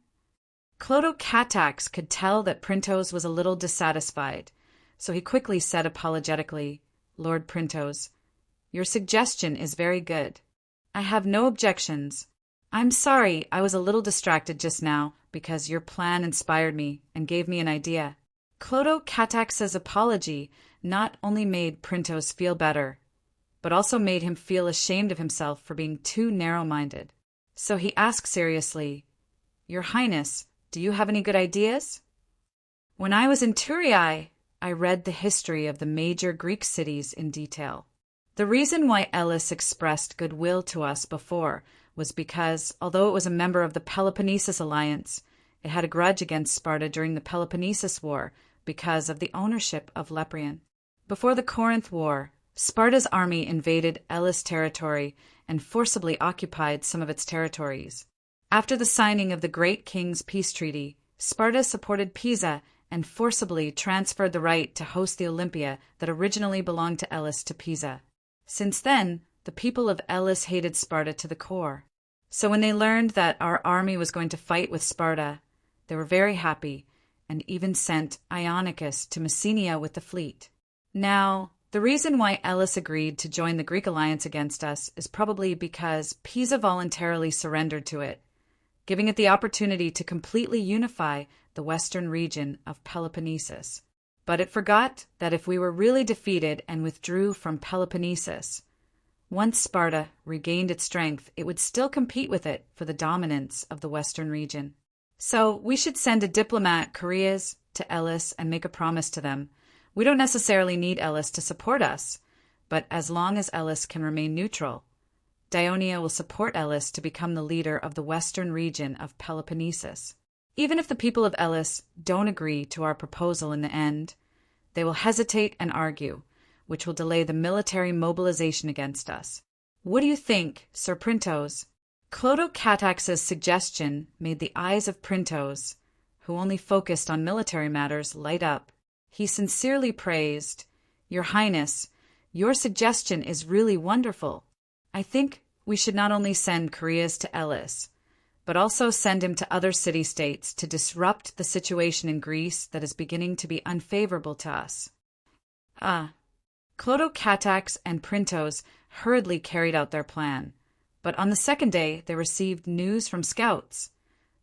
Clotocatax could tell that Printos was a little dissatisfied, so he quickly said apologetically, Lord Printos, your suggestion is very good. I have no objections. I'm sorry I was a little distracted just now because your plan inspired me and gave me an idea. Clotocatax's apology not only made Printos feel better, but also made him feel ashamed of himself for being too narrow-minded. So he asked seriously, Your Highness, do you have any good ideas? When I was in Turiae, I read the history of the major Greek cities in detail. The reason why Elis expressed goodwill to us before was because, although it was a member of the Peloponnesus alliance, it had a grudge against Sparta during the Peloponnesus War because of the ownership of Lepreon. Before the Corinth War, Sparta's army invaded Elis territory and forcibly occupied some of its territories. After the signing of the Great King's Peace Treaty, Sparta supported Pisa and forcibly transferred the right to host the Olympia that originally belonged to Elis to Pisa. Since then, the people of Elis hated Sparta to the core. So when they learned that our army was going to fight with Sparta, they were very happy and even sent Ionicus to Messenia with the fleet. Now, the reason why Elis agreed to join the Greek alliance against us is probably because Pisa voluntarily surrendered to it, giving it the opportunity to completely unify the western region of Peloponnesus. But it forgot that if we were really defeated and withdrew from Peloponnesus, once Sparta regained its strength, it would still compete with it for the dominance of the western region. So we should send a diplomat, Chaereas, to Elis and make a promise to them. We don't necessarily need Elis to support us, but as long as Elis can remain neutral, Dionia will support Elis to become the leader of the western region of Peloponnesus. Even if the people of Elis don't agree to our proposal in the end, they will hesitate and argue, which will delay the military mobilization against us. What do you think, Sir Printos? Clotocatax's suggestion made the eyes of Printos, who only focused on military matters, light up. He sincerely praised, Your Highness, your suggestion is really wonderful. I think we should not only send Chaereas to Elis, but also send him to other city-states to disrupt the situation in Greece that is beginning to be unfavorable to us. Clotocatax and Printos hurriedly carried out their plan, but on the second day they received news from scouts.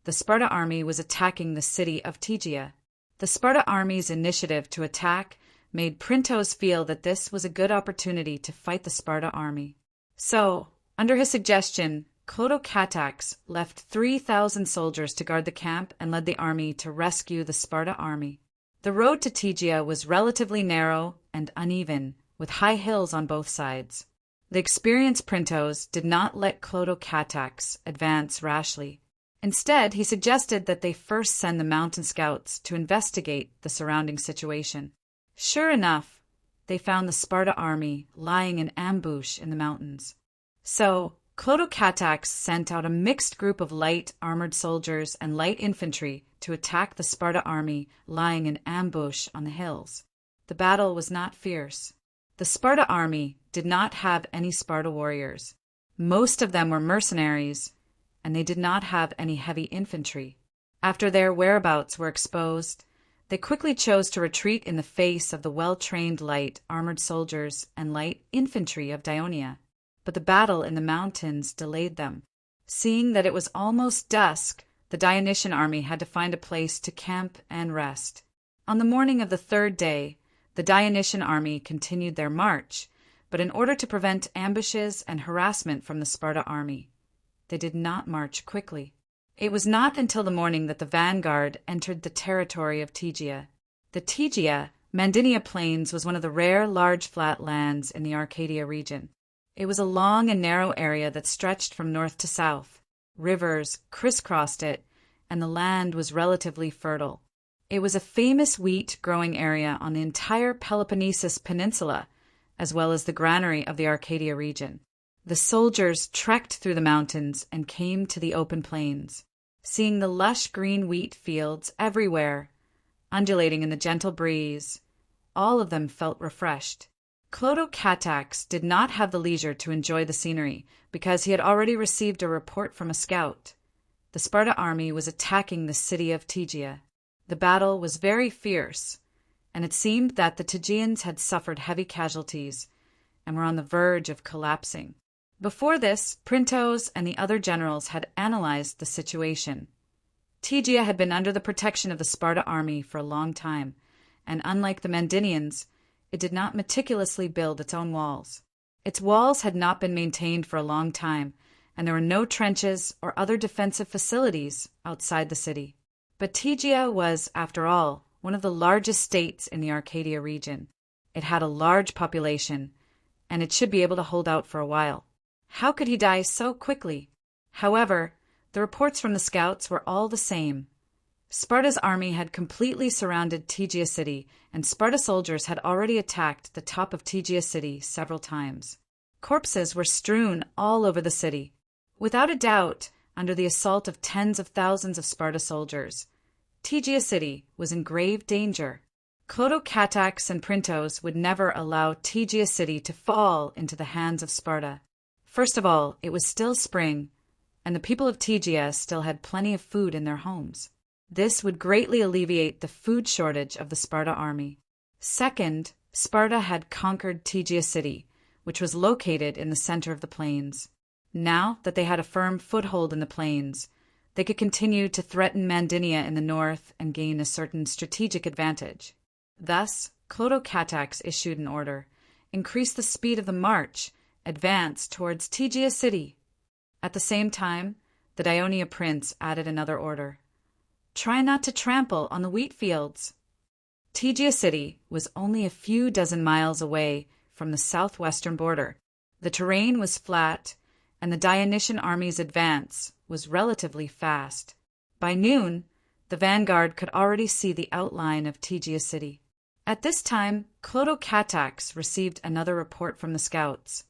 The Sparta army was attacking the city of Tegea. The Sparta army's initiative to attack made Printos feel that this was a good opportunity to fight the Sparta army. So, under his suggestion, Clotocatax left 3,000 soldiers to guard the camp and led the army to rescue the Sparta army. The road to Tegea was relatively narrow and uneven, with high hills on both sides. The experienced Printos did not let Clotocatax advance rashly. Instead, he suggested that they first send the mountain scouts to investigate the surrounding situation. Sure enough, they found the Sparta army lying in ambush in the mountains. So, Clotocatax sent out a mixed group of light armored soldiers and light infantry to attack the Sparta army lying in ambush on the hills. The battle was not fierce. The Sparta army did not have any Sparta warriors. Most of them were mercenaries, and they did not have any heavy infantry. After their whereabouts were exposed, they quickly chose to retreat in the face of the well-trained light armored soldiers and light infantry of Dionia. But the battle in the mountains delayed them. Seeing that it was almost dusk, the Dionysian army had to find a place to camp and rest. On the morning of the third day, the Dionysian army continued their march, but in order to prevent ambushes and harassment from the Sparta army, they did not march quickly. It was not until the morning that the vanguard entered the territory of Tegea. The Tegea, Mandinia Plains was one of the rare large flat lands in the Arcadia region. It was a long and narrow area that stretched from north to south. Rivers crisscrossed it, and the land was relatively fertile. It was a famous wheat-growing area on the entire Peloponnesus Peninsula, as well as the granary of the Arcadia region. The soldiers trekked through the mountains and came to the open plains. Seeing the lush green wheat fields everywhere, undulating in the gentle breeze, all of them felt refreshed. Clotocatax did not have the leisure to enjoy the scenery because he had already received a report from a scout. The Sparta army was attacking the city of Tegea. The battle was very fierce, and it seemed that the Tegeans had suffered heavy casualties and were on the verge of collapsing. Before this, Printos and the other generals had analyzed the situation. Tegea had been under the protection of the Sparta army for a long time, and unlike the Mandinians, it did not meticulously build its own walls. Its walls had not been maintained for a long time, and there were no trenches or other defensive facilities outside the city. But Tegea was, after all, one of the largest states in the Arcadia region. It had a large population, and it should be able to hold out for a while. How could he die so quickly? However, the reports from the scouts were all the same. Sparta's army had completely surrounded Tegea city, and Sparta soldiers had already attacked the top of Tegea city several times. Corpses were strewn all over the city. Without a doubt, under the assault of tens of thousands of Sparta soldiers, Tegea city was in grave danger. Clotocatax and Printos would never allow Tegea city to fall into the hands of Sparta. First of all, it was still spring, and the people of Tegea still had plenty of food in their homes. This would greatly alleviate the food shortage of the Sparta army. Second, Sparta had conquered Tegea city, which was located in the center of the plains. Now that they had a firm foothold in the plains, they could continue to threaten Mandinia in the north and gain a certain strategic advantage. Thus, Clotocatax issued an order: increase the speed of the march, advance towards Tegea city. At the same time, the Ionia prince added another order: try not to trample on the wheat fields. Tegea city was only a few dozen miles away from the southwestern border. The terrain was flat, and the Dionysian army's advance was relatively fast. By noon, the vanguard could already see the outline of Tegea city. At this time, Clotocatax received another report from the scouts.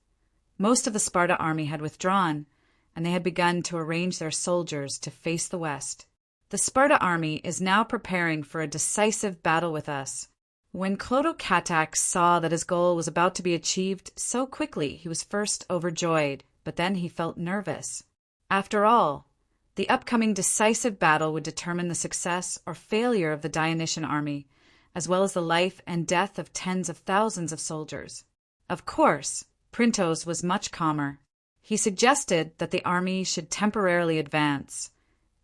Most of the Sparta army had withdrawn, and they had begun to arrange their soldiers to face the west. The Sparta army is now preparing for a decisive battle with us. When Clotocatax saw that his goal was about to be achieved so quickly, he was first overjoyed, but then he felt nervous. After all, the upcoming decisive battle would determine the success or failure of the Dionysian army, as well as the life and death of tens of thousands of soldiers. Of course, Printos was much calmer. He suggested that the army should temporarily advance,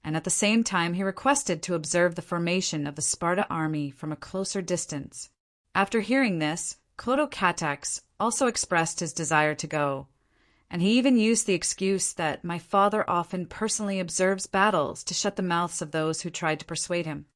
and at the same time he requested to observe the formation of the Sparta army from a closer distance. After hearing this, Clotocatax also expressed his desire to go, and he even used the excuse that my father often personally observes battles to shut the mouths of those who tried to persuade him.